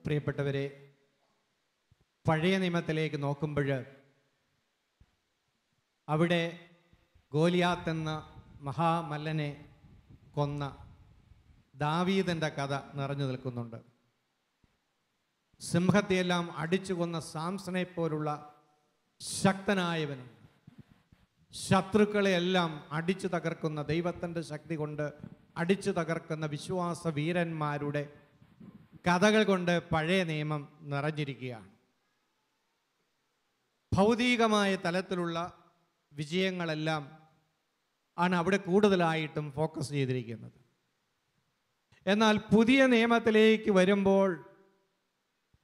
പ്രിയപ്പെട്ടവരെ, പഴയ നിയമത്തിലേക്ക് നോക്കുമ്പോൾ അവിടെ ഗോലിയാത്ത് എന്ന മഹാമല്ലനെ കൊന്ന ദാവീദിൻ്റെ കഥ നിറഞ്ഞു നിൽക്കുന്നുണ്ട്. സിംഹത്തെയെല്ലാം അടിച്ചു കൊന്ന സാംസനെ പോലുള്ള ശക്തനായവനും ശത്രുക്കളെയെല്ലാം അടിച്ചു തകർക്കുന്ന, ദൈവത്തിൻ്റെ ശക്തി കൊണ്ട് അടിച്ചു തകർക്കുന്ന വിശ്വാസ വീരന്മാരുടെ കഥകൾ കൊണ്ട് പഴയ നിയമം നിറഞ്ഞിരിക്കുകയാണ്. ഭൗതികമായ തലത്തിലുള്ള വിജയങ്ങളെല്ലാം ആണ് അവിടെ കൂടുതലായിട്ടും ഫോക്കസ് ചെയ്തിരിക്കുന്നത്. എന്നാൽ പുതിയ നിയമത്തിലേക്ക് വരുമ്പോൾ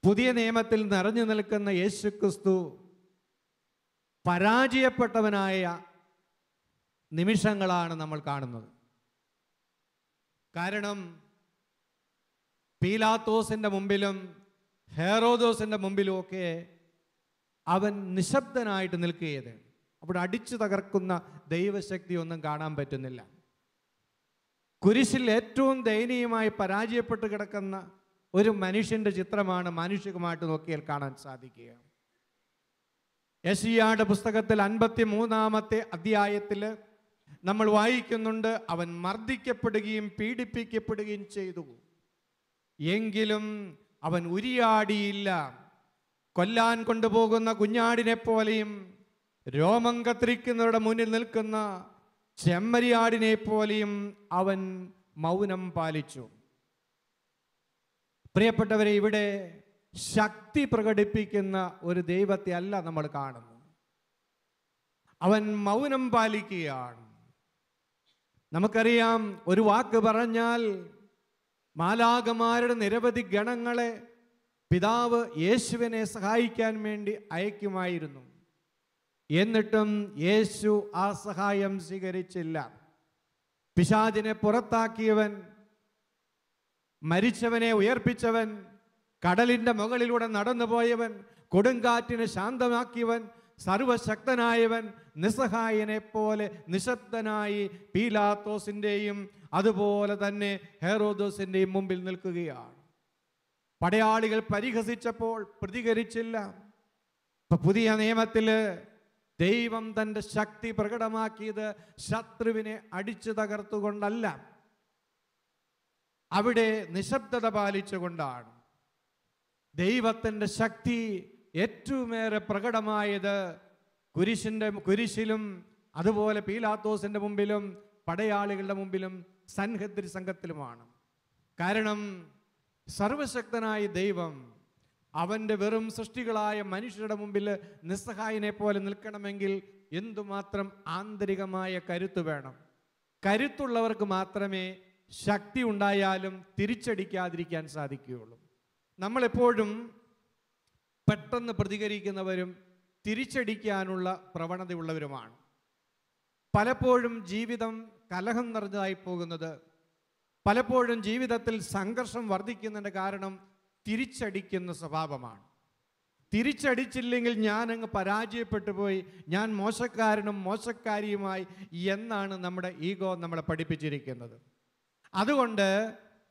പുതിയ നിയമത്തിൽ നിറഞ്ഞു നിൽക്കുന്ന യേശുക്രിസ്തു പരാജയപ്പെട്ടവനായ നിമിഷങ്ങളാണ് നമ്മൾ കാണുന്നത്. കാരണം പീലാത്തോസിൻ്റെ മുമ്പിലും ഹെറോദോസിൻ്റെ മുമ്പിലുമൊക്കെ അവൻ നിശബ്ദനായിട്ട് നിൽക്കുകയത്. അവിടെ അടിച്ചു തകർക്കുന്ന ദൈവശക്തി ഒന്നും കാണാൻ പറ്റുന്നില്ല. കുരിശിൽ ഏറ്റവും ദയനീയമായി പരാജയപ്പെട്ട് കിടക്കുന്ന ഒരു മനുഷ്യൻ്റെ ചിത്രമാണ് മാനുഷികമായിട്ട് നോക്കിയാൽ കാണാൻ സാധിക്കുക. യെശയ്യായുടെ പുസ്തകത്തിൽ 53-ാമത്തെ അധ്യായത്തിൽ നമ്മൾ വായിക്കുന്നുണ്ട്, അവൻ മർദ്ദിക്കപ്പെടുകയും പീഡിപ്പിക്കപ്പെടുകയും ചെയ്തു, എങ്കിലും അവൻ ഉരിയാടിയില്ല. കൊല്ലാൻ കൊണ്ടുപോകുന്ന കുഞ്ഞാടിനെ പോലെയും രോമം കത്തിരിക്കുന്നവരുടെ മുന്നിൽ നിൽക്കുന്ന ചെമ്മരിയാടിനെ പോലെയും അവൻ മൗനം പാലിച്ചു. പ്രിയപ്പെട്ടവരെ, ഇവിടെ ശക്തി പ്രകടിപ്പിക്കുന്ന ഒരു ദൈവത്തെ അല്ല നമ്മൾ കാണുന്നത്. അവൻ മൗനം പാലിക്കുകയാണ്. നമുക്കറിയാം, ഒരു വാക്ക് പറഞ്ഞാൽ മാലാഖമാരുടെ നിരവധി ഗണങ്ങളെ പിതാവ് യേശുവിനെ സഹായിക്കാൻ വേണ്ടി അയക്കുമായിരുന്നു. എന്നിട്ടും യേശു ആ സഹായം സ്വീകരിച്ചില്ല. പിശാചിനെ പുറത്താക്കിയവൻ, മരിച്ചവനെ ഉയർപ്പിച്ചവൻ, കടലിൻ്റെ മുകളിലൂടെ നടന്നുപോയവൻ, കൊടുങ്കാറ്റിനെ ശാന്തമാക്കിയവൻ, സർവശക്തനായവൻ നിസ്സഹായനെ പോലെ നിശബ്ദനായി പീലാത്തോസിൻ്റെയും അതുപോലെ തന്നെ ഹെറോദോസിൻ്റെയും മുമ്പിൽ നിൽക്കുകയാണ്. പടയാളികൾ പരിഹസിച്ചപ്പോൾ പ്രതികരിച്ചില്ല. ഇപ്പൊ പുതിയ നിയമത്തിൽ ദൈവം തൻ്റെ ശക്തി പ്രകടമാക്കിയത് ശത്രുവിനെ അടിച്ചു തകർത്തുകൊണ്ടല്ല, അവിടെ നിശബ്ദത പാലിച്ചുകൊണ്ടാണ്. ദൈവത്തിൻ്റെ ശക്തി ഏറ്റവുമേറെ പ്രകടമായത് കുരിശിലും അതുപോലെ പീലാത്തോസിൻ്റെ മുമ്പിലും പടയാളികളുടെ മുമ്പിലും സൻഹദ്രി സംഘത്തിലുമാണ്. കാരണം സർവശക്തനായ ദൈവം അവൻ്റെ വെറും സൃഷ്ടികളായ മനുഷ്യരുടെ മുമ്പിൽ നിസ്സഹായനെ പോലെ നിൽക്കണമെങ്കിൽ എന്തുമാത്രം ആന്തരികമായ കരുത്ത് വേണം. കരുത്തുള്ളവർക്ക് മാത്രമേ ശക്തി ഉണ്ടായാലും തിരിച്ചടിക്കാതിരിക്കാൻ സാധിക്കുകയുള്ളൂ. നമ്മളെപ്പോഴും പെട്ടെന്ന് പ്രതികരിക്കുന്നവരും തിരിച്ചടിക്കാനുള്ള പ്രവണതയുള്ളവരുമാണ്. പലപ്പോഴും ജീവിതം കലഹം നിറഞ്ഞതായി പോകുന്നത്, പലപ്പോഴും ജീവിതത്തിൽ സംഘർഷം വർദ്ധിക്കുന്നതിൻ്റെ കാരണം തിരിച്ചടിക്കുന്ന സ്വഭാവമാണ്. തിരിച്ചടിച്ചില്ലെങ്കിൽ ഞാൻ അങ്ങ് പരാജയപ്പെട്ടു പോയി, ഞാൻ മോശക്കാരനും മോശക്കാരിയുമായി എന്നാണ് നമ്മുടെ ഈഗോ നമ്മളെ പഠിപ്പിച്ചിരിക്കുന്നത്. അതുകൊണ്ട്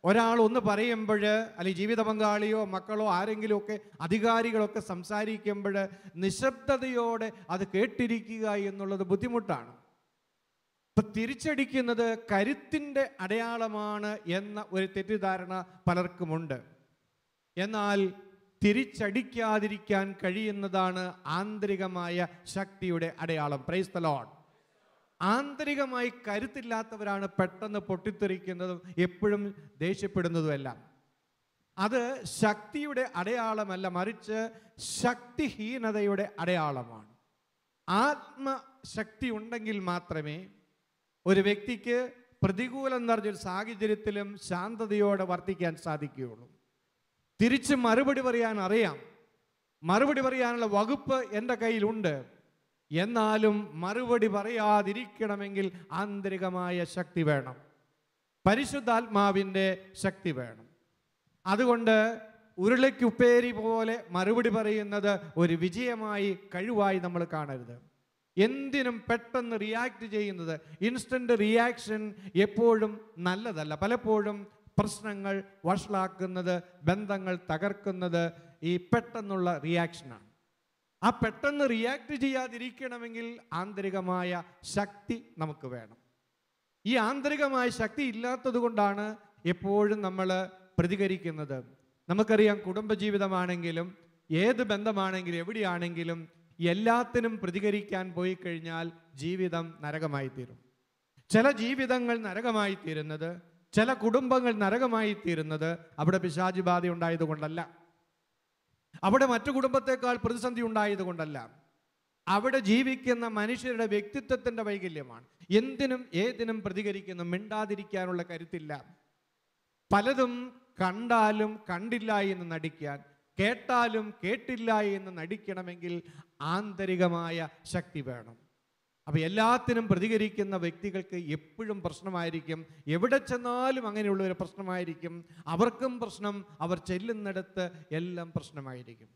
ഒരാൾ ഒന്ന് പറയുമ്പോൾ, അല്ലെങ്കിൽ ജീവിത പങ്കാളിയോ മക്കളോ ആരെങ്കിലുമൊക്കെ അധികാരികളൊക്കെ സംസാരിക്കുമ്പോൾ നിശബ്ദതയോടെ അത് കേട്ടിരിക്കുക എന്നുള്ളത് ബുദ്ധിമുട്ടാണ്. ഇപ്പം തിരിച്ചടിക്കുന്നത് കരുത്തിൻ്റെ അടയാളമാണ് എന്ന ഒരു തെറ്റിദ്ധാരണ പലർക്കുമുണ്ട്. എന്നാൽ തിരിച്ചടിക്കാതിരിക്കാൻ കഴിയുന്നതാണ് ആന്തരികമായ ശക്തിയുടെ അടയാളം. Price the Lord. ആന്തരികമായി കരുത്തില്ലാത്തവരാണ് പെട്ടെന്ന് പൊട്ടിത്തെറിക്കുന്നതും എപ്പോഴും ദേഷ്യപ്പെടുന്നതുമെല്ലാം. അത് ശക്തിയുടെ അടയാളമല്ല, മറിച്ച് ശക്തിഹീനതയുടെ അടയാളമാണ്. ആത്മശക്തി ഉണ്ടെങ്കിൽ മാത്രമേ ഒരു വ്യക്തിക്ക് പ്രതികൂലം നിറഞ്ഞൊരു സാഹചര്യത്തിലും ശാന്തതയോടെ വർത്തിക്കാൻ സാധിക്കുകയുള്ളൂ. തിരിച്ച് മറുപടി പറയാൻ അറിയാം, മറുപടി പറയാനുള്ള വകുപ്പ് എൻ്റെ കയ്യിലുണ്ട്. എന്നാലും മറുപടി പറയാതിരിക്കണമെങ്കിൽ ആന്തരികമായ ശക്തി വേണം, പരിശുദ്ധാത്മാവിൻ്റെ ശക്തി വേണം. അതുകൊണ്ട് ഉരുളയ്ക്കുപ്പേരി പോലെ മറുപടി പറയുന്നത് ഒരു വിജയമായി കഴിവായി നമ്മൾ കാണരുത്. എന്തിനും പെട്ടെന്ന് റിയാക്ട് ചെയ്യുന്നത്, ഇൻസ്റ്റന്റ് റിയാക്ഷൻ എപ്പോഴും നല്ലതല്ല. പലപ്പോഴും പ്രശ്നങ്ങൾ വഷളാക്കുന്നത്, ബന്ധങ്ങൾ തകർക്കുന്നത് ഈ പെട്ടെന്നുള്ള റിയാക്ഷനാണ്. ആ പെട്ടെന്ന് റിയാക്ട് ചെയ്യാതിരിക്കണമെങ്കിൽ ആന്തരികമായ ശക്തി നമുക്ക് വേണം. ഈ ആന്തരികമായ ശക്തി ഇല്ലാത്തത് കൊണ്ടാണ് എപ്പോഴും നമ്മൾ പ്രതികരിക്കുന്നത്. നമുക്കറിയാം, കുടുംബജീവിതമാണെങ്കിലും ഏത് ബന്ധമാണെങ്കിലും എവിടെയാണെങ്കിലും എല്ലാത്തിനും പ്രതികരിക്കാൻ പോയി കഴിഞ്ഞാൽ ജീവിതം നരകമായി തീരും. ചില ജീവിതങ്ങൾ നരകമായി തീരുന്നത്, ചില കുടുംബങ്ങൾ നരകമായി തീരുന്നത് അവിടെ പിശാച് ബാധ ഉണ്ടായതുകൊണ്ടല്ല, അവിടെ മറ്റു കുടുംബത്തെക്കാൾ പ്രതിസന്ധി ഉണ്ടായതുകൊണ്ടല്ല, അവിടെ ജീവിക്കുന്ന മനുഷ്യരുടെ വ്യക്തിത്വത്തിൻ്റെ വൈകല്യമാണ്. എന്തിനും ഏതിനും പ്രതികരിക്കുന്നു, മിണ്ടാതിരിക്കാനുള്ള കരുത്തില്ല. പലതും കണ്ടാലും കണ്ടില്ല എന്ന് നടിക്കാൻ, കേട്ടാലും കേട്ടില്ല എന്ന് നടിക്കണമെങ്കിൽ ആന്തരികമായ ശക്തി വേണം. അപ്പം എല്ലാത്തിനും പ്രതികരിക്കുന്ന വ്യക്തികൾക്ക് എപ്പോഴും പ്രശ്നമായിരിക്കും. എവിടെ ചെന്നാലും അങ്ങനെയുള്ള ഒരു പ്രശ്നമായിരിക്കും. അവർക്കും പ്രശ്നം, അവർ ചെല്ലുന്നിടത്ത് എല്ലാം പ്രശ്നമായിരിക്കും.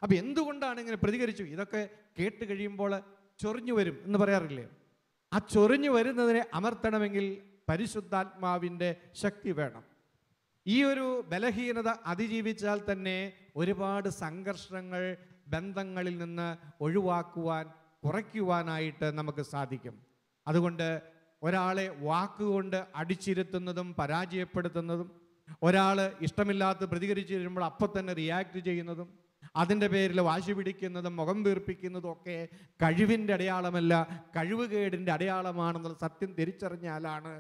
അപ്പം എന്തുകൊണ്ടാണ് ഇങ്ങനെ പ്രതികരിച്ചു? ഇതൊക്കെ കേട്ട് കഴിയുമ്പോൾ ചൊറിഞ്ഞു വരും എന്ന് പറയാറില്ലേ? ആ ചൊറിഞ്ഞു വരുന്നതിനെ അമർത്തണമെങ്കിൽ പരിശുദ്ധാത്മാവിൻ്റെ ശക്തി വേണം. ഈ ഒരു ബലഹീനത അതിജീവിച്ചാൽ തന്നെ ഒരുപാട് സംഘർഷങ്ങൾ ബന്ധങ്ങളിൽ നിന്ന് ഒഴിവാക്കുവാൻ, കുറയ്ക്കുവാനായിട്ട് നമുക്ക് സാധിക്കും. അതുകൊണ്ട് ഒരാളെ വാക്കുകൊണ്ട് അടിച്ചിരുത്തുന്നതും പരാജയപ്പെടുത്തുന്നതും, ഒരാൾ ഇഷ്ടമില്ലാത്ത പ്രതികരിച്ച് വരുമ്പോൾ അപ്പം തന്നെ റിയാക്ട് ചെയ്യുന്നതും, അതിൻ്റെ പേരിൽ വാശി പിടിക്കുന്നതും മുഖം വീർപ്പിക്കുന്നതും ഒക്കെ കഴിവിൻ്റെ അടയാളമല്ല, കഴിവുകേടിൻ്റെ അടയാളമാണെന്നുള്ള സത്യം തിരിച്ചറിഞ്ഞാലാണ്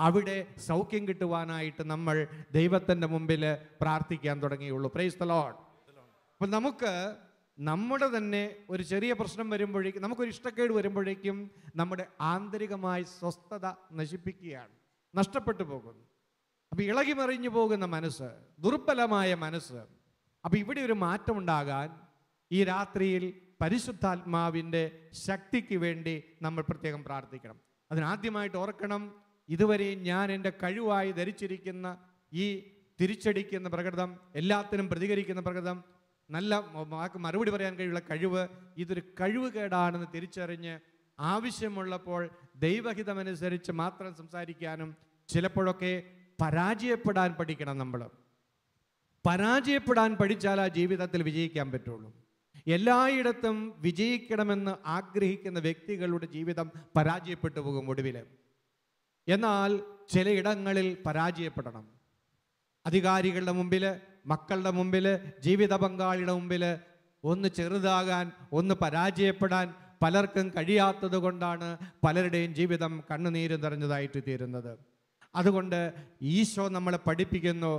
അവിടെ സൗഖ്യം കിട്ടുവാനായിട്ട് നമ്മൾ ദൈവത്തിൻ്റെ മുമ്പിൽ പ്രാർത്ഥിക്കാൻ തുടങ്ങിയുള്ളൂ. Price the Lord. അപ്പം നമുക്ക് നമ്മുടെ തന്നെ ഒരു ചെറിയ പ്രശ്നം വരുമ്പോഴേക്കും, നമുക്കൊരു ഇഷ്ടക്കേട് വരുമ്പോഴേക്കും നമ്മുടെ ആന്തരികമായ സ്വസ്ഥത നശിപ്പിക്കുകയാണ്, നഷ്ടപ്പെട്ടു പോകുന്നു. അപ്പം ഇളകി മറിഞ്ഞു പോകുന്ന മനസ്സ്, ദുർബലമായ മനസ്സ്. അപ്പം ഇവിടെ ഒരു മാറ്റമുണ്ടാകാൻ ഈ രാത്രിയിൽ പരിശുദ്ധാത്മാവിൻ്റെ ശക്തിക്ക് വേണ്ടി നമ്മൾ പ്രത്യേകം പ്രാർത്ഥിക്കണം. അതിനാദ്യമായിട്ട് ഓർക്കണം, ഇതുവരെ ഞാൻ എൻ്റെ കഴിവായി ധരിച്ചിരിക്കുന്ന ഈ തിരിച്ചടിക്കുന്ന പ്രകൃതം, എല്ലാത്തിനും പ്രതികരിക്കുന്ന പ്രകൃതം, നല്ല വാക്ക് മറുപടി പറയാൻ കഴിയുള്ള കഴിവ്, ഇതൊരു കഴിവുകേടാണെന്ന് തിരിച്ചറിഞ്ഞ് ആവശ്യമുള്ളപ്പോൾ ദൈവഹിതമനുസരിച്ച് മാത്രം സംസാരിക്കാനും, ചിലപ്പോഴൊക്കെ പരാജയപ്പെടാൻ പഠിക്കണം. നമ്മൾ പരാജയപ്പെടാൻ പഠിച്ചാൽ ആ ജീവിതത്തിൽ വിജയിക്കാൻ പറ്റുള്ളൂ. എല്ലായിടത്തും വിജയിക്കണമെന്ന് ആഗ്രഹിക്കുന്ന വ്യക്തികളുടെ ജീവിതം പരാജയപ്പെട്ടു പോകും ഒടുവിൽ. എന്നാൽ ചിലയിടങ്ങളിൽ പരാജയപ്പെടണം. അധികാരികളുടെ മുമ്പിൽ, മക്കളുടെ മുമ്പിൽ, ജീവിത പങ്കാളിയുടെ മുമ്പിൽ ഒന്ന് ചെറുതാകാൻ, ഒന്ന് പരാജയപ്പെടാൻ പലർക്കും കഴിയാത്തത് കൊണ്ടാണ് പലരുടെയും ജീവിതം കണ്ണുനീര് നിറഞ്ഞതായിട്ട് തീരുന്നത്. അതുകൊണ്ട് ഈശോ നമ്മളെ പഠിപ്പിക്കുന്നു,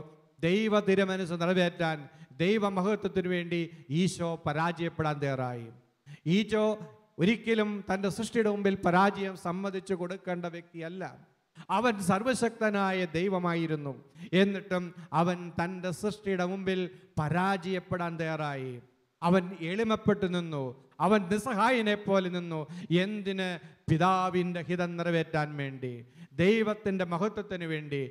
ദൈവ തിരുമനസ്സ് നിറവേറ്റാൻ, ദൈവമഹത്വത്തിനു വേണ്ടി ഈശോ പരാജയപ്പെടാൻ തയ്യാറായി. ഈശോ ഒരിക്കലും തൻ്റെ സൃഷ്ടിയുടെ മുമ്പിൽ പരാജയം സമ്മതിച്ചു കൊടുക്കേണ്ട വ്യക്തിയല്ല. അവൻ സർവശക്തനായ ദൈവമായിരുന്നു. എന്നിട്ടും അവൻ തൻ്റെ സൃഷ്ടിയുടെ മുമ്പിൽ പരാജയപ്പെടാൻ തയ്യാറായി. അവൻ എളിമപ്പെട്ടു നിന്നു, അവൻ നിസ്സഹായനെ പോലെ നിന്നു. എന്തിന്? പിതാവിൻ്റെ ഹിതം നിറവേറ്റാൻ വേണ്ടി, ദൈവത്തിൻ്റെ മഹത്വത്തിന് വേണ്ടി,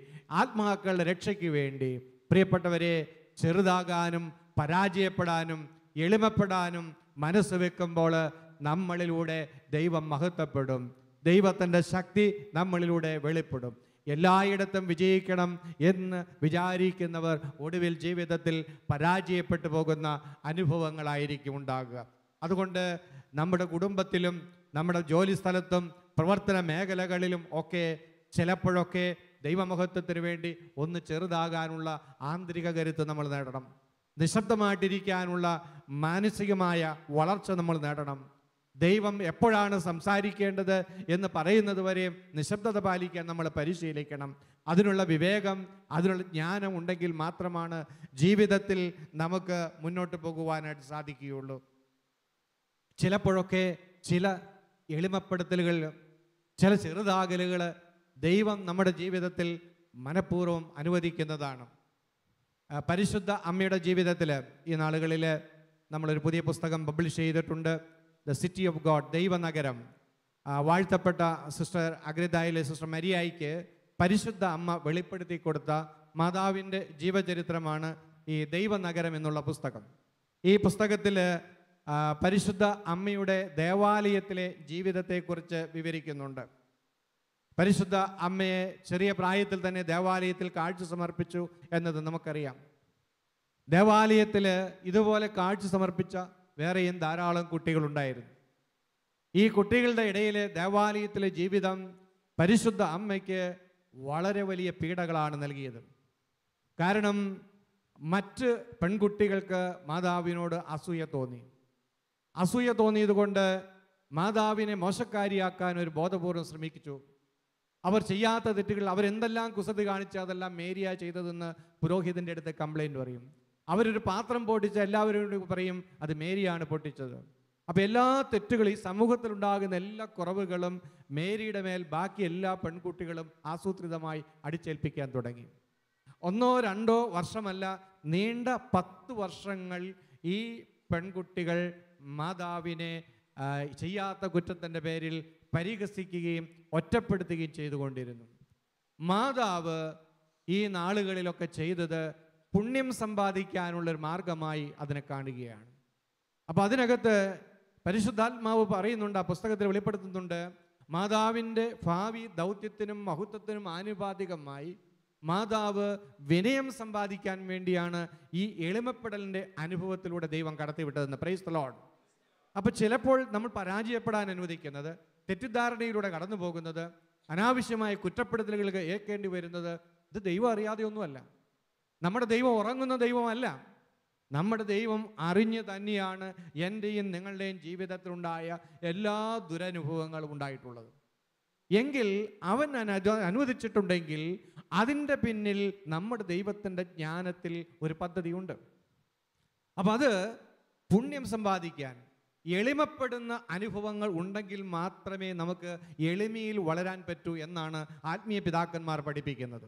ആത്മാക്കളുടെ രക്ഷയ്ക്ക് വേണ്ടി. പ്രിയപ്പെട്ടവരെ, ചെറുതാകാനും പരാജയപ്പെടാനും എളിമപ്പെടാനും മനസ്സ് വെക്കുമ്പോൾ നമ്മളിലൂടെ ദൈവം മഹത്വപ്പെടും, ദൈവത്തിൻ്റെ ശക്തി നമ്മളിലൂടെ വെളിപ്പെടും. എല്ലായിടത്തും വിജയിക്കണം എന്ന് വിചാരിക്കുന്നവർ ഒടുവിൽ ജീവിതത്തിൽ പരാജയപ്പെട്ടു പോകുന്ന അനുഭവങ്ങളായിരിക്കും ഉണ്ടാകുക. അതുകൊണ്ട് നമ്മുടെ കുടുംബത്തിലും നമ്മുടെ ജോലി സ്ഥലത്തും പ്രവർത്തന മേഖലകളിലും ഒക്കെ ചിലപ്പോഴൊക്കെ ദൈവമഹത്വത്തിന് വേണ്ടി ഒന്ന് ചെറുതാകാനുള്ള ആന്തരിക കരുത്ത് നമ്മൾ നേടണം. നിശബ്ദമായിട്ടിരിക്കാനുള്ള മാനസികമായ വളർച്ച നമ്മൾ നേടണം. ദൈവം എപ്പോഴാണ് സംസാരിക്കേണ്ടത് എന്ന് പറയുന്നത് വരെ നിശബ്ദത പാലിക്കാൻ നമ്മൾ പരിശീലിക്കണം. അതിനുള്ള വിവേകം, അതിനുള്ള ജ്ഞാനം ഉണ്ടെങ്കിൽ മാത്രമാണ് ജീവിതത്തിൽ നമുക്ക് മുന്നോട്ട് പോകുവാനായിട്ട് സാധിക്കുകയുള്ളൂ. ചിലപ്പോഴൊക്കെ ചില എളിമപ്പെടുത്തലുകൾ, ചില ചെറുതാകലുകൾ ദൈവം നമ്മുടെ ജീവിതത്തിൽ മനഃപൂർവ്വം അനുവദിക്കുന്നതാണ്. പരിശുദ്ധ അമ്മയുടെ ജീവിതത്തിൽ ഈ നാളുകളിൽ നമ്മളൊരു പുതിയ പുസ്തകം പബ്ലിഷ് ചെയ്തിട്ടുണ്ട്, ദ സിറ്റി ഓഫ് ഗോഡ്, ദൈവനഗരം. വാഴ്ത്തപ്പെട്ട സിസ്റ്റർ അഗ്രദായിലെ സിസ്റ്റർ മരിയായിക്ക് പരിശുദ്ധ അമ്മ വെളിപ്പെടുത്തി കൊടുത്ത മാതാവിൻ്റെ ജീവചരിത്രമാണ് ഈ ദൈവനഗരം എന്നുള്ള പുസ്തകം. ഈ പുസ്തകത്തിൽ പരിശുദ്ധ അമ്മയുടെ ദേവാലയത്തിലെ ജീവിതത്തെക്കുറിച്ച് വിവരിക്കുന്നുണ്ട്. പരിശുദ്ധ അമ്മയെ ചെറിയ പ്രായത്തിൽ തന്നെ ദേവാലയത്തിൽ കാഴ്ച സമർപ്പിച്ചു എന്നത് നമുക്കറിയാം. ദേവാലയത്തിൽ ഇതുപോലെ കാഴ്ച സമർപ്പിച്ച വേറെയും ധാരാളം കുട്ടികളുണ്ടായിരുന്നു. ഈ കുട്ടികളുടെ ഇടയിൽ ദേവാലയത്തിലെ ജീവിതം പരിശുദ്ധ അമ്മയ്ക്ക് വളരെ വലിയ പീഡകളാണ് നൽകിയത്. കാരണം മറ്റ് പെൺകുട്ടികൾക്ക് മാതാവിനോട് അസൂയ തോന്നി. അസൂയ തോന്നിയതുകൊണ്ട് മാതാവിനെ മോശക്കാരിയാക്കാൻ ഒരു ബോധപൂർവ്വം ശ്രമിച്ചു. അവർ ചെയ്യാത്ത തെറ്റുകൾ, അവരെന്തെല്ലാം കുസൃതി കാണിച്ച് അതെല്ലാം മേരിയ ചെയ്തതെന്ന് പുരോഹിതൻ്റെ അടുത്ത് കംപ്ലൈൻറ്റ് പറയും. അവരൊരു പാത്രം പൊട്ടിച്ച എല്ലാവരോടും പറയും അത് മേരിയാണ് പൊട്ടിച്ചത്. അപ്പോൾ എല്ലാ തെറ്റുകളും, ഈ സമൂഹത്തിലുണ്ടാകുന്ന എല്ലാ കുറവുകളും മേരിയുടെ മേൽ ബാക്കി എല്ലാ പെൺകുട്ടികളും ആസൂത്രിതമായി അടിച്ചേൽപ്പിക്കാൻ തുടങ്ങി. 1-2 വർഷമല്ല, നീണ്ട 10 വർഷങ്ങൾ ഈ പെൺകുട്ടികൾ മാതാവിനെ ചെയ്യാത്ത കുറ്റത്തിൻ്റെ പേരിൽ പരിഹസിക്കുകയും ഒറ്റപ്പെടുത്തുകയും ചെയ്തുകൊണ്ടിരുന്നു. മാതാവ് ഈ നാളുകളിലൊക്കെ ചെയ്തത് പുണ്യം സമ്പാദിക്കാനുള്ളൊരു മാർഗമായി അതിനെ കാണുകയാണ്. അപ്പോൾ അതിനകത്ത് പരിശുദ്ധാത്മാവ് പറയുന്നുണ്ട്, ആ പുസ്തകത്തിൽ വെളിപ്പെടുത്തുന്നുണ്ട്, മാതാവിൻ്റെ ഭാവി ദൗത്യത്തിനും മഹത്വത്തിനും ആനുപാതികമായി മാതാവ് വിനയം സമ്പാദിക്കാൻ വേണ്ടിയാണ് ഈ എളിമപ്പെടലിൻ്റെ അനുഭവത്തിലൂടെ ദൈവം കടത്തിവിട്ടതെന്ന്. Price the Lord. അപ്പോൾ ചിലപ്പോൾ നമ്മൾ പരാജയപ്പെടാൻ അനുവദിക്കുന്നത്, തെറ്റിദ്ധാരണയിലൂടെ കടന്നു പോകുന്നത്, അനാവശ്യമായ കുറ്റപ്പെടുത്തലുകൾക്ക് ഏൽക്കേണ്ടി വരുന്നത് ഇത് ദൈവം അറിയാതെയൊന്നുമല്ല. നമ്മുടെ ദൈവം ഉറങ്ങുന്ന ദൈവമല്ല. നമ്മുടെ ദൈവം അറിഞ്ഞ് തന്നെയാണ് എൻ്റെയും നിങ്ങളുടെയും ജീവിതത്തിലുണ്ടായ എല്ലാ ദുരനുഭവങ്ങളും ഉണ്ടായിട്ടുള്ളത്. എങ്കിൽ അവൻ അനുവദിച്ചിട്ടുണ്ടെങ്കിൽ അതിൻ്റെ പിന്നിൽ നമ്മുടെ ദൈവത്തിൻ്റെ ജ്ഞാനത്തിൽ ഒരു പദ്ധതിയുണ്ട്. അപ്പം അത് പുണ്യം സമ്പാദിക്കാൻ എളിമപ്പെടുന്ന അനുഭവങ്ങൾ ഉണ്ടെങ്കിൽ മാത്രമേ നമുക്ക് എളിമയിൽ വളരാൻ പറ്റൂ എന്നാണ് ആത്മീയ പിതാക്കന്മാർ പഠിപ്പിക്കുന്നത്.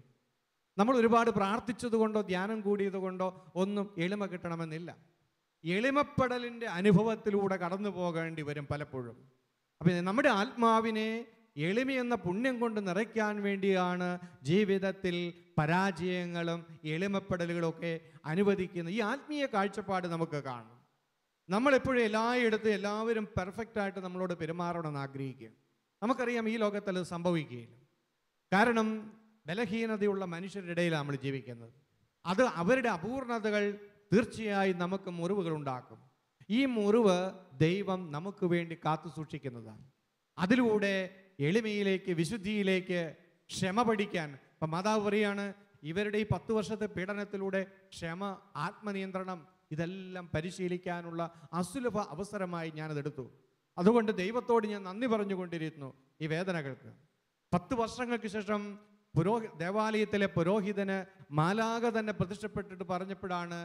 നമ്മൾ ഒരുപാട് പ്രാർത്ഥിച്ചതുകൊണ്ടോ ധ്യാനം കൂടിയതുകൊണ്ടോ ഒന്നും എളിമ കിട്ടണമെന്നില്ല. എളിമപ്പെടലിൻ്റെ അനുഭവത്തിലൂടെ കടന്നു പോകേണ്ടി വരും പലപ്പോഴും. അപ്പം നമ്മുടെ ആത്മാവിനെ എളിമയെന്ന പുണ്യം കൊണ്ട് നിറയ്ക്കാൻ വേണ്ടിയാണ് ജീവിതത്തിൽ പരാജയങ്ങളും എളിമപ്പെടലുകളൊക്കെ അനുവദിക്കുന്നത്. ഈ ആത്മീയ കാഴ്ചപ്പാട് നമുക്ക് കാണും. നമ്മളെപ്പോഴും എല്ലായിടത്തും എല്ലാവരും പെർഫെക്റ്റായിട്ട് നമ്മളോട് പെരുമാറണമെന്ന് ആഗ്രഹിക്കുക. നമുക്കറിയാം ഈ ലോകത്തിൽ അത് സംഭവിക്കുകയില്ല. കാരണം ബലഹീനതയുള്ള മനുഷ്യരുടെ ഇടയിലാണ് നമ്മൾ ജീവിക്കുന്നത്. അത് അവരുടെ അപൂർണതകൾ തീർച്ചയായും നമുക്ക് മുറിവുകൾ ഉണ്ടാക്കും. ഈ മുറിവ് ദൈവം നമുക്ക് വേണ്ടി കാത്തു സൂക്ഷിക്കുന്നതാണ്. അതിലൂടെ എളിമയിലേക്ക്, വിശുദ്ധിയിലേക്ക്, ക്ഷമ പഠിക്കാൻ. ഇപ്പം മാതാവ് പറയാണ്, ഇവരുടെ ഈ 10 വർഷത്തെ പീഡനത്തിലൂടെ ക്ഷമ, ആത്മനിയന്ത്രണം ഇതെല്ലാം പരിശീലിക്കാനുള്ള അസുലഭ അവസരമായി ഞാനതെടുത്തു. അതുകൊണ്ട് ദൈവത്തോട് ഞാൻ നന്ദി പറഞ്ഞുകൊണ്ടിരിക്കുന്നു ഈ വേദനകൾക്ക്. 10 വർഷങ്ങൾക്ക് ശേഷം ദേവാലയത്തിലെ പുരോഹിതന് മാലാഖ തന്നെ പ്രത്യക്ഷപ്പെട്ടിട്ട് പറഞ്ഞപ്പോഴാണ്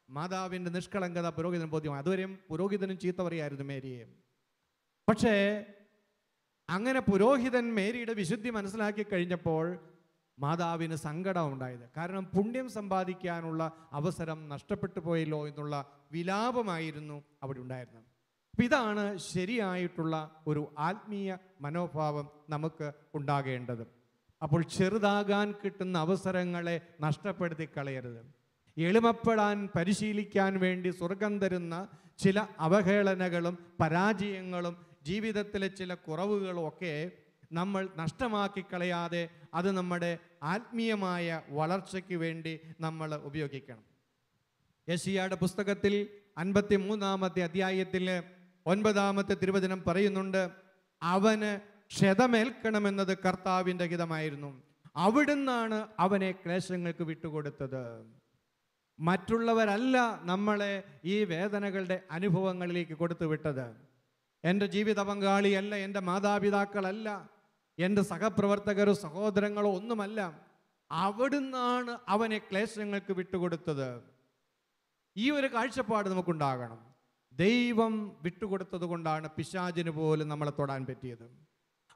മാതാവിൻ്റെ നിഷ്കളങ്കത പുരോഹിതന് ബോധ്യമായി. അതുവരെയും പുരോഹിതനും ചീത്ത പറയായിരുന്നു മേരിയെ. പക്ഷേ അങ്ങനെ പുരോഹിതൻ മേരിയുടെ വിശുദ്ധി മനസ്സിലാക്കി കഴിഞ്ഞപ്പോൾ മാതാവിന് സങ്കടം ഉണ്ടായത്. കാരണം പുണ്യം സമ്പാദിക്കാനുള്ള അവസരം നഷ്ടപ്പെട്ടു പോയല്ലോ എന്നുള്ള വിലാപമായിരുന്നു അവിടെ ഉണ്ടായിരുന്നത്. അപ്പം ഇതാണ് ശരിയായിട്ടുള്ള ഒരു ആത്മീയ മനോഭാവം നമുക്ക് ഉണ്ടാകേണ്ടത്. അപ്പോൾ ചെറുതാകാൻ കിട്ടുന്ന അവസരങ്ങളെ നഷ്ടപ്പെടുത്തി കളയരുത്. എളിമപ്പെടാൻ പരിശീലിക്കാൻ വേണ്ടി സ്വർഗം തരുന്ന ചില അവഹേളനകളും പരാജയങ്ങളും ജീവിതത്തിലെ ചില കുറവുകളും ഒക്കെ നമ്മൾ നഷ്ടമാക്കി കളയാതെ അത് നമ്മുടെ ആത്മീയമായ വളർച്ചയ്ക്ക് വേണ്ടി നമ്മൾ ഉപയോഗിക്കണം. യെശയ്യായുടെ പുസ്തകത്തിൽ 53-ാമത്തെ അധ്യായത്തിൽ 9-ാമത്തെ തിരുവചനം പറയുന്നുണ്ട്, അവന് ക്ഷതമേൽക്കണമെന്നത് കർത്താവിൻ്റെ ഹിതമായിരുന്നു, അവിടുന്നാണ് അവനെ ക്ലേശങ്ങൾക്ക് വിട്ടുകൊടുത്തത്. മറ്റുള്ളവരല്ല നമ്മളെ ഈ വേദനകളുടെ അനുഭവങ്ങളിലേക്ക് കൊടുത്തു വിട്ടത്. എൻ്റെ ജീവിത പങ്കാളിയല്ല, എൻ്റെ മാതാപിതാക്കളല്ല, എൻ്റെ സഹപ്രവർത്തകരോ സഹോദരങ്ങളോ ഒന്നുമല്ല. അവിടുന്നാണ് അവനെ ക്ലേശങ്ങൾക്ക് വിട്ടുകൊടുത്തത്. ഈ ഒരു കാഴ്ചപ്പാട് നമുക്കുണ്ടാകണം. ദൈവം വിട്ടുകൊടുത്തത് കൊണ്ടാണ് പിശാചിന് പോലും നമ്മളെ തൊടാൻ പറ്റിയത്.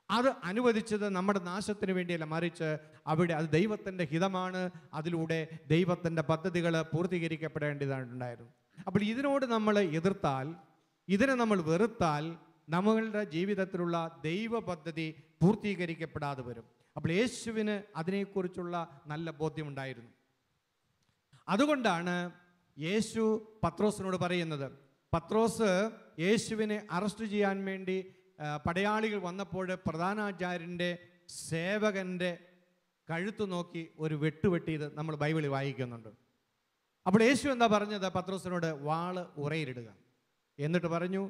അത് അനുവദിച്ചത് നമ്മുടെ നാശത്തിന് വേണ്ടിയല്ല, മറിച്ച് അവിടെ അത് ദൈവത്തിൻ്റെ ഹിതമാണ്. അതിലൂടെ ദൈവത്തിൻ്റെ പദ്ധതികൾ പൂർത്തീകരിക്കപ്പെടേണ്ടതായിട്ടുണ്ടായിരുന്നു. അപ്പോൾ ഇതിനോട് നമ്മൾ എതിർത്താൽ, ഇതിനെ നമ്മൾ വെറുത്താൽ നമ്മളുടെ ജീവിതത്തിലുള്ള ദൈവ പദ്ധതി പൂർത്തീകരിക്കപ്പെടാതെ വരും. അപ്പോൾ യേശുവിന് അതിനെക്കുറിച്ചുള്ള നല്ല ബോധ്യമുണ്ടായിരുന്നു. അതുകൊണ്ടാണ് യേശു പത്രോസിനോട് പറയുന്നത്. പത്രോസ് യേശുവിനെ അറസ്റ്റ് ചെയ്യാൻ വേണ്ടി പടയാളികൾ വന്നപ്പോൾ പ്രധാനാചാര്യൻ്റെ സേവകൻ്റെ കഴുത്തു നോക്കി ഒരു വെട്ടുവെട്ടിയത് നമ്മൾ ബൈബിളിൽ വായിക്കുന്നുണ്ട്. അപ്പോൾ യേശു എന്താ പറഞ്ഞത്? പത്രോസിനോട് വാള് ഉറയിലിടുക. എന്നിട്ട് പറഞ്ഞു,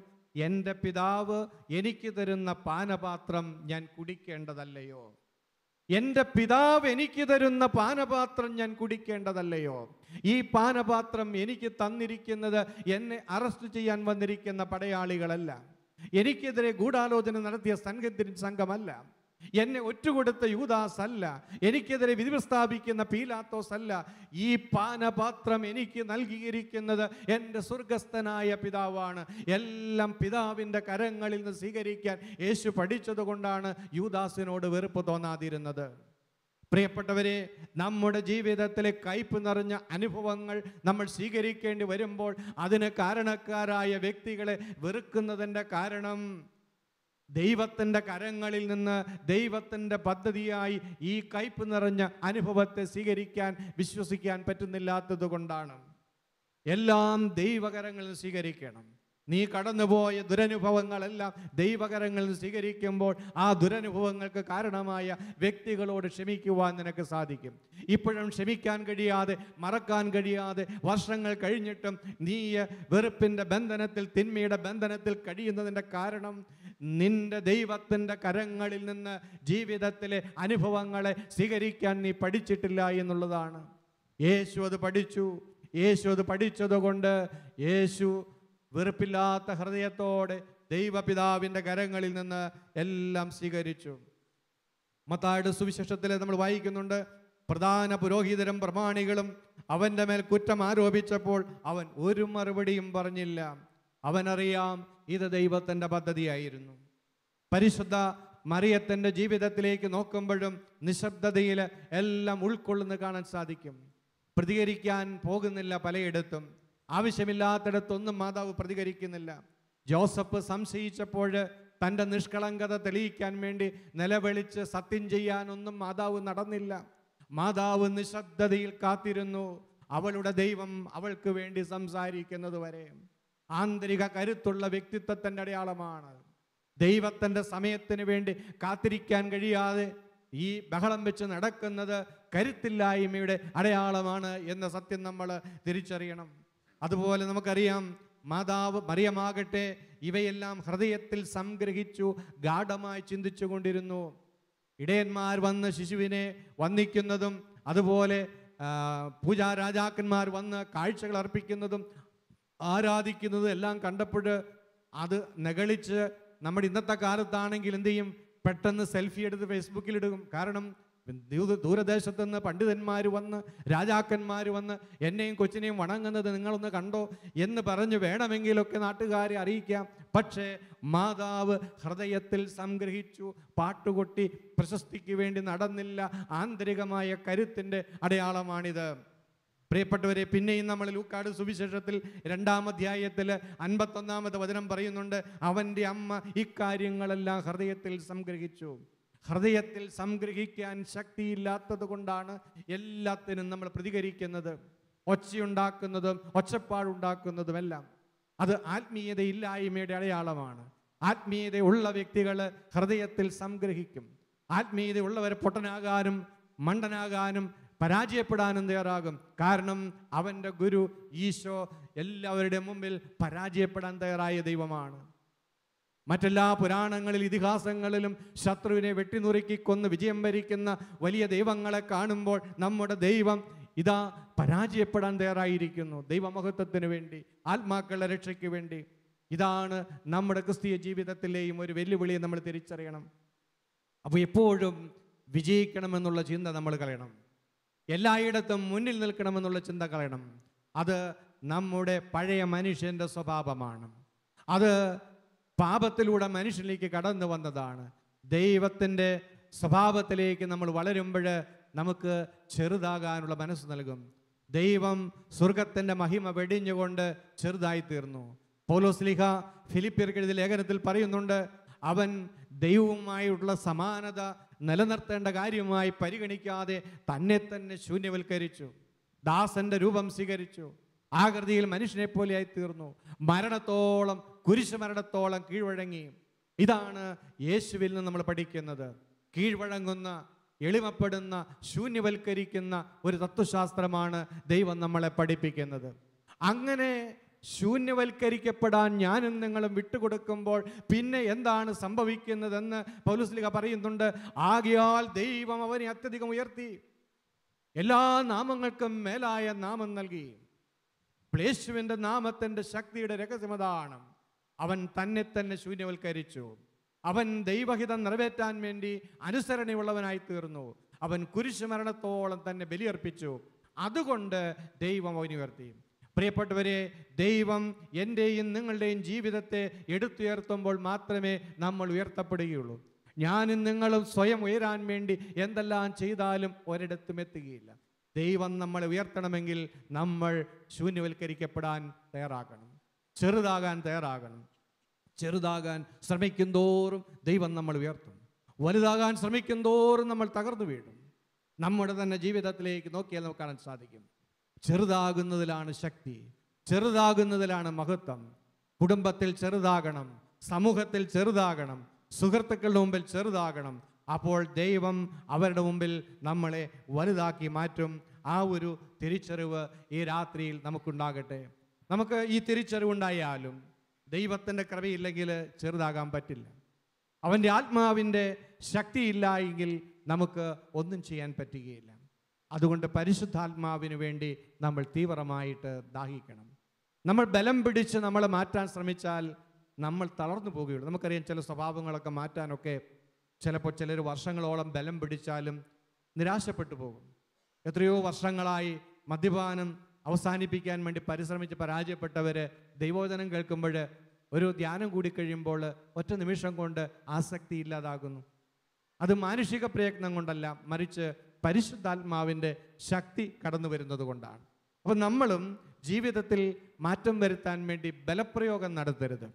എൻ്റെ പിതാവ് എനിക്ക് തരുന്ന പാനപാത്രം ഞാൻ കുടിക്കേണ്ടതല്ലയോ? എൻ്റെ പിതാവ് എനിക്ക് തരുന്ന പാനപാത്രം ഞാൻ കുടിക്കേണ്ടതല്ലയോ? ഈ പാനപാത്രം എനിക്ക് തന്നിരിക്കുന്നത് എന്നെ അറസ്റ്റ് ചെയ്യാൻ വന്നിരിക്കുന്ന പടയാളികളല്ല, എനിക്കെതിരെ ഗൂഢാലോചന നടത്തിയ സംഘമല്ല, എന്നെ ഒറ്റുകൊടുത്ത യൂദാസ് അല്ല, എനിക്കെതിരെ വിധി പ്രസ്താവിക്കുന്ന പീലാത്തോസ് അല്ല. ഈ പാനപാത്രം എനിക്ക് നൽകിയിരിക്കുന്നത് എൻ്റെ സ്വർഗസ്ഥനായ പിതാവാണ്. എല്ലാം പിതാവിൻ്റെ കരങ്ങളിൽ നിന്ന് സ്വീകരിക്കാൻ യേശു പഠിച്ചതുകൊണ്ടാണ് യൂദാസിനോട് വെറുപ്പ് തോന്നാതിരുന്നത്. പ്രിയപ്പെട്ടവരെ, നമ്മുടെ ജീവിതത്തിലെ കയ്പ് നിറഞ്ഞ അനുഭവങ്ങൾ നമ്മൾ സ്വീകരിക്കേണ്ടി വരുമ്പോൾ അതിന് കാരണക്കാരായ വ്യക്തികളെ വെറുക്കുന്നതിൻ്റെ കാരണം ദൈവത്തിൻ്റെ കരങ്ങളിൽ നിന്ന് ദൈവത്തിൻ്റെ പദ്ധതിയായി ഈ കയ്പ് നിറഞ്ഞ അനുഭവത്തെ സ്വീകരിക്കാൻ വിശ്വസിക്കാൻ പറ്റുന്നില്ലാത്തത് കൊണ്ടാണ്. എല്ലാം ദൈവകരങ്ങളിൽ സ്വീകരിക്കണം. നീ കടന്നുപോയ ദുരനുഭവങ്ങളെല്ലാം ദൈവകരങ്ങളിൽ സ്വീകരിക്കുമ്പോൾ ആ ദുരനുഭവങ്ങൾക്ക് കാരണമായ വ്യക്തികളോട് ക്ഷമിക്കുവാൻ നിനക്ക് സാധിക്കും. ഇപ്പോഴും ക്ഷമിക്കാൻ കഴിയാതെ, മറക്കാൻ കഴിയാതെ വർഷങ്ങൾ കഴിഞ്ഞിട്ടും നീ വെറുപ്പിൻ്റെ ബന്ധനത്തിൽ, തിന്മയുടെ ബന്ധനത്തിൽ കഴിയുന്നതിൻ്റെ കാരണം നിന്റെ ദൈവത്തിൻ്റെ കരങ്ങളിൽ നിന്ന് ജീവിതത്തിലെ അനുഭവങ്ങളെ സ്വീകരിക്കാൻ നീ പഠിച്ചിട്ടില്ല എന്നുള്ളതാണ്. യേശു അത് പഠിച്ചു. യേശു അത് പഠിച്ചതുകൊണ്ട് യേശു വെറുപ്പില്ലാത്ത ഹൃദയത്തോടെ ദൈവപിതാവിൻ്റെ കരങ്ങളിൽ നിന്ന് എല്ലാം സ്വീകരിച്ചു. മത്തായിയുടെ സുവിശേഷത്തിൽ നമ്മൾ വായിക്കുന്നുണ്ട്, പ്രധാന പുരോഹിതരും പ്രമാണികളും അവൻ്റെ മേൽ കുറ്റം ആരോപിച്ചപ്പോൾ അവൻ ഒരു മറുപടിയും പറഞ്ഞില്ല. അവനറിയാം ഇത് ദൈവത്തിൻ്റെ പദ്ധതിയായിരുന്നു. പരിശുദ്ധ മറിയത്തിൻ്റെ ജീവിതത്തിലേക്ക് നോക്കുമ്പോഴും നിശബ്ദതയിൽ എല്ലാം ഉൾക്കൊള്ളുന്ന കാണാൻ സാധിക്കും. പ്രതികരിക്കാൻ പോകുന്നില്ല. പലയിടത്തും ആവശ്യമില്ലാത്തിടത്തൊന്നും മാതാവ് പ്രതികരിക്കുന്നില്ല. ജോസഫ് സംശയിച്ചപ്പോൾ തൻ്റെ നിഷ്കളങ്കത തെളിയിക്കാൻ വേണ്ടി നിലവിളിച്ച് സത്യം ചെയ്യാനൊന്നും മാതാവ് നടന്നില്ല. മാതാവ് നിശബ്ദതയിൽ കാത്തിരുന്നു, അവളുടെ ദൈവം അവൾക്ക് വേണ്ടി സംസാരിക്കുന്നത് വരെ. ആന്തരിക കരുത്തുള്ള വ്യക്തിത്വത്തിൻ്റെ അടയാളമാണ്. ദൈവത്തിൻ്റെ സമയത്തിന് വേണ്ടി കാത്തിരിക്കാൻ കഴിയാതെ ഈ ബഹളം വെച്ച് നടക്കുന്നത് കരുത്തില്ലായ്മയുടെ അടയാളമാണ് എന്ന സത്യം നമ്മൾ തിരിച്ചറിയണം. അതുപോലെ നമുക്കറിയാം, മാതാവ് മറിയമാകട്ടെ ഇവയെല്ലാം ഹൃദയത്തിൽ സംഗ്രഹിച്ചു ഗാഢമായി ചിന്തിച്ചു കൊണ്ടിരുന്നു. ഇടയന്മാർ വന്ന് ശിശുവിനെ വന്ദിക്കുന്നതും അതുപോലെ പൂജാരാജാക്കന്മാർ വന്ന് കാഴ്ചകൾ അർപ്പിക്കുന്നതും ആരാധിക്കുന്നതും എല്ലാം കണ്ടപ്പോൾ അത് നെകളിച്ച് നമ്മുടെ ഇന്നത്തെ കാലത്താണെങ്കിൽ എന്ത് ചെയ്യും? പെട്ടെന്ന് സെൽഫി എടുത്ത് ഫേസ്ബുക്കിലിടും. കാരണം ദൂരദേശത്തു നിന്ന് പണ്ഡിതന്മാർ വന്ന്, രാജാക്കന്മാർ വന്ന് എന്നെയും കൊച്ചിനെയും വണങ്ങുന്നത് നിങ്ങളൊന്ന് കണ്ടോ എന്ന് പറഞ്ഞ് വേണമെങ്കിലൊക്കെ നാട്ടുകാരെ അറിയിക്കാം. പക്ഷേ മാതാവ് ഹൃദയത്തിൽ സംഗ്രഹിച്ചു, പാട്ടുകൊട്ടി പ്രശസ്തിക്ക് വേണ്ടി നടന്നില്ല. ആന്തരികമായ കരുത്തിൻ്റെ അടയാളമാണിത്. പ്രിയപ്പെട്ടവരെ, പിന്നെയും നമ്മൾ ലൂക്കാട് സുവിശേഷത്തിൽ 2-ാം അധ്യായത്തിൽ 51-ാമത്തെ വചനം പറയുന്നുണ്ട്, അവൻ്റെ അമ്മ ഇക്കാര്യങ്ങളെല്ലാം ഹൃദയത്തിൽ സംഗ്രഹിച്ചു. ഹൃദയത്തിൽ സംഗ്രഹിക്കാൻ ശക്തിയില്ലാത്തത് കൊണ്ടാണ് എല്ലാത്തിനും നമ്മൾ പ്രതികരിക്കുന്നത്, ഒച്ചയുണ്ടാക്കുന്നതും ഒച്ചപ്പാടുണ്ടാക്കുന്നതുമെല്ലാം. അത് ആത്മീയതയില്ലായ്മയുടെ അടയാളമാണ്. ആത്മീയതയുള്ള വ്യക്തികൾ ഹൃദയത്തിൽ സംഗ്രഹിക്കും. ആത്മീയതയുള്ളവർ പൊട്ടനാകാനും മണ്ടനാകാനും പരാജയപ്പെടാനും തയ്യാറാകും. കാരണം അവൻ്റെ ഗുരു ഈശോ എല്ലാവരുടെ മുമ്പിൽ പരാജയപ്പെടാൻ തയ്യാറായ ദൈവമാണ്. മറ്റെല്ലാ പുരാണങ്ങളിൽ ഇതിഹാസങ്ങളിലും ശത്രുവിനെ വെട്ടിനുറുക്കി കൊന്ന് വിജയം വരിക്കുന്ന വലിയ ദൈവങ്ങളെ കാണുമ്പോൾ നമ്മുടെ ദൈവം ഇതാ പരാജയപ്പെടാൻ തയ്യാറായിരിക്കുന്നു. ദൈവമഹത്വത്തിന് വേണ്ടി, ആത്മാക്കളുടെ രക്ഷയ്ക്ക് വേണ്ടി. ഇതാണ് നമ്മുടെ ക്രിസ്തീയ ജീവിതത്തിലെയും ഒരു വെല്ലുവിളിയെ നമ്മൾ തിരിച്ചറിയണം. അപ്പോൾ എപ്പോഴും വിജയിക്കണമെന്നുള്ള ചിന്ത നമ്മൾ കളയണം. എല്ലായിടത്തും മുന്നിൽ നിൽക്കണമെന്നുള്ള ചിന്ത കളയണം. അത് നമ്മുടെ പഴയ മനുഷ്യൻ്റെ സ്വഭാവമാണ്. അത് പാപത്തിലൂടെ മനുഷ്യനിലേക്ക് കടന്നു വന്നതാണ്. ദൈവത്തിൻ്റെ സ്വഭാവത്തിലേക്ക് നമ്മൾ വളരുമ്പോൾ നമുക്ക് ചെറുതാകാനുള്ള മനസ്സ് നൽകും. ദൈവം സ്വർഗത്തിൻ്റെ മഹിമ വെടിഞ്ഞുകൊണ്ട് ചെറുതായി തീർന്നു. പൗലോസ്ലീഹ ഫിലിപ്പിയർക്ക് എഴുതിയ ലേഖനത്തിൽ പറയുന്നുണ്ട്, അവൻ ദൈവവുമായുള്ള സമാനത നിലനിർത്തേണ്ട കാര്യമായി പരിഗണിക്കാതെ തന്നെ തന്നെ ശൂന്യവൽക്കരിച്ചു. ദാസന്റെ രൂപം സ്വീകരിച്ചു. ആകൃതിയിൽ മനുഷ്യനെ പോലെയായി തീർന്നു. കുരിശ് മരണത്തോളം കീഴ്വഴങ്ങി. ഇതാണ് യേശുവിൽ നിന്ന് നമ്മൾ പഠിക്കുന്നത്. കീഴ്വഴങ്ങുന്ന, എളിമപ്പെടുന്ന, ശൂന്യവൽക്കരിക്കുന്ന ഒരു തത്വശാസ്ത്രമാണ് ദൈവം നമ്മളെ പഠിപ്പിക്കുന്നത്. അങ്ങനെ ശൂന്യവൽക്കരിക്കപ്പെടാൻ ഞാനും നിങ്ങളും വിട്ടുകൊടുക്കുമ്പോൾ പിന്നെ എന്താണ് സംഭവിക്കുന്നതെന്ന് പൗലോസ് പറയുന്നുണ്ട്. ആകയാൽ ദൈവം അവനെ അത്യധികം ഉയർത്തി, എല്ലാ നാമങ്ങൾക്കും മേലായ നാമം നൽകി. യേശുവിൻ്റെ നാമത്തിൻ്റെ ശക്തിയുടെ രഹസ്യമതാണ്. അവൻ തന്നെ തന്നെ ശൂന്യവൽക്കരിച്ചു. അവൻ ദൈവഹിതം നിറവേറ്റാൻ വേണ്ടി അനുസരണയുള്ളവനായി തീർന്നു. അവൻ കുരിശുമരണത്തോളം തന്നെ ബലിയർപ്പിച്ചു. അതുകൊണ്ട് ദൈവം അവനെ ഉയർത്തി. പ്രിയപ്പെട്ടവരെ, ദൈവം എൻ്റെയും നിങ്ങളുടെയും ജീവിതത്തെ എടുത്തുയർത്തുമ്പോൾ മാത്രമേ നമ്മൾ ഉയർത്തപ്പെടുകയുള്ളൂ. ഞാനും നിങ്ങളും സ്വയം ഉയരാൻ വേണ്ടി എന്തെല്ലാം ചെയ്താലും ഒരിടത്തും എത്തുകയില്ല. ദൈവം നമ്മളെ ഉയർത്തണമെങ്കിൽ നമ്മൾ ശൂന്യവൽക്കരിക്കപ്പെടാൻ തയ്യാറാകണം, ചെറുതാകാൻ തയ്യാറാകണം. ചെറുതാകാൻ ശ്രമിക്കുന്തോറും ദൈവം നമ്മൾ ഉയർത്തും. വലുതാകാൻ ശ്രമിക്കുന്തോറും നമ്മൾ തകർന്നു വീഴും. നമ്മുടെ തന്നെ ജീവിതത്തിലേക്ക് നോക്കിയാൽ നമുക്ക് കാണാൻ സാധിക്കും. ചെറുതാകുന്നതിലാണ് ശക്തി, ചെറുതാകുന്നതിലാണ് മഹത്വം. കുടുംബത്തിൽ ചെറുതാകണം, സമൂഹത്തിൽ ചെറുതാകണം, സുഹൃത്തുക്കളുടെ മുമ്പിൽ ചെറുതാകണം. അപ്പോൾ ദൈവം അവരുടെ മുമ്പിൽ നമ്മളെ വലുതാക്കി മാറ്റും. ആ ഒരു തിരിച്ചറിവ് ഈ രാത്രിയിൽ നമുക്കുണ്ടാകട്ടെ. നമുക്ക് ഈ തിരിച്ചറിവുണ്ടായാലും ദൈവത്തിൻ്റെ കൃപയില്ലെങ്കിൽ ചെറുതാകാൻ പറ്റില്ല. അവൻ്റെ ആത്മാവിൻ്റെ ശക്തിയില്ല എങ്കിൽ നമുക്ക് ഒന്നും ചെയ്യാൻ പറ്റുകയില്ല. അതുകൊണ്ട് പരിശുദ്ധാത്മാവിന് വേണ്ടി നമ്മൾ തീവ്രമായിട്ട് ദാഹിക്കണം. നമ്മൾ ബലം പിടിച്ച് നമ്മളെ മാറ്റാൻ ശ്രമിച്ചാൽ നമ്മൾ തളർന്നു പോകുകയുള്ളൂ. നമുക്കറിയാം, ചില സ്വഭാവങ്ങളൊക്കെ മാറ്റാനൊക്കെ ചിലപ്പോൾ ചിലർ വർഷങ്ങളോളം ബലം പിടിച്ചാലും നിരാശപ്പെട്ടു പോകും. എത്രയോ വർഷങ്ങളായി മദ്യപാനം അവസാനിപ്പിക്കാൻ വേണ്ടി പരിശ്രമിച്ച് പരാജയപ്പെട്ടവർ ദൈവവചനം കേൾക്കുമ്പോൾ ഒരു ധ്യാനം കൂടി കഴിയുമ്പോൾ ഒറ്റ നിമിഷം കൊണ്ട് ആസക്തി ഇല്ലാതാകുന്നു. അത് മാനുഷിക പ്രയത്നം കൊണ്ടല്ല, മറിച്ച് പരിശുദ്ധാത്മാവിൻ്റെ ശക്തി കടന്നു വരുന്നത് കൊണ്ടാണ്. അപ്പം നമ്മളും ജീവിതത്തിൽ മാറ്റം വരുത്താൻ വേണ്ടി ബലപ്രയോഗം നടത്തരുത്.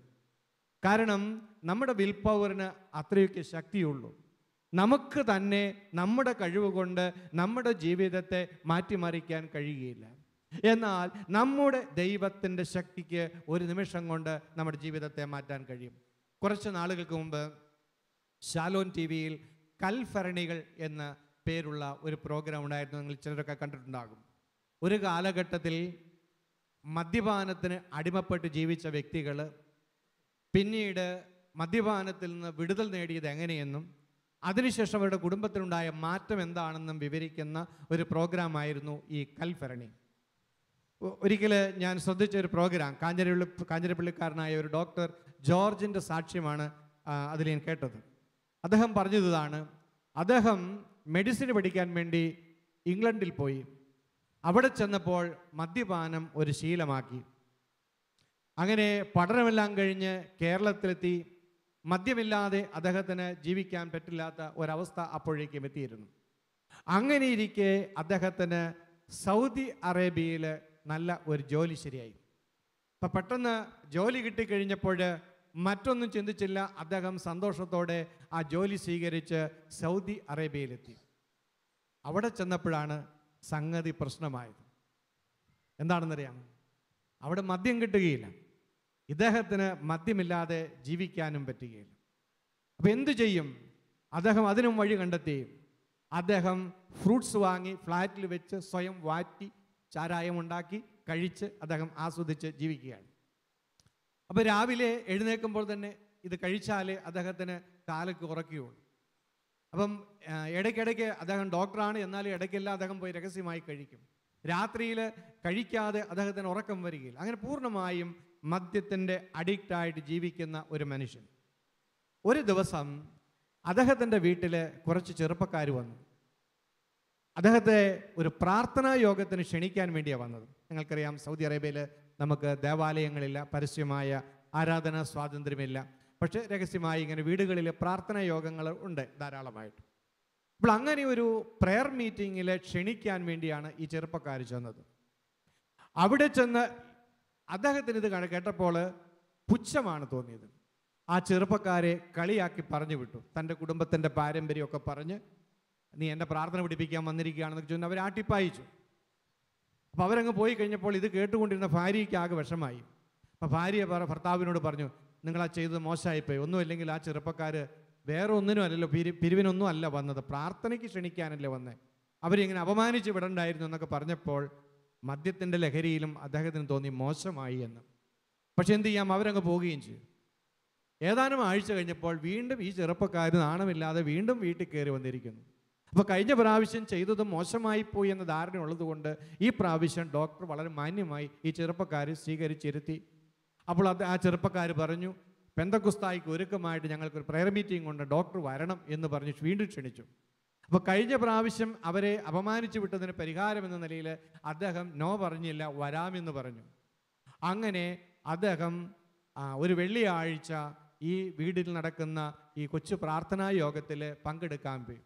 കാരണം നമ്മുടെ വിൽ പവറിന് അത്രയൊക്കെ ശക്തിയുള്ളൂ. നമുക്ക് തന്നെ നമ്മുടെ കഴിവ് കൊണ്ട് നമ്മുടെ ജീവിതത്തെ മാറ്റിമറിക്കാൻ കഴിയുകയില്ല. എന്നാൽ നമ്മുടെ ദൈവത്തിൻ്റെ ശക്തിക്ക് ഒരു നിമിഷം കൊണ്ട് നമ്മുടെ ജീവിതത്തെ മാറ്റാൻ കഴിയും. കുറച്ച് നാളുകൾക്ക് മുമ്പ് ഷാലോൻ TV-യിൽ കൽഭരണികൾ എന്ന പേരുള്ള ഒരു പ്രോഗ്രാം ഉണ്ടായിരുന്നു. നിങ്ങൾ ചിലരൊക്കെ കണ്ടിട്ടുണ്ടാകും. ഒരു കാലഘട്ടത്തിൽ മദ്യപാനത്തിന് അടിമപ്പെട്ട് ജീവിച്ച വ്യക്തികൾ പിന്നീട് മദ്യപാനത്തിൽ നിന്ന് വിടുതൽ നേടിയത് എങ്ങനെയെന്നും അതിനുശേഷം അവരുടെ കുടുംബത്തിലുണ്ടായ മാറ്റം എന്താണെന്നും വിവരിക്കുന്ന ഒരു പ്രോഗ്രാമായിരുന്നു ഈ കൽഭരണി. ഒരിക്കൽ ഞാൻ ശ്രദ്ധിച്ച ഒരു പ്രോഗ്രാം, കാഞ്ഞിരപ്പള്ളിക്കാരനായ ഒരു ഡോക്ടർ ജോർജിൻ്റെ സാക്ഷ്യമാണ് അതിൽ ഞാൻ കേട്ടത്. അദ്ദേഹം പറഞ്ഞതാണ്, അദ്ദേഹം മെഡിസിൻ പഠിക്കാൻ വേണ്ടി ഇംഗ്ലണ്ടിൽ പോയി. അവിടെ ചെന്നപ്പോൾ മദ്യപാനം ഒരു ശീലമാക്കി. അങ്ങനെ പഠനമെല്ലാം കഴിഞ്ഞ് കേരളത്തിലെത്തി. മദ്യമില്ലാതെ അദ്ദേഹത്തിന് ജീവിക്കാൻ പറ്റില്ലാത്ത ഒരവസ്ഥ അപ്പോഴേക്കും എത്തിയിരുന്നു. അങ്ങനെയിരിക്കെ അദ്ദേഹത്തിന് സൗദി അറേബ്യയിൽ നല്ല ഒരു ജോലി ശരിയായി. അപ്പം പെട്ടെന്ന് ജോലി കിട്ടിക്കഴിഞ്ഞപ്പോൾ മറ്റൊന്നും ചിന്തിച്ചില്ല. അദ്ദേഹം സന്തോഷത്തോടെ ആ ജോലി സ്വീകരിച്ച് സൗദി അറേബ്യയിലെത്തി. അവിടെ ചെന്നപ്പോഴാണ് സംഗതി പ്രശ്നമായത്. എന്താണെന്നറിയാം, അവിടെ മദ്യം കിട്ടുകയില്ല. ഇദ്ദേഹത്തിന് മദ്യമില്ലാതെ ജീവിക്കാനും പറ്റുകയില്ല. അപ്പം എന്തു ചെയ്യും? അദ്ദേഹം അതിനും വഴി കണ്ടെത്തി. അദ്ദേഹം ഫ്രൂട്ട്സ് വാങ്ങി ഫ്ലാറ്റിൽ വെച്ച് സ്വയം വാറ്റി ചാരായം ഉണ്ടാക്കി കഴിച്ച് അദ്ദേഹം ആസ്വദിച്ച് ജീവിക്കുകയാണ്. അപ്പോൾ രാവിലെ എഴുന്നേൽക്കുമ്പോൾ തന്നെ ഇത് കഴിച്ചാലേ അദ്ദേഹത്തിന് കാലൊക്കെ ഉറക്കുകയുള്ളൂ. അപ്പം ഇടയ്ക്കിടയ്ക്ക് അദ്ദേഹം ഡോക്ടറാണ്, എന്നാലും ഇടയ്ക്കെല്ലാം അദ്ദേഹം പോയി രഹസ്യമായി കഴിക്കും. രാത്രിയിൽ കഴിക്കാതെ അദ്ദേഹത്തിന് ഉറക്കം വരികയില്ല. അങ്ങനെ പൂർണ്ണമായും മദ്യത്തിൻ്റെ അഡിക്റ്റായിട്ട് ജീവിക്കുന്ന ഒരു മനുഷ്യൻ. ഒരു ദിവസം അദ്ദേഹത്തിൻ്റെ വീട്ടിൽ കുറച്ച് ചെറുപ്പക്കാർ വന്നു. അദ്ദേഹത്തെ ഒരു പ്രാർത്ഥനാ യോഗത്തിന് ക്ഷണിക്കാൻ വേണ്ടിയാണ് വന്നത്. നിങ്ങൾക്കറിയാം, സൗദി അറേബ്യയിൽ നമുക്ക് ദേവാലയങ്ങളില്ല, പരസ്യമായ ആരാധനാ സ്വാതന്ത്ര്യമില്ല. പക്ഷേ രഹസ്യമായി ഇങ്ങനെ വീടുകളിൽ പ്രാർത്ഥനാ യോഗങ്ങൾ ഉണ്ട് ധാരാളമായിട്ട്. അപ്പോൾ അങ്ങനെ ഒരു പ്രെയർ മീറ്റിങ്ങിൽ ക്ഷണിക്കാൻ വേണ്ടിയാണ് ഈ ചെറുപ്പക്കാർ ചെന്നത്. അവിടെ ചെന്ന് അദ്ദേഹത്തിന് ഇത് കേട്ടപ്പോൾ പുച്ഛമാണ് തോന്നിയത്. ആ ചെറുപ്പക്കാരെ കളിയാക്കി പറഞ്ഞു വിട്ടു. തൻ്റെ കുടുംബത്തിൻ്റെ പാരമ്പര്യമൊക്കെ പറഞ്ഞ്, നീ എൻ്റെ പ്രാർത്ഥന പിടിപ്പിക്കാൻ വന്നിരിക്കുകയാണെന്നൊക്കെ ചൊന്ന് അവർ ആട്ടിപ്പായിച്ചു. അപ്പോൾ അവരങ്ങ് പോയി കഴിഞ്ഞപ്പോൾ ഇത് കേട്ടുകൊണ്ടിരുന്ന ഭാര്യയ്ക്ക് ആകെ വിഷമായി. അപ്പോൾ ഭാര്യ ഭർത്താവിനോട് പറഞ്ഞു, നിങ്ങളാ ചെയ്തത് മോശമായിപ്പോയി. ഒന്നുമില്ലെങ്കിൽ ആ ചെറുപ്പക്കാർ വേറെ ഒന്നിനും അല്ലല്ലോ, പിരിവിനൊന്നും അല്ല വന്നത്, പ്രാർത്ഥനയ്ക്ക് ക്ഷണിക്കാനല്ലേ വന്നേ. അവരിങ്ങനെ അപമാനിച്ച് വിടണ്ടായിരുന്നു എന്നൊക്കെ പറഞ്ഞപ്പോൾ മദ്യത്തിൻ്റെ ലഹരിയിലും അദ്ദേഹത്തിന് തോന്നി മോശമായി എന്ന്. പക്ഷെ എന്ത് ചെയ്യാം, അവരങ്ങ് പോവുകയും ചെയ്യും. ഏതാനും ആഴ്ച കഴിഞ്ഞപ്പോൾ വീണ്ടും ഈ ചെറുപ്പക്കാർ നാണമില്ലാതെ വീണ്ടും വീട്ടിൽ കയറി വന്നിരിക്കുന്നു. അപ്പോൾ കഴിഞ്ഞ പ്രാവശ്യം ചെയ്തത് മോശമായി പോയി എന്ന ധാരണ ഉള്ളതുകൊണ്ട് ഈ പ്രാവശ്യം ഡോക്ടർ വളരെ മാന്യമായി ഈ ചെറുപ്പക്കാരെ സ്വീകരിച്ചിരുത്തി. അപ്പോൾ ആ ചെറുപ്പക്കാർ പറഞ്ഞു, പെന്തക്കുസ്തായിക്ക് ഒരുക്കമായിട്ട് ഞങ്ങൾക്കൊരു പ്രയർ മീറ്റിംഗ് ഉണ്ട്, ഡോക്ടർ വരണം എന്ന് പറഞ്ഞ് വീണ്ടും ക്ഷണിച്ചു. അപ്പോൾ കഴിഞ്ഞ പ്രാവശ്യം അവരെ അപമാനിച്ചു വിട്ടതിന് പരിഹാരം എന്ന നിലയിൽ അദ്ദേഹം നോ പറഞ്ഞില്ല, വരാമെന്ന് പറഞ്ഞു. അങ്ങനെ അദ്ദേഹം ഒരു വെള്ളിയാഴ്ച ഈ വീട്ടിൽ നടക്കുന്ന ഈ കൊച്ചു പ്രാർത്ഥനാ യോഗത്തിൽ പങ്കെടുക്കാൻ പോയി.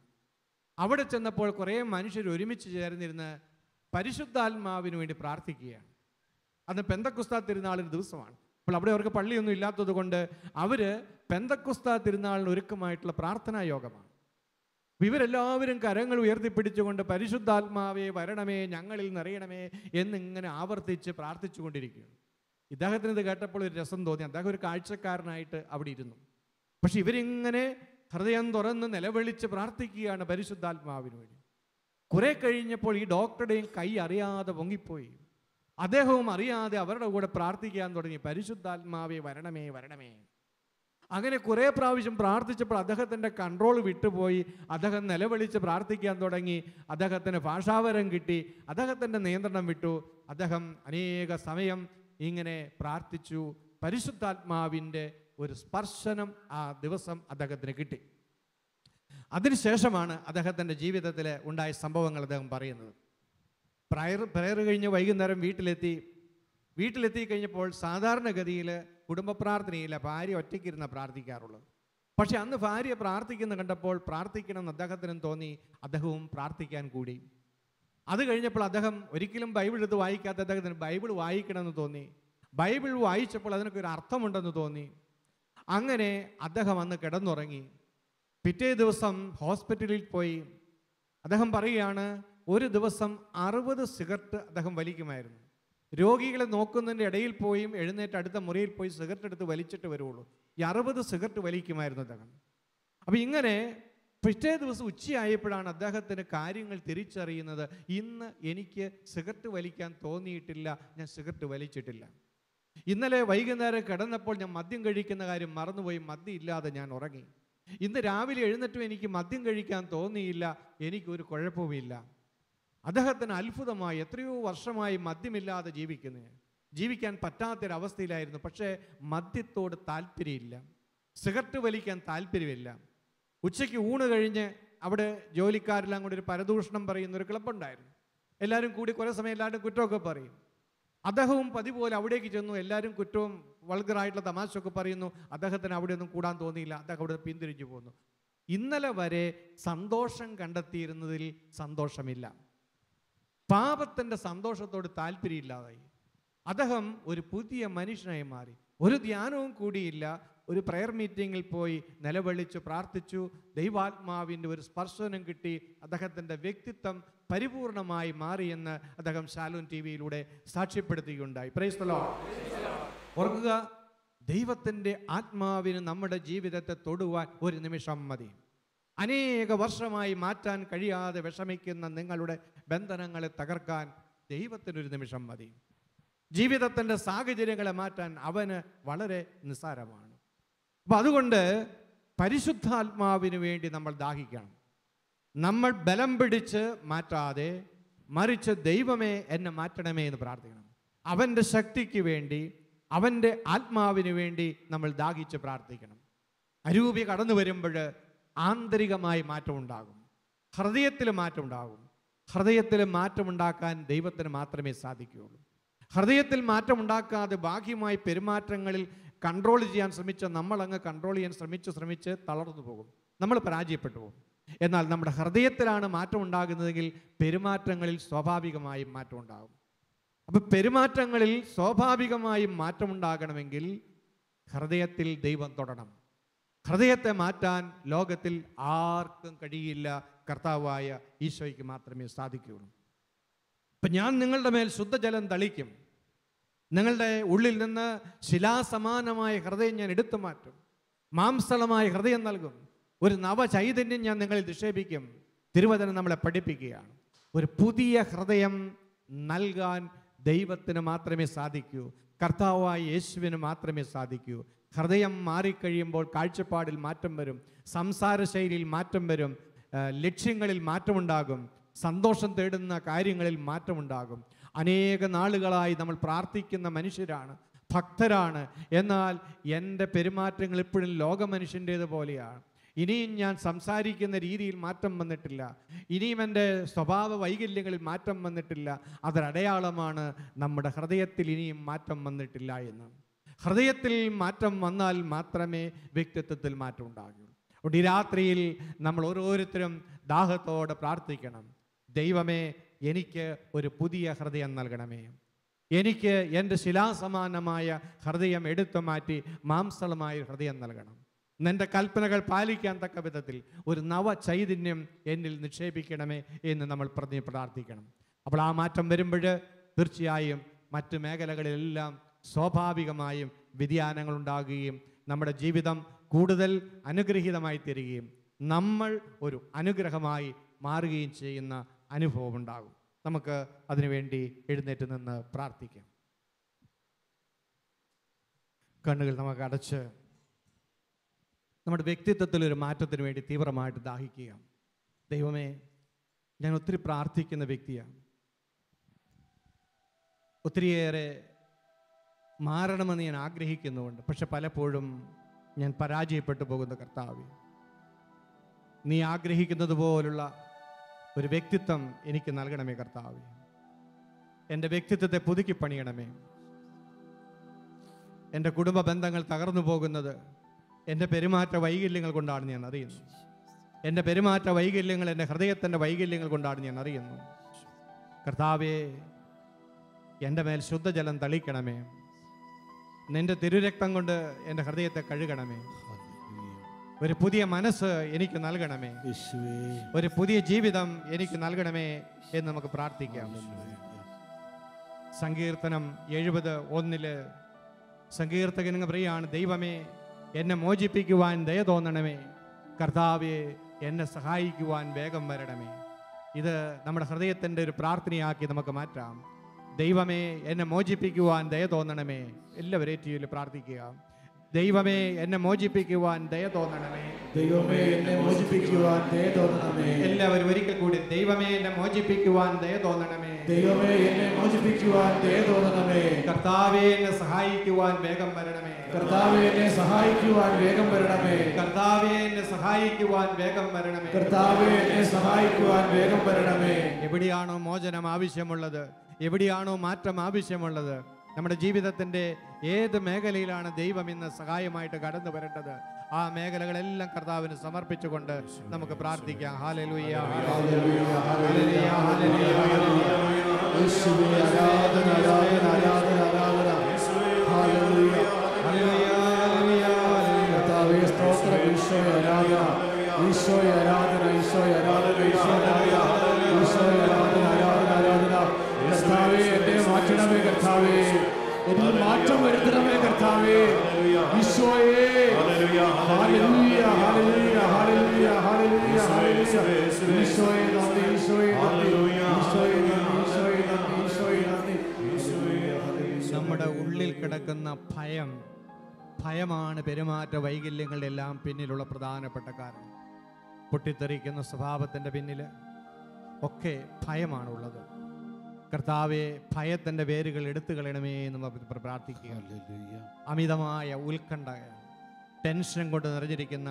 അവിടെ ചെന്നപ്പോൾ കുറേ മനുഷ്യർ ഒരുമിച്ച് ചേർന്നിരുന്ന് പരിശുദ്ധാത്മാവിന് വേണ്ടി പ്രാർത്ഥിക്കുകയാണ്. അന്ന് പെന്തക്കുസ്താ തിരുനാളിന് ദിവസമാണ്. അപ്പോൾ അവിടെ അവർക്ക് പള്ളിയൊന്നും ഇല്ലാത്തത് കൊണ്ട് അവർ പെന്തക്കുസ്താ തിരുനാളിന് ഒരുക്കമായിട്ടുള്ള പ്രാർത്ഥനാ യോഗമാണ്. ഇവരെല്ലാവരും കരങ്ങൾ ഉയർത്തിപ്പിടിച്ചുകൊണ്ട് പരിശുദ്ധാത്മാവേ വരണമേ, ഞങ്ങളിൽ നിറയണമേ എന്നിങ്ങനെ ആവർത്തിച്ച് പ്രാർത്ഥിച്ചു കൊണ്ടിരിക്കുകയാണ്. ഇദ്ദേഹത്തിന് ഇത് കേട്ടപ്പോൾ ഒരു രസം തോന്നി. അദ്ദേഹം ഒരു കാഴ്ചക്കാരനായിട്ട് അവിടെ ഇരുന്നു. പക്ഷെ ഇവരിങ്ങനെ ഹൃദയം തുറന്ന് നിലവിളിച്ച് പ്രാർത്ഥിക്കുകയാണ് പരിശുദ്ധാത്മാവിന് വേണ്ടി. കുറെ കഴിഞ്ഞപ്പോൾ ഈ ഡോക്ടറുടെയും കൈ അറിയാതെ പൊങ്ങിപ്പോയി. അദ്ദേഹവും അറിയാതെ അവരുടെ കൂടെ പ്രാർത്ഥിക്കാൻ തുടങ്ങി, പരിശുദ്ധാത്മാവേ വരണമേ വരണമേ. അങ്ങനെ കുറേ പ്രാവശ്യം പ്രാർത്ഥിച്ചപ്പോൾ അദ്ദേഹത്തിൻ്റെ കൺട്രോൾ വിട്ടുപോയി. അദ്ദേഹം നിലവിളിച്ച് പ്രാർത്ഥിക്കാൻ തുടങ്ങി. അദ്ദേഹത്തിന് ഭാഷാവരം കിട്ടി, അദ്ദേഹത്തിൻ്റെ നിയന്ത്രണം വിട്ടു. അദ്ദേഹം അനേക സമയം ഇങ്ങനെ പ്രാർത്ഥിച്ചു. പരിശുദ്ധാത്മാവിൻ്റെ ഒരു സ്പർശനം ആ ദിവസം അദ്ദേഹത്തിന് കിട്ടി. അതിനുശേഷമാണ് അദ്ദേഹത്തിൻ്റെ ജീവിതത്തിൽ ഉണ്ടായ സംഭവങ്ങൾ അദ്ദേഹം പറയുന്നത്. പ്രയർ കഴിഞ്ഞ് വൈകുന്നേരം വീട്ടിലെത്തി കഴിഞ്ഞപ്പോൾ സാധാരണഗതിയിൽ കുടുംബ പ്രാർത്ഥനയില്ല, ഭാര്യ ഒറ്റയ്ക്കിരുന്ന പ്രാർത്ഥിക്കാറുള്ളത്. പക്ഷെ അന്ന് ഭാര്യ പ്രാർത്ഥിക്കുന്ന കണ്ടപ്പോൾ പ്രാർത്ഥിക്കണമെന്ന് അദ്ദേഹത്തിനും തോന്നി. അദ്ദേഹവും പ്രാർത്ഥിക്കാൻ കൂടി. അത് കഴിഞ്ഞപ്പോൾ അദ്ദേഹം ഒരിക്കലും ബൈബിൾ എടുത്ത് വായിക്കാത്ത അദ്ദേഹത്തിന് ബൈബിൾ വായിക്കണമെന്ന് തോന്നി. ബൈബിൾ വായിച്ചപ്പോൾ അതിനൊക്കെ ഒരു അർത്ഥമുണ്ടെന്ന് തോന്നി. അങ്ങനെ അദ്ദേഹം അന്ന് കിടന്നുറങ്ങി. പിറ്റേ ദിവസം ഹോസ്പിറ്റലിൽ പോയി. അദ്ദേഹം പറയുകയാണ്, ഒരു ദിവസം 60 സിഗരറ്റ് അദ്ദേഹം വലിക്കുമായിരുന്നു. രോഗികളെ നോക്കുന്നതിൻ്റെ ഇടയിൽ പോയും എഴുന്നേറ്റ് അടുത്ത മുറിയിൽ പോയി സിഗരറ്റ് എടുത്ത് വലിച്ചിട്ട് വരുള്ളൂ. ഈ 60 സിഗരറ്റ് വലിക്കുമായിരുന്നു അദ്ദേഹം. അപ്പം ഇങ്ങനെ പിറ്റേ ദിവസം ഉച്ചയായപ്പോഴാണ് അദ്ദേഹത്തിന് കാര്യങ്ങൾ തിരിച്ചറിയുന്നത്. ഇന്ന് എനിക്ക് സിഗരറ്റ് വലിക്കാൻ തോന്നിയിട്ടില്ല, ഞാൻ സിഗരറ്റ് വലിച്ചിട്ടില്ല. ഇന്നലെ വൈകുന്നേരം കിടന്നപ്പോൾ ഞാൻ മദ്യം കഴിക്കുന്ന കാര്യം മറന്നുപോയി, മദ്യം ഇല്ലാതെ ഞാൻ ഉറങ്ങി. ഇന്ന് രാവിലെ എഴുന്നേറ്റും എനിക്ക് മദ്യം കഴിക്കാൻ തോന്നിയില്ല, എനിക്കൊരു കുഴപ്പവുമില്ല. അദ്ദേഹത്തിന് അത്ഭുതമായി. എത്രയോ വർഷമായി മദ്യമില്ലാതെ ജീവിക്കാൻ പറ്റാത്തൊരവസ്ഥയിലായിരുന്നു. പക്ഷേ മദ്യത്തോട് താല്പര്യമില്ല, സിഗരറ്റ് വലിക്കാൻ താല്പര്യമില്ല. ഉച്ചയ്ക്ക് ഊണ് കഴിഞ്ഞ് അവിടെ ജോലിക്കാരെല്ലാം കൂടി ഒരു പരദൂഷണം പറയുന്നൊരു ക്ലബ്ബുണ്ടായിരുന്നു. എല്ലാവരും കൂടി കുറേ സമയം എല്ലാവരും കുറ്റമൊക്കെ പറയും. അദ്ദേഹവും പതിപോലെ അവിടേക്ക് ചെന്നു. എല്ലാവരും കുറ്റവും വൾഗറായിട്ടുള്ള തമാശയൊക്കെ പറയുന്നു. അദ്ദേഹത്തിന് അവിടെ ഒന്നും കൂടാൻ തോന്നിയില്ല. അദ്ദേഹം അവിടെ പിന്തിരിഞ്ഞു പോന്നു. ഇന്നലെ വരെ സന്തോഷം കണ്ടെത്തിയിരുന്നതിൽ സന്തോഷമില്ല. പാപത്തിൻ്റെ സന്തോഷത്തോട് താല്പര്യമില്ലാതായി. അദ്ദേഹം ഒരു പുതിയ മനുഷ്യനായി മാറി. ഒരു ധ്യാനവും കൂടിയില്ല. ഒരു പ്രയർ മീറ്റിങ്ങിൽ പോയി നിലവിളിച്ചു പ്രാർത്ഥിച്ചു. ദൈവാത്മാവിൻ്റെ ഒരു സ്പർശനം കിട്ടി. അദ്ദേഹത്തിൻ്റെ വ്യക്തിത്വം പരിപൂർണമായി മാറിയെന്ന് അദ്ദേഹം ശാലോം ടിവിയിലൂടെ സാക്ഷ്യപ്പെടുത്തുകയുണ്ടായി. Praise the lord. ഓർക്കുക, ദൈവത്തിൻ്റെ ആത്മാവിന് നമ്മുടെ ജീവിതത്തെ തൊടുവാൻ ഒരു നിമിഷം മതി. അനേക വർഷമായി മാറ്റാൻ കഴിയാതെ വിഷമിക്കുന്ന നിങ്ങളുടെ ബന്ധനങ്ങളെ തകർക്കാൻ ദൈവത്തിനൊരു നിമിഷം മതി. ജീവിതത്തിൻ്റെ സാഹചര്യങ്ങളെ മാറ്റാൻ അവന് വളരെ നിസ്സാരമാണ്. അപ്പം അതുകൊണ്ട് പരിശുദ്ധാത്മാവിന് വേണ്ടി നമ്മൾ ദാഹിക്കണം. നമ്മൾ ബലം പിടിച്ച് മാറ്റാതെ മറിച്ച് ദൈവമേ എന്നെ മാറ്റണമേ എന്ന് പ്രാർത്ഥിക്കണം. അവൻ്റെ ശക്തിക്ക് വേണ്ടി, അവൻ്റെ ആത്മാവിന് വേണ്ടി നമ്മൾ ദാഹിച്ച് പ്രാർത്ഥിക്കണം. അരൂപി കടന്നു വരുമ്പോൾ ആന്തരികമായി മാറ്റമുണ്ടാകും, ഹൃദയത്തിൽ മാറ്റമുണ്ടാകും. ഹൃദയത്തിൽ മാറ്റമുണ്ടാക്കാൻ ദൈവത്തിന് മാത്രമേ സാധിക്കുകയുള്ളൂ. ഹൃദയത്തിൽ മാറ്റമുണ്ടാക്കാതെ ബാഹ്യമായ പെരുമാറ്റങ്ങളിൽ കൺട്രോൾ ചെയ്യാൻ ശ്രമിച്ച നമ്മളങ്ങ് കൺട്രോൾ ചെയ്യാൻ ശ്രമിച്ച് തളർന്നു പോകും, നമ്മൾ പരാജയപ്പെട്ടു പോകും. എന്നാൽ നമ്മുടെ ഹൃദയത്തിലാണ് മാറ്റം ഉണ്ടാകുന്നതെങ്കിൽ പെരുമാറ്റങ്ങളിൽ സ്വാഭാവികമായും മാറ്റം ഉണ്ടാകും. അപ്പം പെരുമാറ്റങ്ങളിൽ സ്വാഭാവികമായും മാറ്റമുണ്ടാകണമെങ്കിൽ ഹൃദയത്തിൽ ദൈവം തൊടണം. ഹൃദയത്തെ മാറ്റാൻ ലോകത്തിൽ ആർക്കും കഴിയില്ല, കർത്താവായ ഈശോയ്ക്ക് മാത്രമേ സാധിക്കുകയുള്ളൂ. അപ്പം ഞാൻ നിങ്ങളുടെ മേൽ ശുദ്ധജലം തളിക്കും, നിങ്ങളുടെ ഉള്ളിൽ നിന്ന് ശിലാസമാനമായ ഹൃദയം ഞാൻ എടുത്തു മാറ്റും, മാംസളമായ ഹൃദയം നൽകും, ഒരു നവചൈതന്യം ഞാൻ നിങ്ങളിൽ നിക്ഷേപിക്കും. തിരുവചനം നമ്മളെ പഠിപ്പിക്കുകയാണ്. ഒരു പുതിയ ഹൃദയം നൽകാൻ ദൈവത്തിന് മാത്രമേ സാധിക്കൂ, കർത്താവായ യേശുവിന് മാത്രമേ സാധിക്കൂ. ഹൃദയം മാറിക്കഴിയുമ്പോൾ കാഴ്ചപ്പാടിൽ മാറ്റം വരും, സംസാര ശൈലിയിൽ മാറ്റം വരും, ലക്ഷ്യങ്ങളിൽ മാറ്റമുണ്ടാകും, സന്തോഷം തേടുന്ന കാര്യങ്ങളിൽ മാറ്റമുണ്ടാകും. അനേക നാളുകളായി നമ്മൾ പ്രാർത്ഥിക്കുന്ന മനുഷ്യരാണ്, ഭക്തരാണ്. എന്നാൽ എൻ്റെ പെരുമാറ്റങ്ങൾ ഇപ്പോഴും ലോക മനുഷ്യൻ്റേതുപോലെയാണ്. ഇനിയും ഞാൻ സംസാരിക്കുന്ന രീതിയിൽ മാറ്റം വന്നിട്ടില്ല, ഇനിയും എൻ്റെ സ്വഭാവ വൈകല്യങ്ങളിൽ മാറ്റം വന്നിട്ടില്ല. അതൊരടയാളമാണ് നമ്മുടെ ഹൃദയത്തിൽ ഇനിയും മാറ്റം വന്നിട്ടില്ല എന്ന്. ഹൃദയത്തിൽ മാറ്റം വന്നാൽ മാത്രമേ വ്യക്തിത്വത്തിൽ മാറ്റം ഉണ്ടാകൂ. അതുകൊണ്ട് ഈ രാത്രിയിൽ നമ്മൾ ഓരോരുത്തരും ദാഹത്തോടെ പ്രാർത്ഥിക്കണം. ദൈവമേ, എനിക്ക് ഒരു പുതിയ ഹൃദയം നൽകണമേ. എനിക്ക് എൻ്റെ ശിലാസമാനമായ ഹൃദയം എടുത്തു മാറ്റി മാംസളമായ ഹൃദയം നൽകണം. നിൻ്റെ കൽപ്പനകൾ പാലിക്കാൻ തക്ക വിധത്തിൽ ഒരു നവചൈതന്യം എന്നിൽ നിക്ഷേപിക്കണമേ എന്ന് നമ്മൾ പ്രാർത്ഥിക്കണം. അപ്പോൾ ആ മാറ്റം വരുമ്പോൾ തീർച്ചയായും മറ്റു മേഖലകളിലെല്ലാം സ്വാഭാവികമായും വ്യതിയാനങ്ങൾ ഉണ്ടാകുകയും നമ്മുടെ ജീവിതം കൂടുതൽ അനുഗ്രഹീതമായി തീരുകയും നമ്മൾ ഒരു അനുഗ്രഹമായി മാറുകയും ചെയ്യുന്ന അനുഭവം ഉണ്ടാകും. നമുക്ക് അതിനുവേണ്ടി എഴുന്നേറ്റ് നിന്ന് പ്രാർത്ഥിക്കാം. കണ്ണുകൾ നമുക്ക് അടച്ച് നമ്മുടെ വ്യക്തിത്വത്തിലൊരു മാറ്റത്തിന് വേണ്ടി തീവ്രമായിട്ട് ദാഹിക്കുക. ദൈവമേ, ഞാൻ ഒത്തിരി പ്രാർത്ഥിക്കുന്ന വ്യക്തിയാണ്. ഒത്തിരിയേറെ മാറണമെന്ന് ഞാൻ ആഗ്രഹിക്കുന്നുണ്ട്. പക്ഷെ പലപ്പോഴും ഞാൻ പരാജയപ്പെട്ടു പോകുന്ന കർത്താവേ, നീ ആഗ്രഹിക്കുന്നത് പോലുള്ള ഒരു വ്യക്തിത്വം എനിക്ക് നൽകണമേ കർത്താവേ. എൻ്റെ വ്യക്തിത്വത്തെ പുതുക്കി പണിയണമേ. എൻ്റെ കുടുംബ ബന്ധങ്ങൾ തകർന്നു പോകുന്നത് എൻ്റെ പെരുമാറ്റ വൈകല്യങ്ങൾ കൊണ്ടാണ് ഞാൻ അറിയുന്നു. എൻ്റെ പെരുമാറ്റ വൈകല്യങ്ങൾ എൻ്റെ ഹൃദയത്തിൻ്റെ വൈകല്യങ്ങൾ കൊണ്ടാണ് ഞാൻ അറിയുന്നു. കർത്താവേ, എൻ്റെ മേൽ ശുദ്ധജലം തളിക്കണമേ. നിൻ്റെ തിരുരക്തം കൊണ്ട് എൻ്റെ ഹൃദയത്തെ കഴുകണമേ. ഒരു പുതിയ മനസ്സ് എനിക്ക് നൽകണമേ. ഒരു പുതിയ ജീവിതം എനിക്ക് നൽകണമേ എന്ന് നമുക്ക് പ്രാർത്ഥിക്കാം. സങ്കീർത്തനം 70:1 സങ്കീർത്തകൻ പറയാണ്, ദൈവമേ, എന്നെ മോചിപ്പിക്കുവാൻ ദയ തോന്നണമേ. കർത്താവേ, എന്നെ സഹായിക്കുവാൻ വേഗം വരണമേ. ഇത് നമ്മുടെ ഹൃദയത്തിൻ്റെ ഒരു പ്രാർത്ഥനയാക്കി നമുക്ക് മാറ്റാം. ദൈവമേ, എന്നെ മോചിപ്പിക്കുവാൻ ദയ തോന്നണമേ. എല്ലാവരും പ്രാർത്ഥിക്കുക. ദൈവമേ, എന്നെ മോചിപ്പിക്കുവാൻ ദയ തോന്നണമേ. ദൈവമേ, എന്നെ മോചിപ്പിക്കുവാൻ ദയ തോന്നണമേ. എല്ലാവരും ഒരിക്കൽ കൂടി, ദൈവമേ, എന്നെ മോചിപ്പിക്കുവാൻ ദയ തോന്നണമേ. ദൈവമേ, എന്നെ മോചിപ്പിക്കുവാൻ ദയ തോന്നണമേ. കർത്താവേ, എന്നെ സഹായിക്കുവാൻ വേഗം വരണമേ. കർത്താവേ, എന്നെ സഹായിക്കുവാൻ വേഗം വരണമേ. കർത്താവേ, എന്നെ സഹായിക്കുവാൻ വേഗം വരണമേ. കർത്താവേ, എന്നെ സഹായിക്കുവാൻ വേഗം വരണമേ. എവിടെയാണോ മോചനം ആവശ്യമുള്ളത്, എവിടെയാണോ മാറ്റം ആവശ്യമുള്ളത്, നമ്മുടെ ജീവിതത്തിൻ്റെ ഏത് മേഖലയിലാണ് ദൈവം ഇന്ന് സഹായമായിട്ട് കടന്നു വരേണ്ടത്, ആ മേഖലകളെല്ലാം കർത്താവിന് സമർപ്പിച്ചുകൊണ്ട് നമുക്ക് പ്രാർത്ഥിക്കാം. Hallelujah, hallelujah, hallelujah, hallelujah. യേശുവേ, ആരാധന, ആരാധന, ആരാധന, ആരാധന. Hallelujah, hallelujah, hallelujah. കർത്താവേ, സ്തോത്രം. ഈശോയെ ആരാധന, ഈശോയെ ആരാധന, ഈശോയെ ആരാധന, ഈശോയെ ആരാധന, ഈശോയെ ആരാധന, ആരാധന, ആരാധന. കർത്താവേ, എന്നെ മാറ്റണമേ. കർത്താവേ, എന്നിൽ മാറ്റം വരുത്തണമേ. കർത്താവേ, ഈശോയെ. Hallelujah, hallelujah, hallelujah, hallelujah, hallelujah. ഈശോയെ നന്ദി, ഈശോയെ നന്ദി, ഈശോയെ നന്ദി, ഈശോയെ നന്ദി, ഈശോയെ നന്ദി. നമ്മുടെ ഉള്ളിൽ കിടക്കുന്ന ഭയമാണ് പെരുമാറ്റ വൈകല്യങ്ങളുടെ എല്ലാം പിന്നിലുള്ള പ്രധാനപ്പെട്ട കാരണം. പൊട്ടിത്തെറിക്കുന്ന സ്വഭാവത്തിൻ്റെ പിന്നിൽ ഒക്കെ ഭയമാണുള്ളത്. കർത്താവെ, ഭയത്തിൻ്റെ വേരുകൾ എടുത്തു കളയണമേ എന്ന് നമുക്ക് പ്രാർത്ഥിക്കുക. അമിതമായ ഉത്കണ്ഠ, ടെൻഷൻ കൊണ്ട് നിറഞ്ഞിരിക്കുന്ന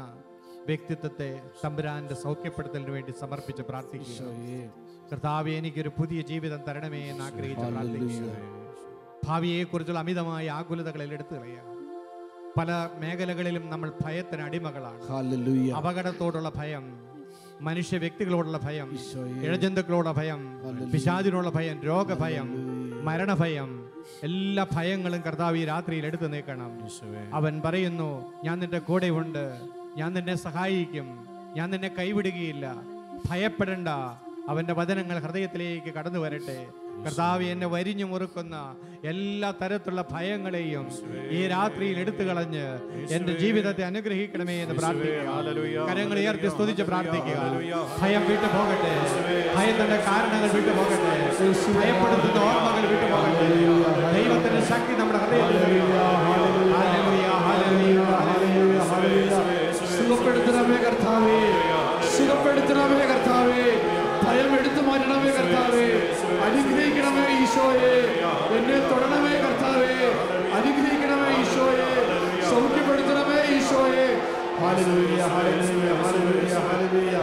വ്യക്തിത്വത്തെ തമ്പുരാന്റെ സൗഖ്യപ്പെടുത്തലിന് വേണ്ടി സമർപ്പിച്ച് പ്രാർത്ഥിക്കുക. കർത്താവെ, എനിക്കൊരു പുതിയ ജീവിതം തരണമേ എന്ന് ആഗ്രഹിച്ച് പ്രാർത്ഥിക്കുക. ഭാവിയെക്കുറിച്ചുള്ള അമിതമായ ആകുലതകളിൽ എടുത്തു കളയുക. പല മേഖലകളിലും നമ്മൾ ഭയത്തിന് അടിമകളാണ്. അപകടത്തോടുള്ള ഭയം, മനുഷ്യ വ്യക്തികളോടുള്ള ഭയം, ഇഴജന്തുക്കളോടുള്ള ഭയം, പിശാചിനുള്ള ഭയം, രോഗഭയം, മരണഭയം, എല്ലാ ഭയങ്ങളും കർത്താവ് ഈ രാത്രിയിൽ എടുത്തു നീക്കണം. അവൻ പറയുന്നു, ഞാൻ നിന്റെ കൂടെയുണ്ട്, ഞാൻ നിന്നെ സഹായിക്കും, ഞാൻ നിന്നെ കൈവിടുകയില്ല, ഭയപ്പെടണ്ട. അവന്റെ വചനങ്ങൾ ഹൃദയത്തിലേക്ക് കടന്നു വരട്ടെ. കർത്താവ് എന്നെ വരിഞ്ഞു മുറുക്കുന്ന എല്ലാ തരത്തിലുള്ള ഭയങ്ങളെയും ഈ രാത്രിയിൽ എടുത്തു കളഞ്ഞ് എന്റെ ജീവിതത്തെ അനുഗ്രഹിക്കണമേ എന്ന് പ്രാർത്ഥിക്കുക. കരങ്ങൾ ഉയർത്തി സ്തുതിച്ച് പ്രാർത്ഥിക്കുക. ഭയം വിട്ടു പോകട്ടെ, ഭയത്തിന്റെ കാരണങ്ങൾ വിട്ടു പോകട്ടെ, ഭയപ്പെടുത്തുന്ന ഓർമ്മകൾ വിട്ടു പോകട്ടെ. ദൈവത്തിന്റെ ശക്തി നമ്മുടെ ഹൃദയത്തിൽ. സുഖപ്പെടുത്തണമേ കർത്താവേ, സുഖപ്പെടുത്തണമേ കർത്താവേ, ഭയം എടുത്തു മാറ്റണമേ കർത്താവേ, അനുഗ്രഹിക്കണമേ ഈശോയെ, എന്നെ തൊടണമേ കർത്താവേ, അനുഗ്രഹിക്കണമേ ഈശോയെ, സൗഖ്യപ്പെടുത്തണമേ ഈശോയെ. Hallelujah hallelujah hallelujah hallelujah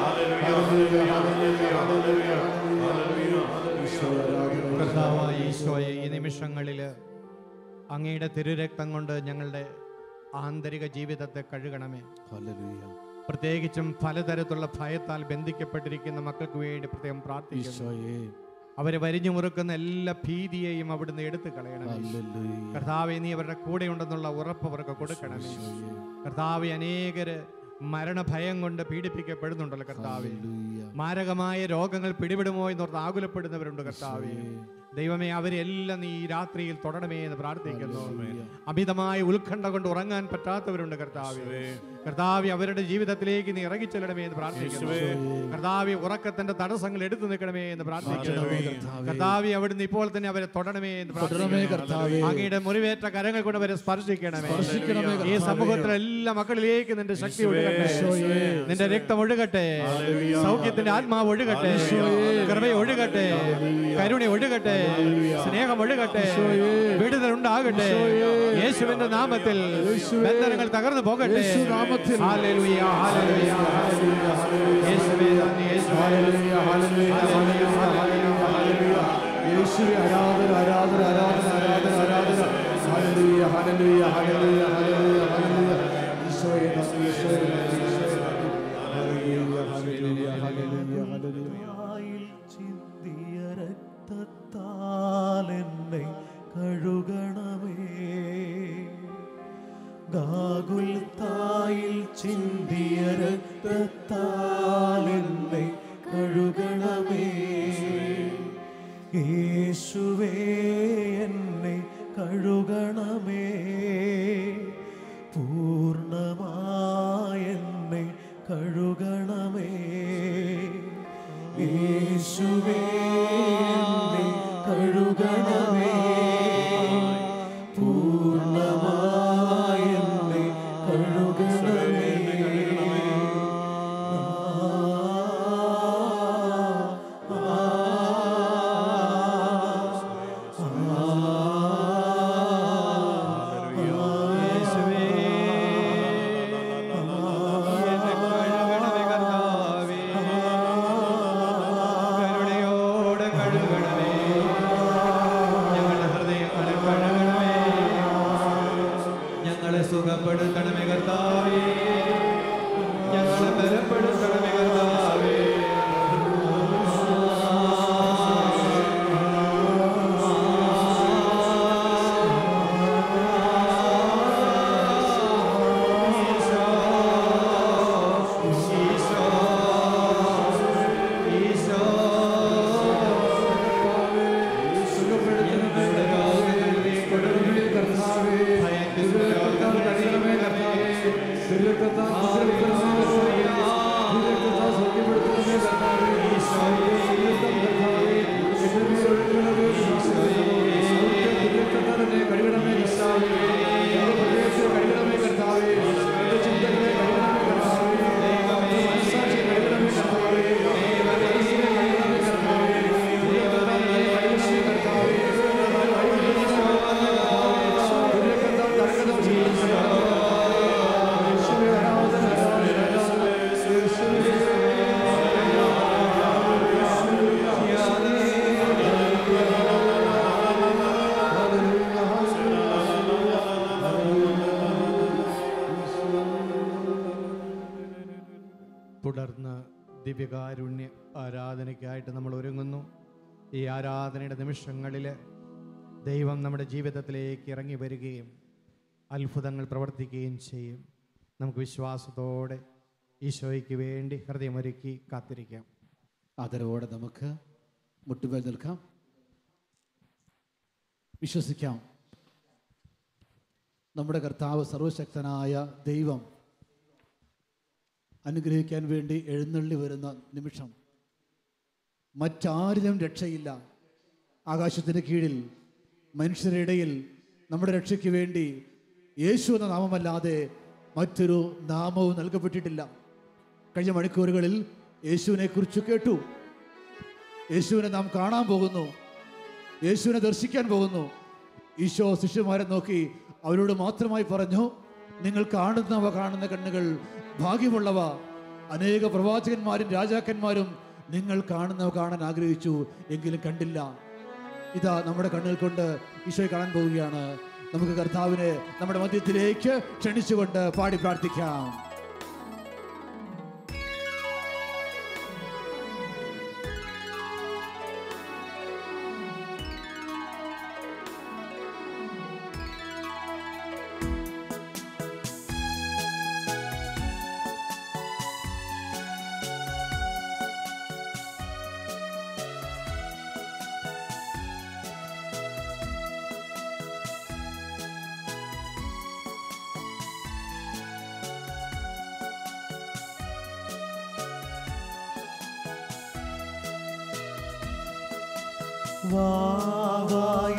hallelujah hallelujah hallelujah. കർത്താവായ ഈശോയെ, ഈ നിമിഷങ്ങളിൽ അങ്ങയുടെ തിരുരക്തം കൊണ്ട് ഞങ്ങളുടെ ആന്തരിക ജീവിതത്തെ കഴുകണമേ. ഹല്ലേലൂയ. പ്രത്യേകിച്ചും പലതരത്തിലുള്ള ഭയത്താൽ ബന്ധിക്കപ്പെട്ടിരിക്കുന്ന മക്കൾക്ക് വേണ്ടി പ്രത്യേകം പ്രാർത്ഥിക്കുന്നു. അവരെ വരിഞ്ഞു മുറുക്കുന്ന എല്ലാ ഭീതിയെയും അവിടുന്ന് എടുത്തു കളയണമേ. കർത്താവെ, നീ അവരുടെ കൂടെ ഉണ്ടെന്നുള്ള ഉറപ്പ് അവർക്ക് കൊടുക്കണമേ. കർത്താവെ, അനേകര് മരണഭയം കൊണ്ട് പീഡിപ്പിക്കപ്പെടുന്നുണ്ടല്ലോ കർത്താവെ. മാരകമായ രോഗങ്ങൾ പിടിപെടുമോ എന്നോർത്ത് ആകുലപ്പെടുന്നവരുണ്ട് കർത്താവെ. ദൈവമേ, അവരെല്ലാം നീ ഈ രാത്രിയിൽ തൊടണമേ എന്ന് പ്രാർത്ഥിക്കുന്നു. അമിതമായ ഉത്കണ്ഠ കൊണ്ട് ഉറങ്ങാൻ പറ്റാത്തവരുണ്ട് കർത്താവെ. കർത്താവെ, അവരുടെ ജീവിതത്തിലേക്ക് നീ ഇറങ്ങിച്ചെല്ലണമേ എന്ന് പ്രാർത്ഥിക്കുന്നു. കർത്താവെ, ഉറക്കത്തിന്റെ തടസ്സങ്ങൾ എടുത്തു നിൽക്കണമേ എന്ന് പ്രാർത്ഥിക്കുന്നു. കർത്താവെ, അവിടുന്ന് ഇപ്പോൾ തന്നെ അവരെ തൊടണമേ എന്ന് പ്രാർത്ഥിക്കുന്നു. അങ്ങയുടെ മുറിവേറ്റ കരങ്ങൾ കൊണ്ട് അവരെ സ്പർശിക്കണമേ. ഈ സമൂഹത്തിലെ എല്ലാ മക്കളിലേക്ക് നിന്റെ ശക്തി ഒഴുകട്ടെ, നിന്റെ രക്തം ഒഴുകട്ടെ, സൗഖ്യത്തിന്റെ ആത്മാവ് ഒഴുകട്ടെ, കൃപ ഒഴുകട്ടെ, കരുണ ഒഴുകട്ടെ, സ്നേഹം ഒഴുകട്ടെ, വിടുതൽ ഉണ്ടാകട്ടെ. യേശുവിന്റെ നാമത്തിൽ ബന്ധനങ്ങൾ തകർന്നു പോകട്ടെ. ഹല്ലേലൂയ ഹല്ലേലൂയ യേശുവേ നന്ദി, യേശുവേ ഹല്ലേലൂയ ഹല്ലേലൂയ ഹല്ലേലൂയ യേശുവേ ആരാധന ആരാധന ആരാധന ആരാധന ആരാധന. Hallelujah hallelujah hallelujah hallelujah hallelujah ഈശോയെ നന്ദി, ഈശോയെ നന്ദി, ഈശോയെ നന്ദി. Hallelujah hallelujah hallelujah hallelujah. ചിന്തിയ രക്തത്താൽ എന്നെ കഴുകണമേ, ഗാഗുൽത്തായിൽ ചിന്തിയ രക്തത്താൽ എന്നെ കഴുകണമേ. യേശുവേ, എന്നെ കഴുകണമേ, പൂർണ്ണമായി എന്നെ കഴുകണമേ. യേശുവേ, എന്നെ കഴുകണമേ, പൂർണ്ണമായി എന്നെ കഴുകണമേ. സുഖപ്പെടുത്തണമേ കർത്താവേ, ഞങ്ങളെ ബലപ്പെടുത്തണമേ കർത്താവേ. തുടർന്ന് ദിവ്യകാരുണ്യ ആരാധനയ്ക്കായിട്ട് നമ്മൾ ഒരുങ്ങുന്നു. ഈ ആരാധനയുടെ നിമിഷങ്ങളിൽ ദൈവം നമ്മുടെ ജീവിതത്തിലേക്ക് ഇറങ്ങി വരികയും അത്ഭുതങ്ങൾ പ്രവർത്തിക്കുകയും ചെയ്യും. നമുക്ക് വിശ്വാസത്തോടെ ഈശോയ്ക്ക് വേണ്ടി ഹൃദയമൊരുക്കി കാത്തിരിക്കാം. ആദരവോടെ നമുക്ക് മുട്ടുമേൽ നിൽക്കാം. വിശ്വസിക്കാം. നമ്മുടെ കർത്താവ് സർവശക്തനായ ദൈവം അനുഗ്രഹിക്കാൻ വേണ്ടി എഴുന്നള്ളി വരുന്ന നിമിഷം മറ്റാരിലും രക്ഷയില്ല. ആകാശത്തിന് കീഴിൽ മനുഷ്യരുടെ ഇടയിൽ നമ്മുടെ രക്ഷയ്ക്ക് വേണ്ടി യേശു എന്ന നാമമല്ലാതെ മറ്റൊരു നാമവും നൽകപ്പെട്ടിട്ടില്ല. കഴിഞ്ഞ മണിക്കൂറുകളിൽ യേശുവിനെ കുറിച്ച് കേട്ടു. യേശുവിനെ നാം കാണാൻ പോകുന്നു, യേശുവിനെ ദർശിക്കാൻ പോകുന്നു. ഈശോ ശിഷ്യന്മാരെ നോക്കി അവരോട് മാത്രമായി പറഞ്ഞു, നിങ്ങൾ കാണുന്ന കണ്ണുകൾ ഭാഗ്യമുള്ളവ. അനേക പ്രവാചകന്മാരും രാജാക്കന്മാരും നിങ്ങൾ കാണുന്നവ കാണാൻ ആഗ്രഹിച്ചു, എങ്കിലും കണ്ടില്ല. ഇതാ നമ്മുടെ കണ്ണുകൾ കൊണ്ട് ഈശോയെ കാണാൻ പോവുകയാണ്. നമുക്ക് കർത്താവിനെ നമ്മുടെ മധ്യത്തിലേക്ക് ക്ഷണിച്ചുകൊണ്ട് പാടി പ്രാർത്ഥിക്കാം.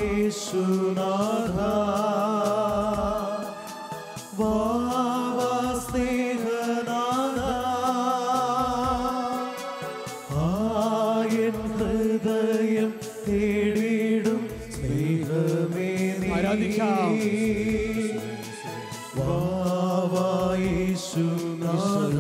യേശുനാഥ വാവാ സ്നേഹനാഥ ആയൻ ഹൃദയം തേടിടും സ്നേഹമേ നീ. ആരാധിക്കാം. വാവാ യേശുനാഥ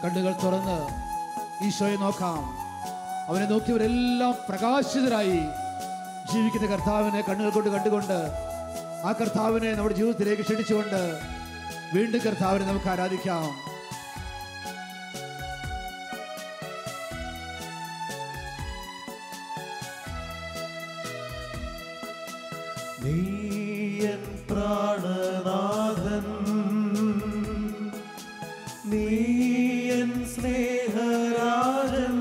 കണ്ണുകൾ തുറന്ന് ഈശോയെ നോക്കാം. അവനെ നോക്കിയവരെല്ലാം പ്രകാശിതരായി. ജീവിക്കുന്ന കർത്താവിനെ കണ്ണുകൾ കൊണ്ട് കണ്ടുകൊണ്ട് ആ കർത്താവിനെ നമ്മുടെ ജീവിതത്തിലേക്ക് ക്ഷണിച്ചുകൊണ്ട് വീണ്ടും കർത്താവിനെ നമുക്ക് ആരാധിക്കാം. നീയൻ പ്രാണനാഥൻ നീയൻ സ്നേഹരാജൻ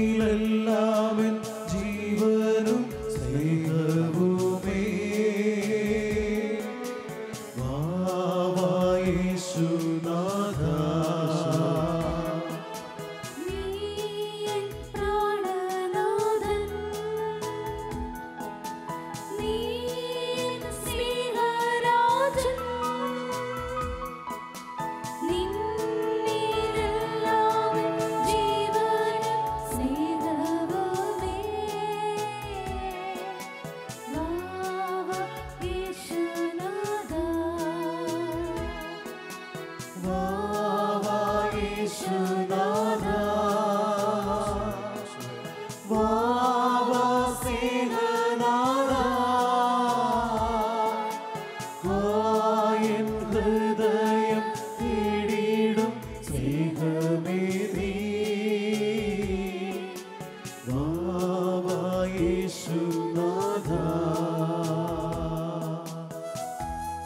നിന്നിലെല്ലാവൻ ജീവനും സ്നേഹവുമേ. വാവാ യേശുനാഥ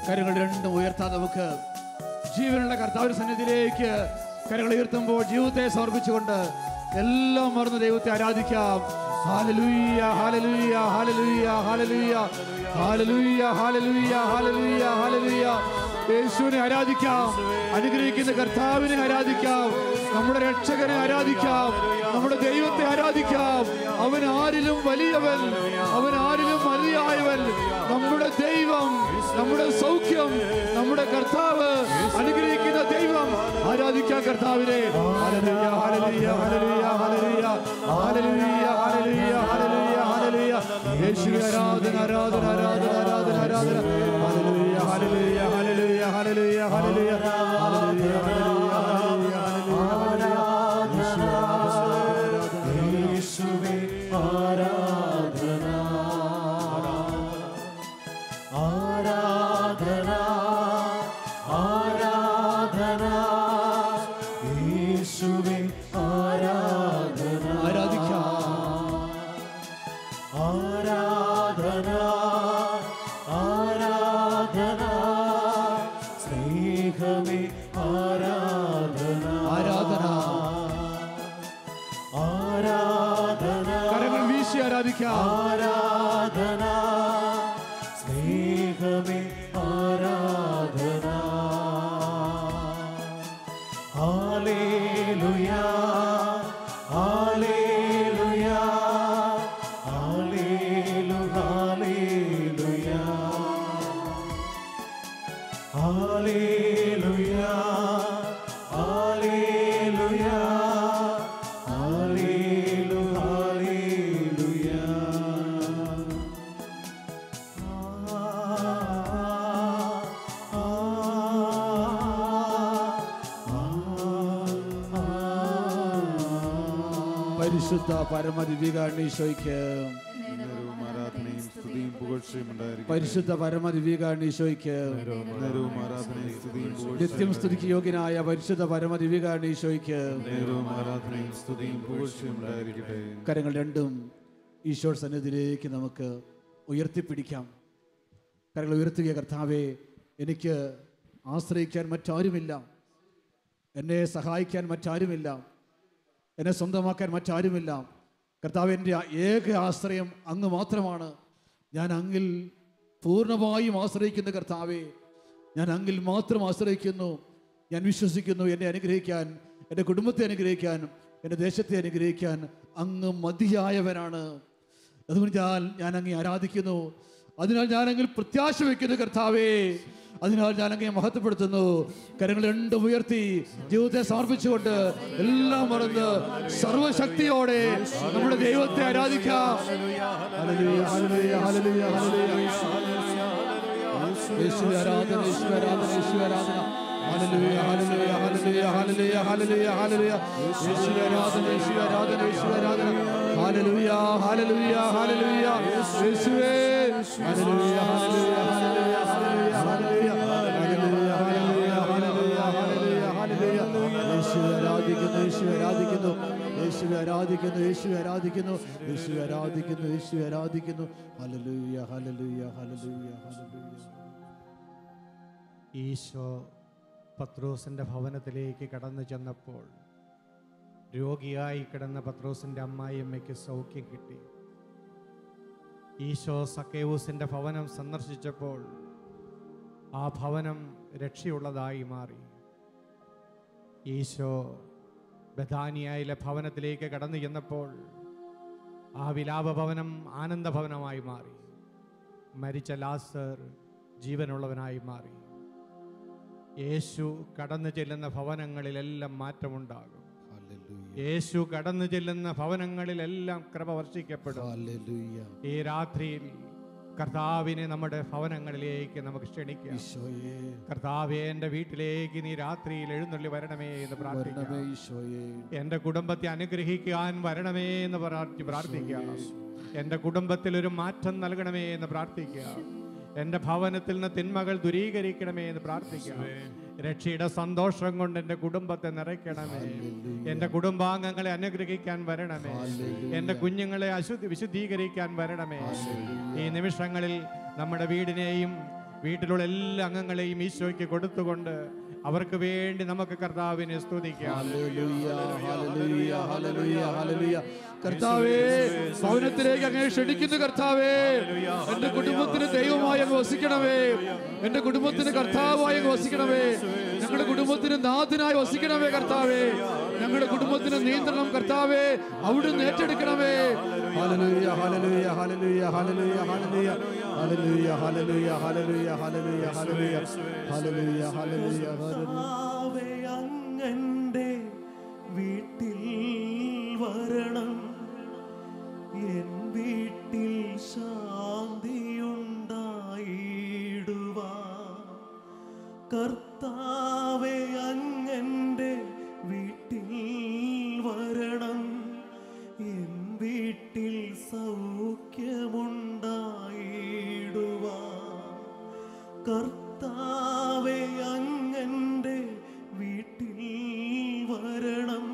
കരങ്ങൾ രണ്ടും ഉയർത്താൻ നമുക്ക് ജീവനുള്ള കർത്താവിന്റെ സന്നിധിയിലേക്ക് കരങ്ങൾ ഉയർത്തുമ്പോൾ ജീവിതത്തെ സമർപ്പിച്ചുകൊണ്ട് എല്ലാം മറന്ന് ദൈവത്തെ ആരാധിക്കാം. Hallelujah hallelujah hallelujah hallelujah hallelujah hallelujah hallelujah hallelujah. യേശുവിനെ ആരാധിക്കാം. അനുഗ്രഹിക്കുന്ന കർത്താവിനെ ആരാധിക്കാം. നമ്മുടെ രക്ഷകനെ ആരാധിക്കാം. നമ്മുടെ ദൈവത്തെ ആരാധിക്കാം. അവൻ ആരിലും വലിയവൻ, അവൻ ആരിലും മതിയായവൻ. നമ്മുടെ ദൈവം, നമ്മുടെ സൗഖ്യം, നമ്മുടെ കർത്താവ്, അനുഗ്രഹിക്കുന്ന ദൈവം. ആരാധിക്കാം കർത്താവിനെ. Hallelujah hallelujah hallelujah hallelujah hallelujah hallelujah hallelujah hallelujah. യേശുവേ ആരാധന ആരാധന ആരാധന ആരാധന ആരാധന. Hallelujah hallelujah hallelujah hallelujah hallelujah hallelujah hallelujah. യേശുവേ ആരാധന ആരാധന ആരാധന യേശുവേ ആരാധന ആരാധന ആരാധന സ്നേഹമേ ആരാധന ആരാധന ആരാധന കരങ്ങൾ വീശി ആരാധിക്കാം ആരാധന സ്നേഹമേ ആരാധന ഹല്ലേലൂയാ ഹല്ലേലൂയാ ഹല്ലേലൂയാ ഹല്ലേലൂയാ ഹല്ലേലൂയാ ഹല്ലേലൂയാ പരിശുദ്ധ പരമദിവ്യകാരണീശോയ്ക്ക് നേരവും ആരാധനയും സ്തുതിയും പുകഴ്ചയും ഉണ്ടായിരിക്കും. പരിശുദ്ധ പരമദിവ്യകാരണീശോയ്ക്ക് നേരവും ആരാധനയും സ്തുതിയും നിത്യം പുകഴ്ചയും സ്തുതിക്ക് യോഗ്യനായ പരിശുദ്ധ പരമദിവ്യകാരണീശോയ്ക്ക് നേരവും ആരാധനയും സ്തുതിയും പുകഴ്ചയും ഉണ്ടായിരിക്കട്ടെ. കരങ്ങൾ രണ്ടും ഈശോ സന്നിധിയിലേക്ക് നമുക്ക് ഉയർത്തിപ്പിടിക്കാം. കരങ്ങൾ ഉയർത്തുക. കർത്താവേ, എനിക്ക് ആശ്രയിക്കാൻ മറ്റാരുമില്ല, എന്നെ സഹായിക്കാൻ മറ്റാരുമില്ല, എന്നെ സ്വന്തമാക്കാൻ മറ്റാരുമില്ല. കർത്താവ്, എൻ്റെ ഏക ആശ്രയം അങ്ങ് മാത്രമാണ്. ഞാൻ അങ്ങിൽ പൂർണ്ണമായും ആശ്രയിക്കുന്ന കർത്താവേ, ഞാൻ അങ്ങിൽ മാത്രം ആശ്രയിക്കുന്നു. ഞാൻ വിശ്വസിക്കുന്നു എന്നെ അനുഗ്രഹിക്കാൻ, എൻ്റെ കുടുംബത്തെ അനുഗ്രഹിക്കാൻ, എൻ്റെ ദേശത്തെ അനുഗ്രഹിക്കാൻ അങ്ങ് മതിയായവനാണ്. അതുകൊണ്ട് ഞാൻ അങ്ങേ ആരാധിക്കുന്നു. അതിനാൽ ഞാൻ അങ്ങിൽ പ്രത്യാശ വയ്ക്കുന്നു കർത്താവേ. അതിനാൽ ഞാൻ അങ്ങേ മഹത്വപ്പെടുത്തുന്നു. കരങ്ങൾ രണ്ടും ഉയർത്തി ജീവിതത്തെ സമർപ്പിച്ചുകൊണ്ട് എല്ലാം മറന്ന് സർവശക്തിയോടെ നമ്മുടെ ദൈവത്തെ ആരാധിക്കാം. Hallelujah, hallelujah, hallelujah, hallelujah. യേശുവേ ആരാധന, യേശുവേ ആരാധന, യേശുവേ ആരാധന. Hallelujah, hallelujah, hallelujah, hallelujah, hallelujah, hallelujah. യേശുവേ ആരാധന, യേശുവേ ആരാധന, യേശുവേ ആരാധന. Hallelujah, hallelujah, hallelujah. യേശുവേ hallelujah, hallelujah, hallelujah, hallelujah, hallelujah, hallelujah, hallelujah, hallelujah, hallelujah. യേശുവേ ആരാധിക്കുന്നു, യേശുവേ ആരാധിക്കുന്നു, യേശുവേ ആരാധിക്കുന്നു, യേശുവേ ആരാധിക്കുന്നു, യേശുവേ ആരാധിക്കുന്നു, യേശുവേ ആരാധിക്കുന്നു. Hallelujah, hallelujah, hallelujah, hallelujah. Eesho പത്രോസിൻ്റെ ഭവനത്തിലേക്ക് കടന്നു ചെന്നപ്പോൾ രോഗിയായി കിടന്ന പത്രോസിൻ്റെ അമ്മായിയമ്മയ്ക്ക് സൗഖ്യം കിട്ടി. ഈശോ സക്കേവൂസിൻ്റെ ഭവനം സന്ദർശിച്ചപ്പോൾ ആ ഭവനം രക്ഷയുള്ളതായി മാറി. ഈശോ ബഥാനിയയിലെ ഭവനത്തിലേക്ക് കടന്നു ചെന്നപ്പോൾ ആ വിലാപഭവനം ആനന്ദഭവനമായി മാറി. മരിച്ച ലാസർ ജീവനുള്ളവനായി മാറി. യേശു കടന്നു ചെല്ലുന്ന ഭവനങ്ങളിലെല്ലാം മാറ്റമുണ്ടാകും. യേശു കടന്നു ചെല്ലുന്ന ഭവനങ്ങളിലെല്ലാം കൃപ വർഷിക്കപ്പെടും. ഈ രാത്രിയിൽ കർത്താവിനെ നമ്മുടെ ഭവനങ്ങളിലേക്ക് നമുക്ക് ക്ഷണിക്കാം. കർത്താവേ, എൻ്റെ വീട്ടിലേക്ക് നീ രാത്രിയിൽ എഴുന്നള്ളി വരണമേ എന്ന് പ്രാർത്ഥിക്കാം. എൻ്റെ കുടുംബത്തെ അനുഗ്രഹിക്കാൻ വരണമേ എന്ന് പ്രാർത്ഥിക്കാം. എൻ്റെ കുടുംബത്തിൽ ഒരു മാറ്റം നൽകണമേ എന്ന് പ്രാർത്ഥിക്കാം. എൻ്റെ ഭവനത്തിൽ നിന്ന് തിന്മകൾ ദൂരീകരിക്കണമേ എന്ന് പ്രാർത്ഥിക്കാം. രക്ഷയുടെ സന്തോഷം കൊണ്ട് എൻ്റെ കുടുംബത്തെ നിറയ്ക്കണമേ. എൻ്റെ കുടുംബാംഗങ്ങളെ അനുഗ്രഹിക്കാൻ വരണമേ. എൻ്റെ കുഞ്ഞുങ്ങളെ വിശുദ്ധീകരിക്കാൻ വരണമേ. ഈ നിമിഷങ്ങളിൽ നമ്മുടെ വീടിനെയും വീട്ടിലുള്ള എല്ലാ അംഗങ്ങളെയും ഈശോയ്ക്ക് കൊടുത്തുകൊണ്ട് അവർക്ക് വേണ്ടി നമുക്ക് കർത്താവിനെ സ്തുതിക്കാം. കർത്താവേ, ഭവനത്തിലേക്ക് അങ്ങേ ക്ഷണിക്കുന്നു കർത്താവേ. എന്റെ കുടുംബത്തിന് ദൈവമായി അങ്ങ് വസിക്കണമേ. എന്റെ കുടുംബത്തിന് കർത്താവായി അങ്ങ് വസിക്കണമേ. ഞങ്ങളുടെ കുടുംബത്തിന് നാഥനായി വസിക്കണമേ കർത്താവേ. ഞങ്ങളുടെ കുടുംബത്തിന് നിയന്ത്രണം കർത്താവേ അവിടുന്ന് ഏറ്റെടുക്കണമേ. Hallelujah, hallelujah, hallelujah, hallelujah, hallelujah, hallelujah, hallelujah, hallelujah, hallelujah, hallelujah, hallelujah, hallelujah, hallelujah. അങ്ങന്റെ വീട്ടിൽ വരണം, എൻ വീട്ടിൽ ശാന്തിയുണ്ടായിടുവാൻ. കർത്താവേ, അങ്ങന്റെ വീട്ടിൽ വരണം, എൻ വീട്ടിൽ സൗഖ്യമുണ്ടായിടുവാൻ. കർത്താവേ അങ്ങന്റെ വീട്ടിൽ വരണം,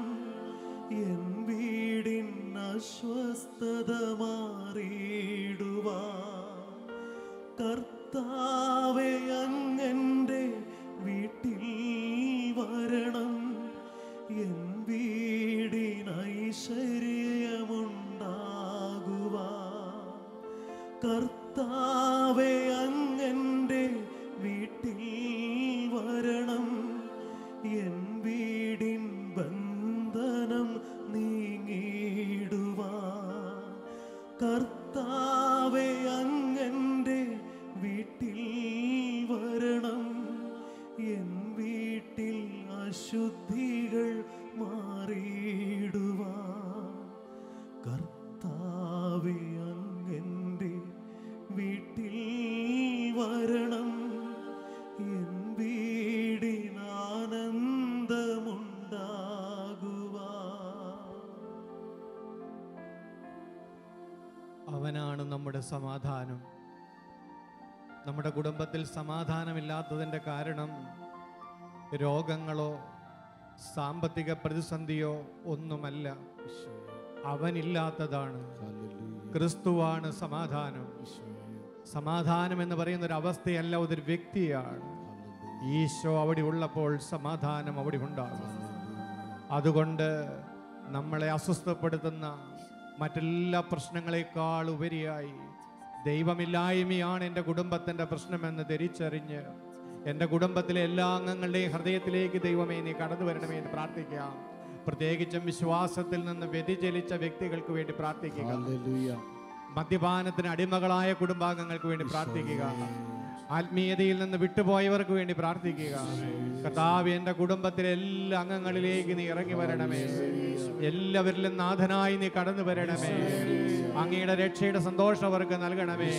എൻ വീടിൻ അസ്വസ്ഥത മാറിയിടുവാൻ. കർത്താവേ അങ്ങന്റെ വീട്ടിൽ വരണം, എൻ വീടിന് ഐശ്വര്യമുണ്ടാകുവാൻ. കർത്താവേ അങ്ങന്റെ വീട്ടിൽ വരണം, എൻ വീടിൻ ബന്ധനം നീങ്ങിടുവാൻ. കർത്താവേ അങ്ങന്റെ വീട്ടിൽ വരണം, എൻ വീട്ടിൽ അശുദ്ധികൾ മാറിയിടുവാൻ. കർത്താവേ അങ്ങന്റെ വീട്ടിൽ വരണം, എൻ വീടിന് ആനന്ദമുണ്ടാകുവാൻ. അവനാണ് നമ്മുടെ സമാധാനം. നമ്മുടെ കുടുംബത്തിൽ സമാധാനമില്ലാത്തതിൻ്റെ കാരണം രോഗങ്ങളോ സാമ്പത്തിക പ്രതിസന്ധിയോ ഒന്നുമല്ല, അവനില്ലാത്തതാണ്. ക്രിസ്തുവാണ് സമാധാനം. സമാധാനം എന്ന് പറയുന്ന ഒരു അവസ്ഥയല്ല, അതൊരു വ്യക്തിയാണ്. ഈശോ അവിടെ ഉള്ളപ്പോൾ സമാധാനം അവിടെ ഉണ്ടാകും. അതുകൊണ്ട് നമ്മളെ അസ്വസ്ഥപ്പെടുത്തുന്ന മറ്റെല്ലാ പ്രശ്നങ്ങളെക്കാൾ ഉപരിയായി ദൈവമില്ലായ്മയാണ് എൻ്റെ കുടുംബത്തിൻ്റെ പ്രശ്നമെന്ന് തിരിച്ചറിഞ്ഞ് എൻ്റെ കുടുംബത്തിലെ എല്ലാ അംഗങ്ങളുടെയും ഹൃദയത്തിലേക്ക് ദൈവമേ നീ കടന്നു വരണമേ എന്ന് പ്രാർത്ഥിക്കാം. പ്രത്യേകിച്ചും വിശ്വാസത്തിൽ നിന്ന് വ്യതിചലിച്ച വ്യക്തികൾക്ക് വേണ്ടി പ്രാർത്ഥിക്കുക. മദ്യപാനത്തിന് അടിമകളായ കുടുംബാംഗങ്ങൾക്ക് വേണ്ടി പ്രാർത്ഥിക്കുക. ആത്മീയതയിൽ നിന്ന് വിട്ടുപോയവർക്ക് വേണ്ടി പ്രാർത്ഥിക്കുക. കർത്താവേ, എൻ്റെ കുടുംബത്തിലെ എല്ലാ അംഗങ്ങളിലേക്ക് നീ ഇറങ്ങി വരണമേ. എല്ലാവരിലും നാഥനായി നീ കടന്നു വരണമേ. അങ്ങയുടെ രക്ഷയുടെ സന്തോഷം അവർക്ക് നൽകണമേ.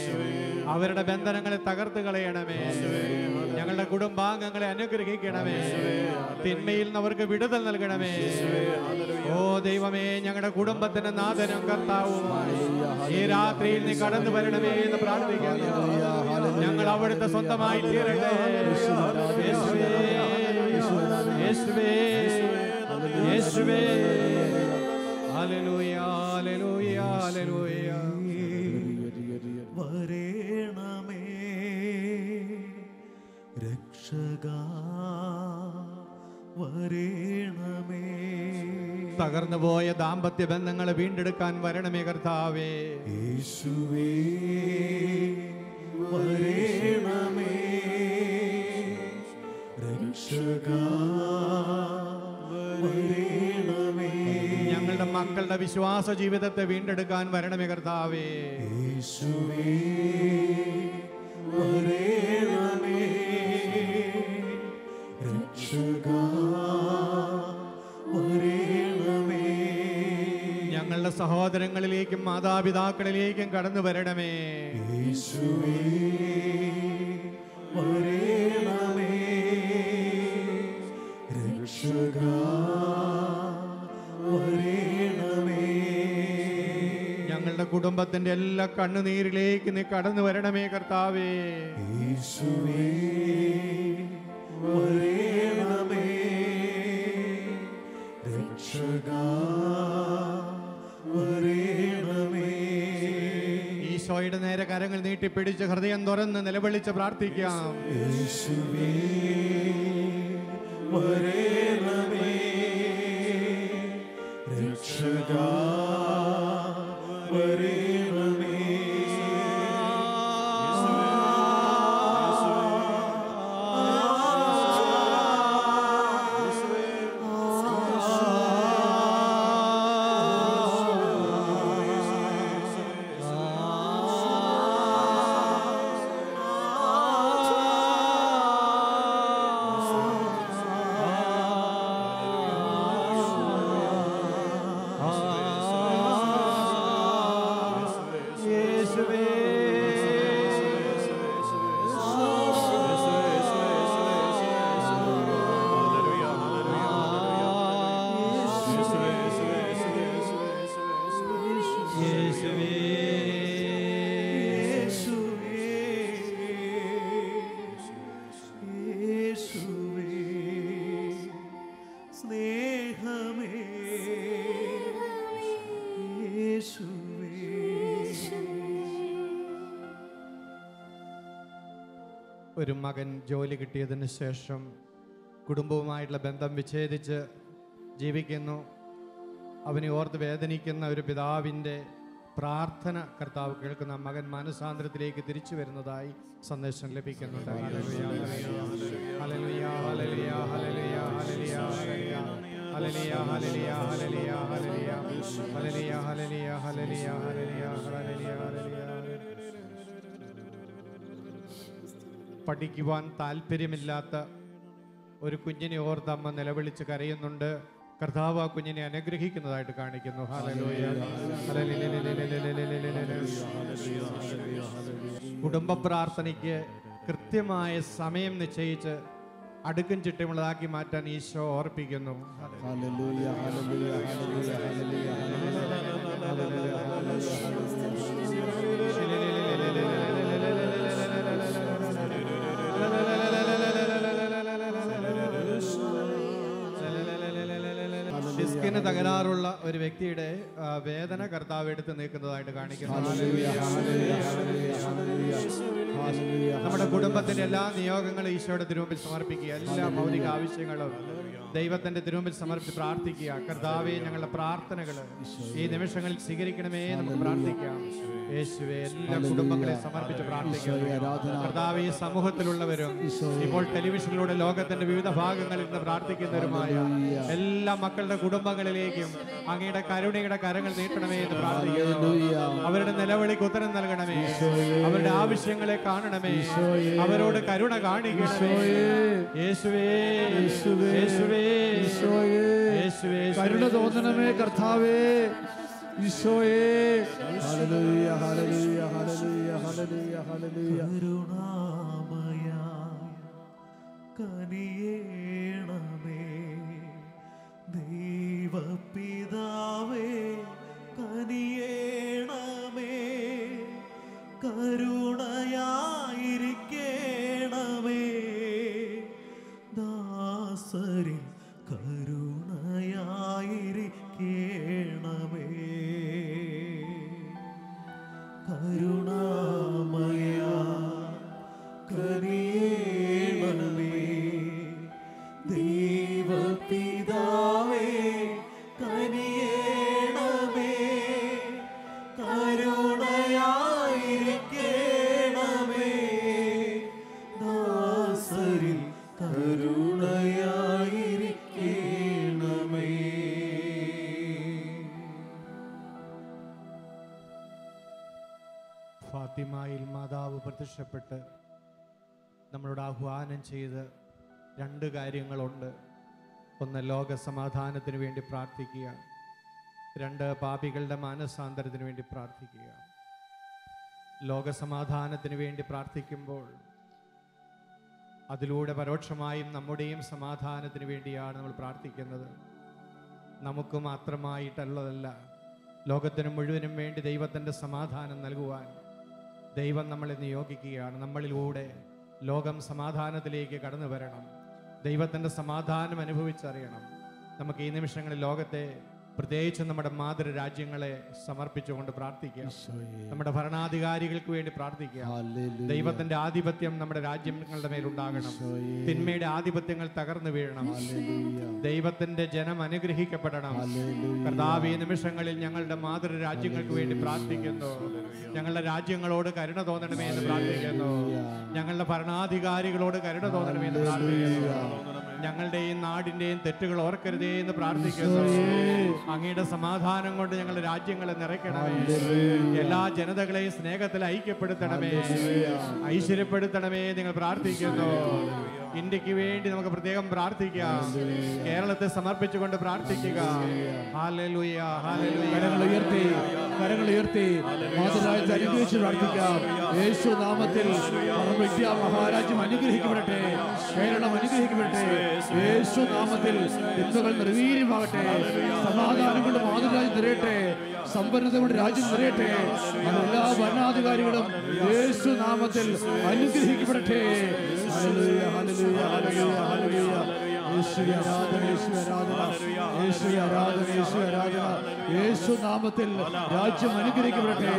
അവരുടെ ബന്ധനങ്ങളെ തകർത്ത് കളയണമേ. ഞങ്ങളുടെ കുടുംബാംഗങ്ങളെ അനുഗ്രഹിക്കണമേ. തിന്മയിൽ നിന്ന് അവർക്ക് വിടുതൽ നൽകണമേ. ഓ ദൈവമേ, ഞങ്ങളുടെ കുടുംബത്തിന്റെ നാഥനും കർത്താവുമായി ഈ രാത്രിയിൽ നീ കടന്നു വരണമേ എന്ന് പ്രാർത്ഥിക്കുന്നു. ഞങ്ങൾ അവിടുത്തെ സ്വന്തമായി തീരട്ടെ. യേശുവേ, യേശുവേ, യേശുവേ. Hallelujah, hallelujah, hallelujah. വരേണമേ രക്ഷകാ, വരേണമേ. തകർന്നു പോയ ദാമ്പത്യ ബന്ധങ്ങളെ വീണ്ടെടുക്കാൻ വരണമേ കർത്താവേ. യേശുവേ വരേണമേ രക്ഷകാ, വരേണമേ. ഞങ്ങളുടെ മക്കളുടെ വിശ്വാസ ജീവിതത്തെ വീണ്ടെടുക്കാൻ വരണമേ കർത്താവേ. യേശുവേ വരേണമേ രക്ഷകാ, വരേണമേ. ഞങ്ങളുടെ സഹോദരങ്ങളിലേക്കും മാതാപിതാക്കളിലേക്കും കടന്നു വരണമേ. യേശുവേ വരേണമേ രക്ഷകാ, വരേണമേ. ഞങ്ങളുടെ കുടുംബത്തിന്റെ എല്ലാ കണ്ണുനീരിലേക്ക് നീ കടന്നു വരണമേ കർത്താവേ. യേശുവേ വരേണമേ രക്ഷകാ, വരേണമേ. ഈശോയുടെ നേരെ കരങ്ങൾ നീട്ടിപ്പിടിച്ച് ഹൃദയം തുറന്ന് നിലവിളിച്ച് പ്രാർത്ഥിക്കാം. യേശുവേ വരേണമേ രക്ഷകാ, വരേണമേ. ഒരു മകൻ ജോലി കിട്ടിയതിന് ശേഷം കുടുംബവുമായിട്ടുള്ള ബന്ധം വിച്ഛേദിച്ച് ജീവിക്കുന്നു. അവനെ ഓർത്ത് വേദനിക്കുന്ന ഒരു പിതാവിൻ്റെ പ്രാർത്ഥന കർത്താവ് കേൾക്കുന്ന മകൻ മാനസാന്തരത്തിലേക്ക് തിരിച്ചു വരുന്നതായി സന്ദേശം ലഭിക്കുന്നുണ്ട്. Hallelujah, hallelujah, hallelujah, hallelujah, hallelujah, hallelujah, hallelujah, hallelujah, hallelujah, hallelujah, hallelujah, hallelujah, hallelujah, hallelujah. പഠിക്കുവാൻ താല്പര്യമില്ലാത്ത ഒരു കുഞ്ഞിനെ ഓർത്ത് അമ്മ നിലവിളിച്ച് കരയുന്നുണ്ട്. കർത്താവ് ആ കുഞ്ഞിനെ അനുഗ്രഹിക്കുന്നതായിട്ട് കാണിക്കുന്നു. ഹല്ലേലൂയ, കുടുംബ പ്രാർത്ഥനയ്ക്ക് കൃത്യമായ സമയം നിശ്ചയിച്ച് അടുക്കും ചിട്ടമുള്ളതാക്കി മാറ്റാൻ ഈശോ ഓർപ്പിക്കുന്നു. ഹല്ലേലൂയ, ഹല്ലേലൂയ, ഹല്ലേലൂയ, ഹല്ലേലൂയ, ഡിസ്കിന് തകരാറുള്ള ഒരു വ്യക്തിയുടെ വേദന കർത്താവ് എടുത്ത് നീക്കുന്നതായിട്ട് കാണിക്കുന്നു. നമ്മുടെ കുടുംബത്തിന്റെ എല്ലാ നിയോഗങ്ങളും ഈശോയുടെ തിരുമുമ്പിൽ സമർപ്പിക്കുക. എല്ലാ മൗലിക ആവശ്യങ്ങളും ദൈവത്തിന്റെ തിരുമുമ്പിൽ സമർപ്പിച്ച് പ്രാർത്ഥിക്കുക. കർത്താവേ, ഞങ്ങളുടെ പ്രാർത്ഥനകൾ ഈ നിമിഷങ്ങളിൽ സ്വീകരിക്കണമേ നമുക്ക് പ്രാർത്ഥിക്കാം. യേശുവേ, എല്ലാ കുടുംബങ്ങളെ സമർപ്പിച്ച് പ്രാർത്ഥിക്കുന്നു. കർത്താവേ, ഈ സമൂഹത്തിലുള്ളവരും ഇപ്പോൾ ടെലിവിഷനിലൂടെ ലോകത്തിന്റെ വിവിധ ഭാഗങ്ങളിൽ നിന്ന് പ്രാർത്ഥിക്കുന്നവരുമായ എല്ലാ മക്കളുടെ കുടുംബങ്ങളിലേക്കും അങ്ങയുടെ കരുണയുടെ കരങ്ങൾ നീട്ടണമേ എന്ന് പ്രാർത്ഥിക്കുന്നു. അവരുടെ നിലവിളിക്ക് ഉത്തരം നൽകണമേ. അവരുടെ ആവശ്യങ്ങളെ കാണണമേ. അവരോട് കരുണ കാണിക്കണമേ. യേശുവേ, യേശുവേ, യേശുവേ, യേശുവേ, കരുണ തോന്നണമേ കർത്താവേ. ഈശോയേ, hallelujah, hallelujah, hallelujah, hallelujah, hallelujah. കരുണാമയ കനിയേണമേ ദൈവപിതാവേ, കനിയേണമേ, കരുണയായിരിക്കേണമേ, ദാസരിൽ കരുണയായിരിക്കേണമേ. കരുണാമയ കനിയേണമേ ദൈവപിതാവേ, കനിയേണമേ, കരുണയായിരിക്കേണമേ, ദാസരിൽ കരുണയായിരിക്കേണമേ. ഫാത്തിമയിൽ മാതാവ് പ്രത്യക്ഷപ്പെട്ട് നമ്മളോട് ആഹ്വാനം ചെയ്ത് രണ്ട് കാര്യങ്ങളുണ്ട്. ഒന്ന്, ലോക സമാധാനത്തിന് വേണ്ടി പ്രാർത്ഥിക്കുക. രണ്ട്, പാപികളുടെ മാനസാന്തരത്തിന് വേണ്ടി പ്രാർത്ഥിക്കുക. ലോക സമാധാനത്തിന് വേണ്ടി പ്രാർത്ഥിക്കുമ്പോൾ അതിലൂടെ പരോക്ഷമായും നമ്മുടെയും സമാധാനത്തിന് വേണ്ടിയാണ് നമ്മൾ പ്രാർത്ഥിക്കുന്നത്. നമുക്ക് മാത്രമായിട്ടുള്ളതല്ല, ലോകത്തിന് മുഴുവനും വേണ്ടി ദൈവത്തിൻ്റെ സമാധാനം നൽകുവാൻ ദൈവം നമ്മളെ നിയോഗിക്കുകയാണ്. നമ്മളിലൂടെ ലോകം സമാധാനത്തിലേക്ക് കടന്നു വരണം. ദൈവത്തിൻ്റെ സമാധാനം അനുഭവിച്ചറിയണം. നമുക്ക് ഈ നിമിഷങ്ങളിൽ ലോകത്തെ, പ്രത്യേകിച്ച് നമ്മുടെ മാതൃരാജ്യങ്ങളെ സമർപ്പിച്ചുകൊണ്ട് പ്രാർത്ഥിക്കാം. നമ്മുടെ ഭരണാധികാരികൾക്ക് വേണ്ടി പ്രാർത്ഥിക്കാം. ദൈവത്തിന്റെ ആധിപത്യം നമ്മുടെ രാജ്യങ്ങളുടെ മേലുണ്ടാകണം. തിന്മയുടെ ആധിപത്യങ്ങൾ തകർന്നു വീഴണം. ദൈവത്തിന്റെ ജനം അനുഗ്രഹിക്കപ്പെടണം. കർത്താവ്, ഈ നിമിഷങ്ങളിൽ ഞങ്ങളുടെ മാതൃരാജ്യങ്ങൾക്ക് വേണ്ടി പ്രാർത്ഥിക്കുന്നു. ഞങ്ങളുടെ രാജ്യങ്ങളോട് കരുണ തോന്നണമേ എന്ന് പ്രാർത്ഥിക്കുന്നു. ഞങ്ങളുടെ ഭരണാധികാരികളോട് കരുണ തോന്നണമേ എന്ന് പ്രാർത്ഥിക്കുന്നു. ഞങ്ങളുടെയും നാടിന്റെയും തെറ്റുകൾ ഓർക്കരുതേ എന്ന് പ്രാർത്ഥിക്കുന്നു. അങ്ങയുടെ സമാധാനം കൊണ്ട് ഞങ്ങളുടെ രാജ്യങ്ങളെ നിറയ്ക്കണമേ. എല്ലാ ജനതകളെയും സ്നേഹത്തിൽ ഐക്യപ്പെടുത്തണമേ, ഐശ്വര്യപ്പെടുത്തണമേ നിങ്ങൾ പ്രാർത്ഥിക്കുന്നു. ഇന്ത്യക്ക് വേണ്ടി നമുക്ക് പ്രത്യേകം പ്രാർത്ഥിക്കാം. കേരളത്തെ സമർപ്പിച്ചുകൊണ്ട് പ്രാർത്ഥിക്കുക. Hallelujah, hallelujah. കരങ്ങൾ ഉയർത്തി മാതൃരാജ്യത്തെ അനുഗ്രഹിച്ച് പ്രാർത്ഥിക്കാം. യേശു നാമത്തിൽ ഇന്ത്യ മഹാരാജ്യം അനുഗ്രഹിക്കപ്പെടട്ടെ. കേരളം അനുഗ്രഹിക്കപ്പെടട്ടെ. യേശു നാമത്തിൽ തിന്മകൾ നിർവീര്യമാകട്ടെ. സമാധാനം കൊണ്ട് മാതൃരാജ്യം നിറയട്ടെ. സമ്പന്നത കൊണ്ട് രാജ്യം നിറയട്ടെ. എല്ലാ ഭരണാധികാരികളും യേശു നാമത്തിൽ അനുഗ്രഹിക്കപ്പെടട്ടെ. Hallelujah, hallelujah, hallelujah, hallelujah. യേശുവേ ആരാധന, യേശുവേ ആരാധന, യേശുവേ ആരാധന, യേശുവേ ആരാധന. യേശു നാമത്തിൽ രാജ്യം അനുഗ്രഹിക്കപ്പെടട്ടെ.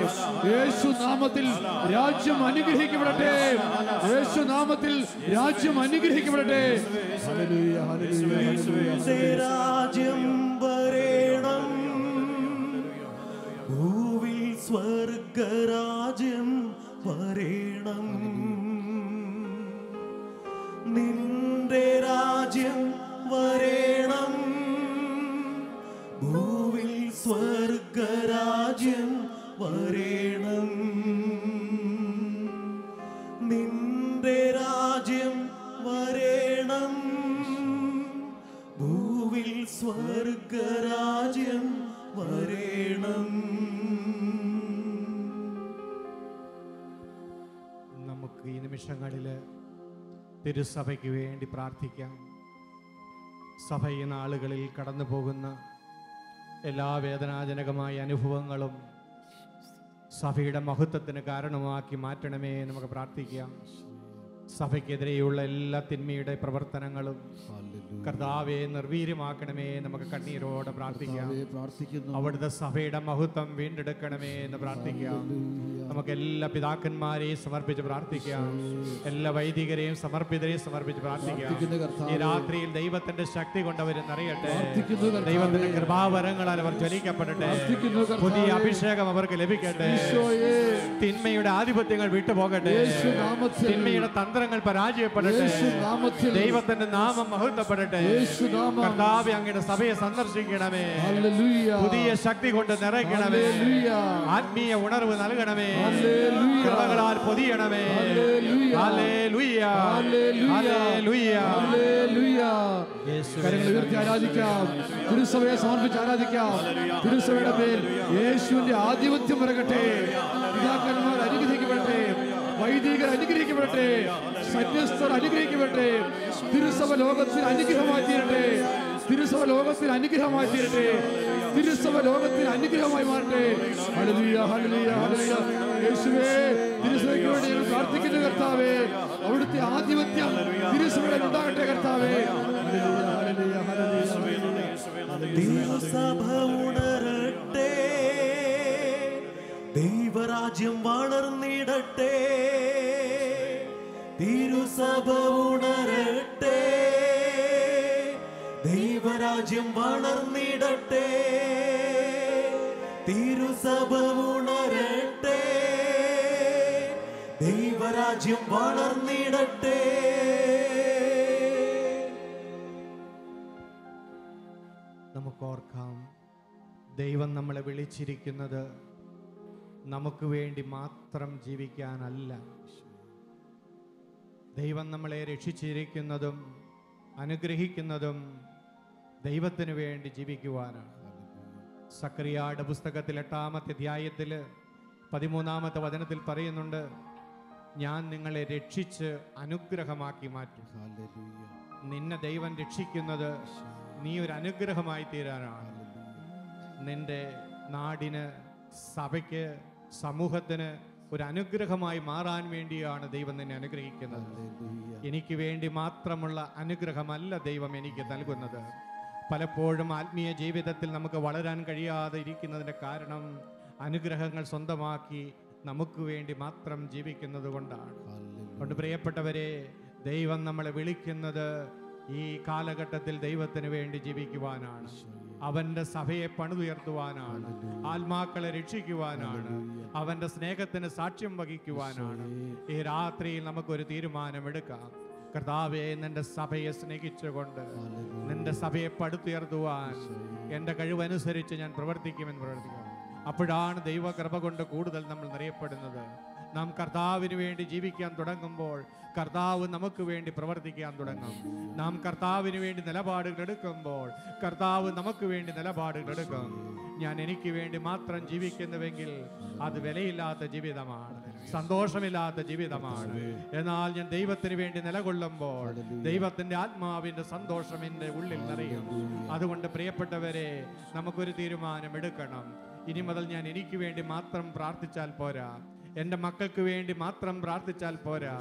യേശു നാമത്തിൽ രാജ്യം അനുഗ്രഹിക്കപ്പെടട്ടെ. യേശു യേശു നാമത്തിൽ രാജ്യം അനുഗ്രഹിക്കപ്പെടട്ടെ. Hallelujah, hallelujah, hallelujah. രാജ്യം വരേണം, ഭൂവിൽ സ്വർഗരാജ്യം വരേണം. നിന്റെ രാജ്യം വരേണം, ഭൂവിൽ സ്വർഗരാജ്യം വരേണം. നിന്റെ രാജ്യം വരേണം, ഭൂവിൽ സ്വർഗരാജ്യം വരേണം. നമുക്ക് ഈ നിമിഷങ്ങളിൽ തിരുസഭയ്ക്ക് വേണ്ടി പ്രാർത്ഥിക്കാം. സഭ ഈ നാളുകളിൽ കടന്നു പോകുന്ന എല്ലാ വേദനാജനകമായ അനുഭവങ്ങളും സഭയുടെ മഹത്വത്തിന് കാരണമാക്കി മാറ്റണമേ നമുക്ക് പ്രാർത്ഥിക്കാം. സഭയ്ക്കെതിരെയുള്ള എല്ലാ തിന്മയുടെ പ്രവർത്തനങ്ങളും കർത്താവെ നിർവീര്യമാക്കണമേ നമുക്ക് കണ്ണീരോടെ പ്രാർത്ഥിക്കാം. അവിടുത്തെ സഭയുടെ മഹത്വം വീണ്ടെടുക്കണമേ എന്ന് പ്രാർത്ഥിക്കാം. നമുക്ക് എല്ലാ പിതാക്കന്മാരെയും സമർപ്പിച്ച് പ്രാർത്ഥിക്കാം. എല്ലാ വൈദികരെയും സമർപ്പിതരെയും സമർപ്പിച്ച് പ്രാർത്ഥിക്കാം. ഈ രാത്രിയിൽ ദൈവത്തിന്റെ ശക്തി കൊണ്ട് അവർ നിറയട്ടെ. ദൈവത്തിന്റെ കൃപാവരങ്ങളാൽ അവർ ജ്വലിക്കപ്പെടട്ടെ. പുതിയ അഭിഷേകം അവർക്ക് ലഭിക്കട്ടെ. തിന്മയുടെ ആധിപത്യങ്ങൾ വിട്ടുപോകട്ടെ. തിന്മയുടെ തന്ത്രങ്ങൾ പരാജയപ്പെടട്ടെ. ദൈവത്തിന്റെ നാമം മഹത്വപ്പെടട്ടെ. കർത്താവേ, അങ്ങയുടെ സഭയെ സന്ദർശിക്കണമേ. പുതിയ ശക്തി കൊണ്ട് നിറയ്ക്കണമേ. ആത്മീയ ഉണർവ് നൽകണമേ. കൃപകളാൽ പൊതിയണമേ. Hallelujah, hallelujah. കരങ്ങൾ ഉയർത്തി ആരാധിക്കാം. തിരുസഭയെ സമർപ്പിച്ച് ആരാധിക്കാം. തിരുസഭയുടെ മേൽ യേശുവിന്റെ ആധിപത്യം വരകട്ടെ. പിതാക്കന്മാർ അനുഗ്രഹിക്കപ്പെടട്ടെ. വൈദികർ അനുഗ്രഹിക്കപ്പെടട്ടെ. സന്യസ്തർ അനുഗ്രഹിക്കപ്പെടട്ടെ. തിരുസഭ ലോകത്തിന് അനുഗ്രഹമായി തീരട്ടെ. തിരുസഭ ലോകത്തിന് അനുഗ്രഹമായി തീരട്ടെ. തിരുസഭ ലോകത്തിന് അനുഗ്രഹമായി മാറട്ടെ. Hallelujah, hallelujah, hallelujah. യേശുവേ, തിരുസഭയ്ക്ക് വേണ്ടി ഞങ്ങൾ പ്രാർത്ഥിക്കുന്നു കർത്താവേ. അവിടുത്തെ ആധിപത്യം തിരുസഭയിൽ ഉണ്ടാകട്ടെ കർത്താവേ. Hallelujah, hallelujah, hallelujah. തിരുസഭ ഉണരട്ടെ, ദൈവരാജ്യം വളർന്നിടട്ടെ. തിരുസഭ ഉണരട്ടെ, ദൈവരാജ്യം വളർന്നിടട്ടെ. തിരുസഭ ഉണരട്ടെ, ദൈവരാജ്യം വളർന്നിടട്ടെ. നമുക്കോർക്കാം, ദൈവം നമ്മളെ വിളിച്ചിരിക്കുന്നത് നമുക്ക് വേണ്ടി മാത്രം ജീവിക്കാനല്ല. ദൈവം നമ്മളെ രക്ഷിച്ചിരിക്കുന്നതും അനുഗ്രഹിക്കുന്നതും ദൈവത്തിന് വേണ്ടി ജീവിക്കുവാനാണ്. സക്കറിയായുടെ പുസ്തകത്തിൽ 8-ാമത്തെ അധ്യായത്തിൽ 13-ാമത്തെ വചനത്തിൽ പറയുന്നുണ്ട്, ഞാൻ നിങ്ങളെ രക്ഷിച്ച് അനുഗ്രഹമാക്കി മാറ്റും. നിന്നെ ദൈവം രക്ഷിക്കുന്നത് നീ ഒരു അനുഗ്രഹമായി തീരാനാണ്. നിന്റെ നാടിന്, സഭയ്ക്ക്, സമൂഹത്തിന് ഒരു അനുഗ്രഹമായി മാറാൻ വേണ്ടിയാണ് ദൈവം നിന്നെ അനുഗ്രഹിക്കുന്നത്. എനിക്ക് വേണ്ടി മാത്രമുള്ള അനുഗ്രഹമല്ല ദൈവം എനിക്ക് നൽകുന്നത്. പലപ്പോഴും ആത്മീയ ജീവിതത്തിൽ നമുക്ക് വളരാൻ കഴിയാതെ ഇരിക്കുന്നതിൻ്റെ കാരണം അനുഗ്രഹങ്ങൾ സ്വന്തമാക്കി നമുക്ക് വേണ്ടി മാത്രം ജീവിക്കുന്നത് കൊണ്ടാണ്. അതുകൊണ്ട് പ്രിയപ്പെട്ടവരെ, ദൈവം നമ്മളെ വിളിക്കുന്നത് ഈ കാലഘട്ടത്തിൽ ദൈവത്തിന് വേണ്ടി ജീവിക്കുവാനാണ്. അവന്റെ സഭയെ പണിതുയർത്തുവാനാണ്. ആത്മാക്കളെ രക്ഷിക്കുവാനാണ്. അവന്റെ സ്നേഹത്തിന് സാക്ഷ്യം വഹിക്കുവാനാണ്. ഈ രാത്രിയിൽ നമുക്കൊരു തീരുമാനമെടുക്കാം. കർത്താവേ, നിന്റെ സഭയെ സ്നേഹിച്ചുകൊണ്ട് നിന്റെ സഭയെ പടുത്തുയർത്തുവാൻ എൻ്റെ കഴിവനുസരിച്ച് ഞാൻ പ്രവർത്തിക്കുമെന്ന് പ്രവർത്തിക്കും. അപ്പോഴാണ് ദൈവകൃപ കൊണ്ട് കൂടുതൽ നമ്മൾ നിറയപ്പെടുന്നത്. നാം കർത്താവിന് വേണ്ടി ജീവിക്കാൻ തുടങ്ങുമ്പോൾ കർത്താവ് നമുക്ക് വേണ്ടി പ്രവർത്തിക്കാൻ തുടങ്ങും. നാം കർത്താവിന് വേണ്ടി നിലപാടുകൾ എടുക്കുമ്പോൾ കർത്താവ് നമുക്ക് വേണ്ടി നിലപാടുകൾ എടുക്കും. ഞാൻ എനിക്ക് വേണ്ടി മാത്രം ജീവിക്കുന്നുവെങ്കിൽ അത് വിലയില്ലാത്ത ജീവിതമാണ്, സന്തോഷമില്ലാത്ത ജീവിതമാണ്. എന്നാൽ ഞാൻ ദൈവത്തിന് വേണ്ടി നിലകൊള്ളുമ്പോൾ ദൈവത്തിന്റെ ആത്മാവിന്റെ സന്തോഷം എൻ്റെ ഉള്ളിൽ നിറയും. അതുകൊണ്ട് പ്രിയപ്പെട്ടവരെ, നമുക്കൊരു തീരുമാനം എടുക്കണം. ഇനി മുതൽ ഞാൻ എനിക്ക് വേണ്ടി മാത്രം പ്രാർത്ഥിച്ചാൽ പോരാ. എൻ്റെ മക്കൾക്ക് വേണ്ടി മാത്രം പ്രാർത്ഥിച്ചാൽ പോരാ,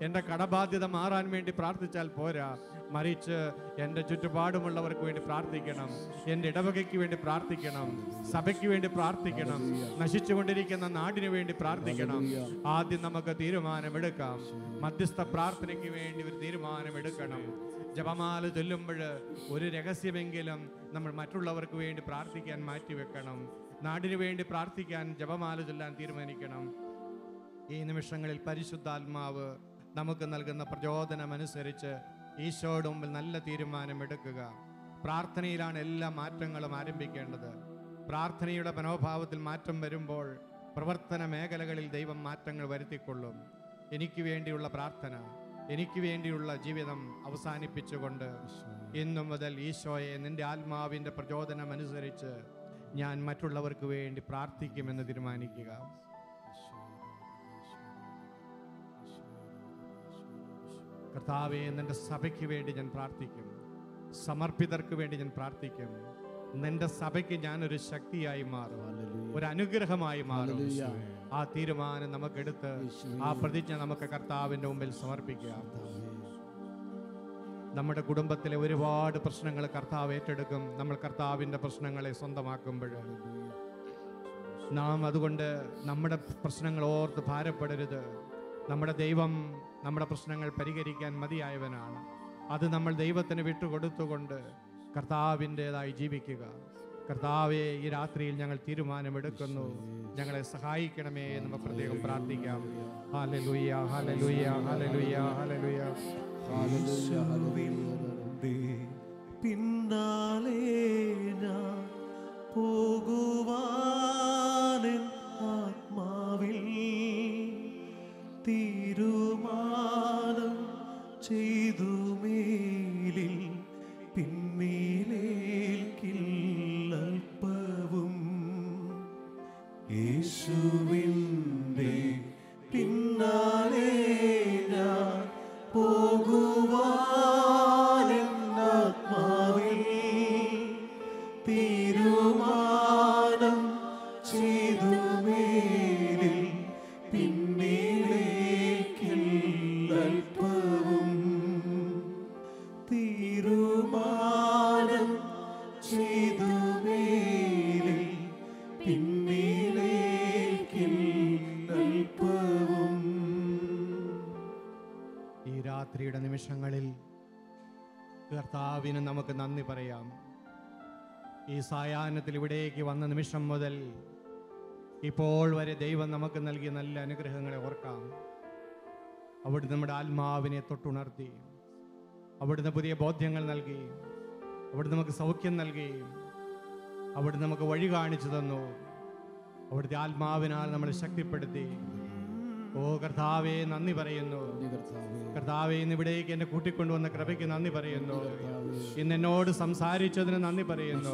എൻ്റെ കടബാധ്യത മാറാൻ വേണ്ടി പ്രാർത്ഥിച്ചാൽ പോരാ, മറിച്ച് എൻ്റെ ചുറ്റുപാടുമുള്ളവർക്ക് വേണ്ടി പ്രാർത്ഥിക്കണം, എൻ്റെ ഇടവകയ്ക്ക് വേണ്ടി പ്രാർത്ഥിക്കണം, സഭയ്ക്ക് വേണ്ടി പ്രാർത്ഥിക്കണം, നശിച്ചുകൊണ്ടിരിക്കുന്ന നാടിന് വേണ്ടി പ്രാർത്ഥിക്കണം. ആദ്യം നമുക്ക് തീരുമാനമെടുക്കാം. മധ്യസ്ഥ പ്രാർത്ഥനയ്ക്ക് വേണ്ടി ഒരു തീരുമാനമെടുക്കണം. ജപമാല ചൊല്ലുമ്പോൾ ഒരു രഹസ്യമെങ്കിലും നമ്മൾ മറ്റുള്ളവർക്ക് വേണ്ടി പ്രാർത്ഥിക്കാൻ മാറ്റിവെക്കണം. നാടിനു വേണ്ടി പ്രാർത്ഥിക്കാൻ ജപമാല ചൊല്ലാൻ തീരുമാനിക്കണം. ഈ നിമിഷങ്ങളിൽ പരിശുദ്ധാത്മാവ് നമുക്ക് നൽകുന്ന പ്രചോദനമനുസരിച്ച് ഈശോയുടെ മുമ്പിൽ നല്ല തീരുമാനമെടുക്കുക. പ്രാർത്ഥനയിലാണ് എല്ലാ മാറ്റങ്ങളും ആരംഭിക്കേണ്ടത്. പ്രാർത്ഥനയുടെ മനോഭാവത്തിൽ മാറ്റം വരുമ്പോൾ പ്രവർത്തന മേഖലകളിൽ ദൈവം മാറ്റങ്ങൾ വരുത്തിക്കൊള്ളും. എനിക്ക് വേണ്ടിയുള്ള പ്രാർത്ഥന, എനിക്ക് വേണ്ടിയുള്ള ജീവിതം അവസാനിപ്പിച്ചുകൊണ്ട് ഇന്നു മുതൽ ഈശോയെ നിന്റെ ആത്മാവിൻ്റെ പ്രചോദനമനുസരിച്ച് ഞാൻ മറ്റുള്ളവർക്ക് വേണ്ടി പ്രാർത്ഥിക്കുമെന്ന് തീരുമാനിക്കുക. കർത്താവേ, നിന്റെ സഭയ്ക്ക് വേണ്ടി ഞാൻ പ്രാർത്ഥിക്കും, സമർപ്പിതർക്ക് വേണ്ടി ഞാൻ പ്രാർത്ഥിക്കും. നിന്റെ സഭയ്ക്ക് ഞാനൊരു ശക്തിയായി മാറും, ഒരു അനുഗ്രഹമായി മാറും. ആ തീരുമാനം നമുക്കെടുത്ത് ആ പ്രതിജ്ഞ നമുക്ക് കർത്താവിൻ്റെ മുമ്പിൽ സമർപ്പിക്കാം. നമ്മുടെ കുടുംബത്തിലെ ഒരുപാട് പ്രശ്നങ്ങൾ കർത്താവ് ഏറ്റെടുക്കും. നമ്മൾ കർത്താവിൻ്റെ പ്രശ്നങ്ങളെ സ്വന്തമാക്കുമ്പോൾ നാം അതുകൊണ്ട് നമ്മുടെ പ്രശ്നങ്ങൾ ഓർത്ത് ഭാരപ്പെടരുത്. നമ്മുടെ ദൈവം നമ്മുടെ പ്രശ്നങ്ങൾ പരിഹരിക്കാൻ മതിയായവനാണ്. അത് നമ്മൾ ദൈവത്തിന് വിട്ടുകൊടുത്തുകൊണ്ട് കർത്താവിൻ്റെതായി ജീവിക്കുക. കർത്താവെ, ഈ രാത്രിയിൽ ഞങ്ങൾ തീരുമാനമെടുക്കുന്നു, ഞങ്ങളെ സഹായിക്കണമേ എന്ന് നമുക്ക് പ്രത്യേകം പ്രാർത്ഥിക്കാം. Hallelujah, hallelujah, hallelujah, hallelujah. യേശുവിന്റെ പിന്നാലെ ഞാൻ പോകുവാനെൻ ആത്മാവിൽ തീരുമാനം ചെയ്തു. മേലിൽ പിന്നിലേക്കില്ലൽപ്പവും യേശുവിന്റെ പിന്നാലെ ഞാൻ പോകുവാനെൻ ആത്മാവിൽ തീരുമാനം ചെയ്തു. മേലിൽ പിന്നിലേക്കില്ലൽപ്പവും തീരുമാനം ചെയ്തു. മേലിൽ പിന്നിലേക്കില്ലൽപ്പവും. ഈ രാത്രിയുടെ നിമിഷങ്ങളിൽ കർത്താവിന് നമുക്ക് നന്ദി പറയാം. ഈ സായാഹ്നത്തിൽ ഇവിടേക്ക് വന്ന നിമിഷം മുതൽ ഇപ്പോൾ വരെ ദൈവം നമുക്ക് നൽകിയ നല്ല അനുഗ്രഹങ്ങളെ ഓർക്കാം. അവിടുന്ന് നമ്മുടെ ആത്മാവിനെ തൊട്ടുണർത്തി, അവിടുന്ന് പുതിയ ബോധ്യങ്ങൾ നൽകി, അവിടുന്ന് നമുക്ക് സൗഖ്യം നൽകി, അവിടുന്ന് നമുക്ക് വഴി കാണിച്ചു തന്നു, അവിടുത്തെ ആത്മാവിനാൽ നമ്മളെ ശക്തിപ്പെടുത്തി. ഓ കർത്താവേ, നന്ദി പറയുന്നു. കർത്താവേ, ഇന്ന് ഇവിടേക്ക് എന്നെ കൂട്ടിക്കൊണ്ടുവന്ന കൃപയ്ക്ക് നന്ദി പറയുന്നു. ഇന്ന് എന്നോട് സംസാരിച്ചതിന് നന്ദി പറയുന്നു.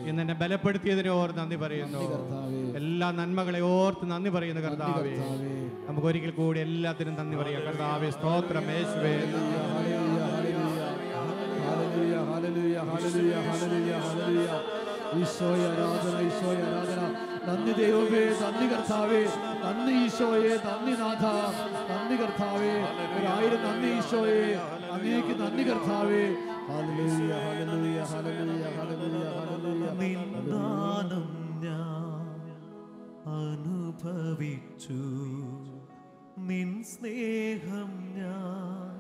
ഇന്ന് എന്നെ ബലപ്പെടുത്തിയതിനെ ഓർത്ത് നന്ദി പറയുന്നു. എല്ലാ നന്മകളെ ഓർത്ത് നന്ദി പറയുന്നു. കർത്താവേ, നമുക്ക് ഒരിക്കൽ കൂടി എല്ലാത്തിനും നന്ദി പറയാം. കർത്താവേ, സ്തോത്രം. യേശുവേ, ഈശോയെ ആരാധന, ഈശോയെ ആരാധന. നന്ദി ദൈവമേ, നന്ദി കർത്താവേ, നന്ദി ഈശോയെ, നന്ദി നാഥ, നന്ദി കർത്താവേ, 1000 നന്ദി ഈശോയെ, അങ്ങേക്ക് നന്ദി കർത്താവേ. Hallelujah, hallelujah, hallelujah, hallelujah, hallelujah. നിന്ദാനം ഞാൻ അനുഭവിച്ചു, നിൻ സ്നേഹം ഞാൻ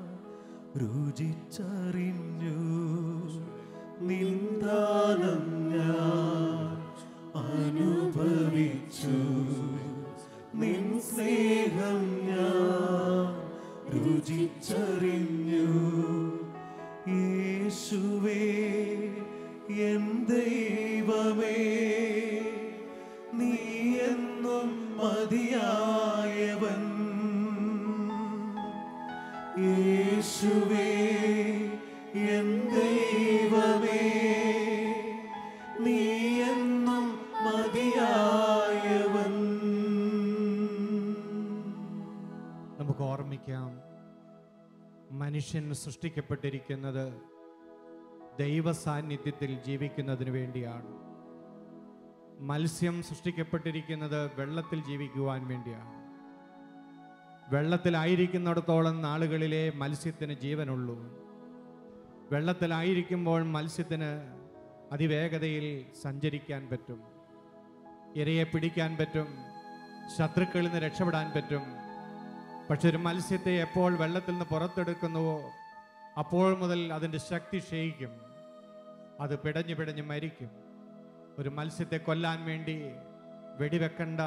രുചിച്ചറിഞ്ഞു. നിന്ദാനം ഞാൻ അനുഭവിച്ചു, നിൻ സ്നേഹം ഞാൻ രുചിച്ചറിഞ്ഞു. യേശുവേ, എൻ ദൈവമേ, നീ എന്നും മതിയായവൻ. യേശുവേ, എൻ ദൈവമേ, നീ എന്നും മതിയായവൻ. നമുക്ക് ഓർമ്മിക്കാം, മനുഷ്യൻ സൃഷ്ടിക്കപ്പെട്ടിരിക്കുന്നത് ദൈവ സാന്നിധ്യത്തിൽ ജീവിക്കുന്നതിന് വേണ്ടിയാണ്. മത്സ്യം സൃഷ്ടിക്കപ്പെട്ടിരിക്കുന്നത് വെള്ളത്തിൽ ജീവിക്കുവാൻ വേണ്ടിയാണ്. വെള്ളത്തിലായിരിക്കുന്നിടത്തോളം നാളുകളിലെ മത്സ്യത്തിന് ജീവനുള്ളൂ. വെള്ളത്തിലായിരിക്കുമ്പോൾ മത്സ്യത്തിന് അതിവേഗതയിൽ സഞ്ചരിക്കാൻ പറ്റും, ഇരയെ പിടിക്കാൻ പറ്റും, ശത്രുക്കളിൽ നിന്ന് രക്ഷപ്പെടാൻ പറ്റും. പക്ഷെ ഒരു മത്സ്യത്തെ എപ്പോൾ വെള്ളത്തിൽ നിന്ന് പുറത്തെടുക്കുന്നുവോ അപ്പോൾ മുതൽ അതിൻ്റെ ശക്തി ക്ഷയിക്കും, അത് പിടഞ്ഞു പിടഞ്ഞ് മരിക്കും. ഒരു മത്സ്യത്തെ കൊല്ലാൻ വേണ്ടി വെടിവെക്കണ്ട,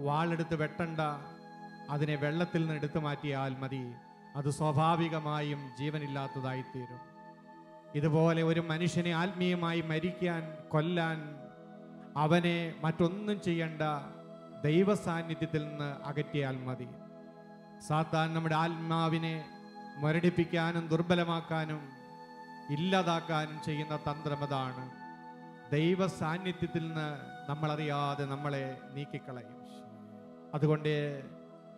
വാളെടുത്ത് വെട്ടണ്ട, അതിനെ വെള്ളത്തിൽ നിന്ന് എടുത്തു മാറ്റിയാൽ മതി, അത് സ്വാഭാവികമായും ജീവനില്ലാത്തതായിത്തീരും. ഇതുപോലെ ഒരു മനുഷ്യനെ ആത്മീയമായി മരിക്കാൻ, കൊല്ലാൻ അവനെ മറ്റൊന്നും ചെയ്യേണ്ട, ദൈവ സാന്നിധ്യത്തിൽ നിന്ന് അകറ്റിയാൽ മതി. സാത്താൻ നമ്മുടെ ആത്മാവിനെ മുരടിപ്പിക്കാനും ദുർബലമാക്കാനും ഇല്ലാതാക്കാനും ചെയ്യുന്ന തന്ത്രം അതാണ്. ദൈവ സാന്നിധ്യത്തിൽ നിന്ന് നമ്മളറിയാതെ നമ്മളെ നീക്കിക്കളയും. അതുകൊണ്ട്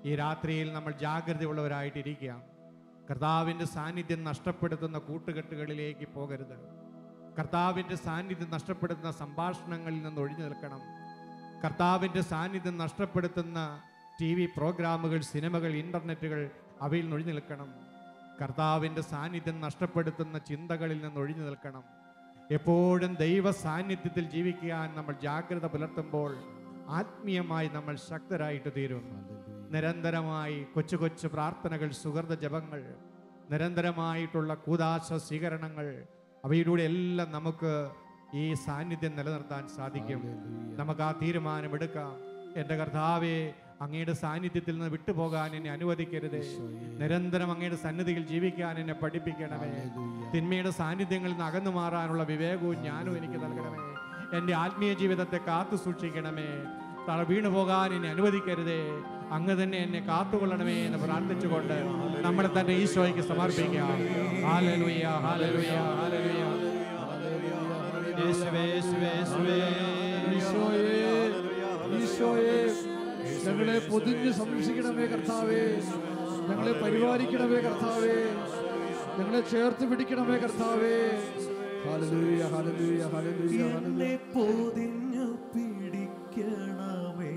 ഈ രാത്രിയിൽ നമ്മൾ ജാഗ്രതയുള്ളവരായിട്ടിരിക്കാം. കർത്താവിൻ്റെ സാന്നിധ്യം നഷ്ടപ്പെടുത്തുന്ന കൂട്ടുകെട്ടുകളിലേക്ക് പോകരുത്. കർത്താവിൻ്റെ സാന്നിധ്യം നഷ്ടപ്പെടുത്തുന്ന സംഭാഷണങ്ങളിൽ നിന്ന് ഒഴിഞ്ഞു നിൽക്കണം. കർത്താവിൻ്റെ സാന്നിധ്യം നഷ്ടപ്പെടുത്തുന്ന TV പ്രോഗ്രാമുകൾ, സിനിമകൾ, ഇൻ്റർനെറ്റുകൾ, അവയിൽ നിന്ന് ഒഴിഞ്ഞു നിൽക്കണം. കർത്താവിൻ്റെ സാന്നിധ്യം നഷ്ടപ്പെടുത്തുന്ന ചിന്തകളിൽ നിന്ന് ഒഴിഞ്ഞു നിൽക്കണം. എപ്പോഴും ദൈവ സാന്നിധ്യത്തിൽ ജീവിക്കാൻ നമ്മൾ ജാഗ്രത പുലർത്തുമ്പോൾ ആത്മീയമായി നമ്മൾ ശക്തരായിട്ട് തീരും. നിരന്തരമായി കൊച്ചു കൊച്ചു പ്രാർത്ഥനകൾ, സുഹൃത ജപങ്ങൾ, നിരന്തരമായിട്ടുള്ള കൂദാശ സ്വീകരണങ്ങൾ, അവയിലൂടെ എല്ലാം നമുക്ക് ഈ സാന്നിധ്യം നിലനിർത്താൻ സാധിക്കും. നമുക്ക് ആ തീരുമാനമെടുക്കാം. എൻ്റെ കർത്താവേ, അങ്ങയുടെ സാന്നിധ്യത്തിൽ നിന്ന് വിട്ടുപോകാൻ എന്നെ അനുവദിക്കരുതേ. നിരന്തരം അങ്ങയുടെ സന്നിധിയിൽ ജീവിക്കാൻ എന്നെ പഠിപ്പിക്കണമേ. തിന്മയുടെ സാന്നിധ്യങ്ങളിൽ നിന്ന് അകന്നു മാറാനുള്ള വിവേകവും ജ്ഞാനവും എനിക്ക് നൽകണമേ. എൻ്റെ ആത്മീയ ജീവിതത്തെ കാത്തു സൂക്ഷിക്കണമേ. വീണു പോകാൻ എന്നെ അനുവദിക്കരുതേ. അങ്ങ് തന്നെ എന്നെ കാത്തുകൊള്ളണമേ എന്ന് പ്രാർത്ഥിച്ചുകൊണ്ട് നമ്മളെ തന്നെ ഈശോയ്ക്ക് സമർപ്പിക്കാം. Hallelujah, hallelujah, hallelujah. യേശുവേ, യേശുവേ, യേശുവേ. ഈശോയേ, ഈശോയേ, ഞങ്ങളെ പൊതിഞ്ഞ് സംരക്ഷിക്കണമേ കർത്താവേ. ഞങ്ങളെ പരിപാലിക്കണമേ കർത്താവേ. ഞങ്ങളെ ചേർത്ത് പിടിക്കണമേ കർത്താവേ. Hallelujah, hallelujah, hallelujah. എന്നെ പൊതിഞ്ഞു പിടിക്കണമേ,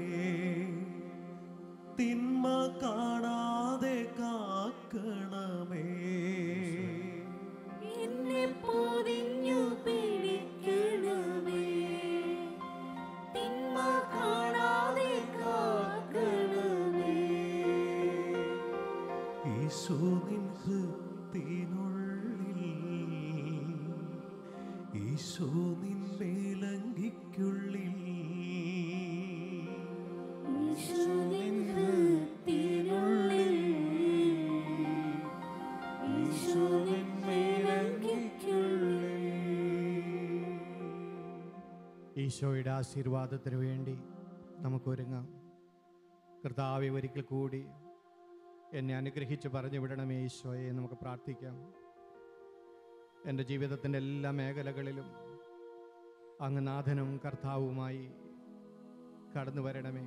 തിന്മ കാണാതെ കാക്കണമേ. എന്നെ പൊതിഞ്ഞു പിടിക്കണമേ, തിന്മ കാണാതെ കാക്കണമേ. ഈശോ നിൻ ഹൃത്തിനുള്ളിൽ, ഈശോ നിൻ മേലങ്കിക്കുള്ളിൽ, ഈശോ നിൻ ഹൃത്തിനുള്ളിൽ, ഈശോ നിൻ മേലങ്കിക്കുള്ളിൽ. ഈശോയുടെ ആശീർവാദത്തിന് വേണ്ടി നമുക്ക് ഒരുങ്ങാം. കർത്താവെ, ഒരിക്കൽ കൂടി എന്നെ അനുഗ്രഹിച്ച് പറഞ്ഞു വിടണമേ ഈശോയെ. നമുക്ക് പ്രാർത്ഥിക്കാം. എൻ്റെ ജീവിതത്തിൻ്റെ എല്ലാ മേഖലകളിലും അങ്ങ് നാഥനും കർത്താവുമായി കടന്നു വരണമേ.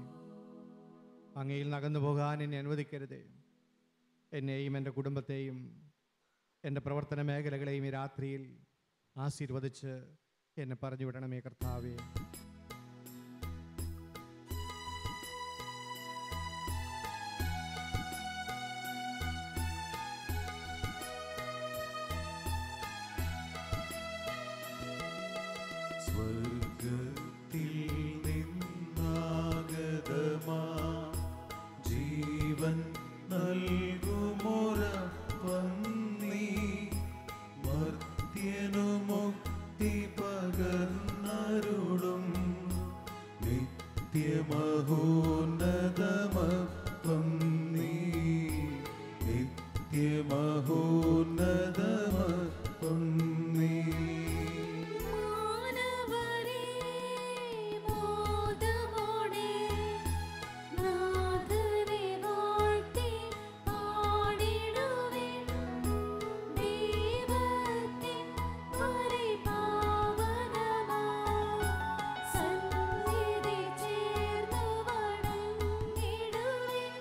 അങ്ങയിൽ നകന്നു പോകാൻ എന്നെ അനുവദിക്കരുതേ. എന്നെയും എൻ്റെ കുടുംബത്തെയും എൻ്റെ പ്രവർത്തന മേഖലകളെയും ഈ രാത്രിയിൽ ആശീർവദിച്ച് എന്നെ പറഞ്ഞു വിടണമേ കർത്താവേ. സ്വർഗത്തിൽ നിന്നാഗതമാ ജീവൻ നൽകുമൊരപ്പം നീ, മർത്യനു മുക്തി പകർന്നരുളും നിത്യമഹോന്നതമപ്പം നീ, നിത്യമഹോന്നതമപ്പം നീ. മാനവരേ മോദമോടെ നാഥനെ വാഴ്ത്തി പാടിടുവിൻ. ദൈവത്തിൻ പരിപാവനമാം സന്നിധി ചേർന്നു വണങ്ങിടുവിൻ.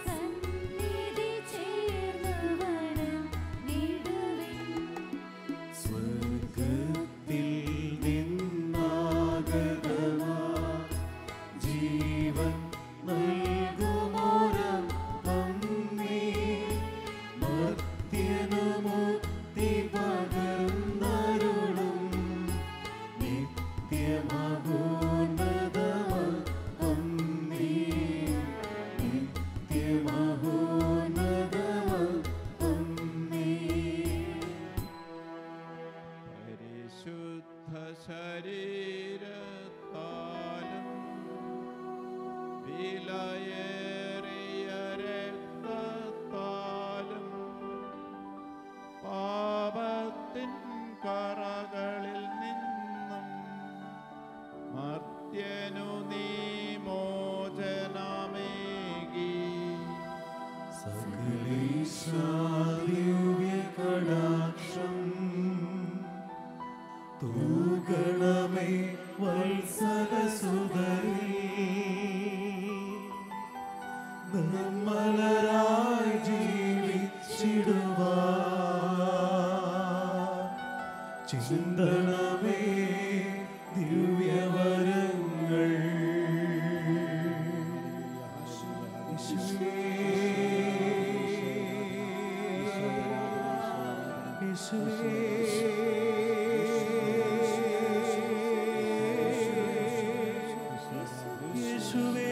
സന്നിധി ചേർന്നു വണങ്ങിടുവിൻ. ചിന്തണമേ ദിവ്യവരങ്ങൾ യേശുവേ, യേശുവേ, യേശുവേ,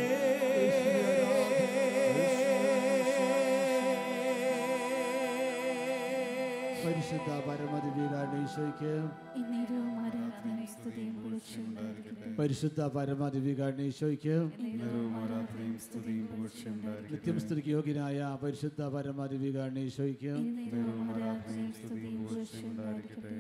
പരിശുദ്ധ പരമദിവ്യകാരുണ്യ ഈശോയ്ക്ക് എന്നേരവും ആരാധനയും സ്തുതിയും പുകഴ്ചയും ഉണ്ടായിരിക്കട്ടെ. പരിശുദ്ധ പരമദിവ്യകാരുണ്യ ഈശോയ്ക്ക് നേരവും ആരാധനയും സ്തുതിയും പുകഴ്ചയും ഉണ്ടായിരിക്കട്ടെ. നിത്യം സ്തുതിക്ക് യോഗ്യനായ പരിശുദ്ധ പരമദിവ്യകാരുണ്യ ഈശോയ്ക്ക് നേരവും ആരാധനയും സ്തുതിയും പുകഴ്ചയും ഉണ്ടായിരിക്കട്ടെ.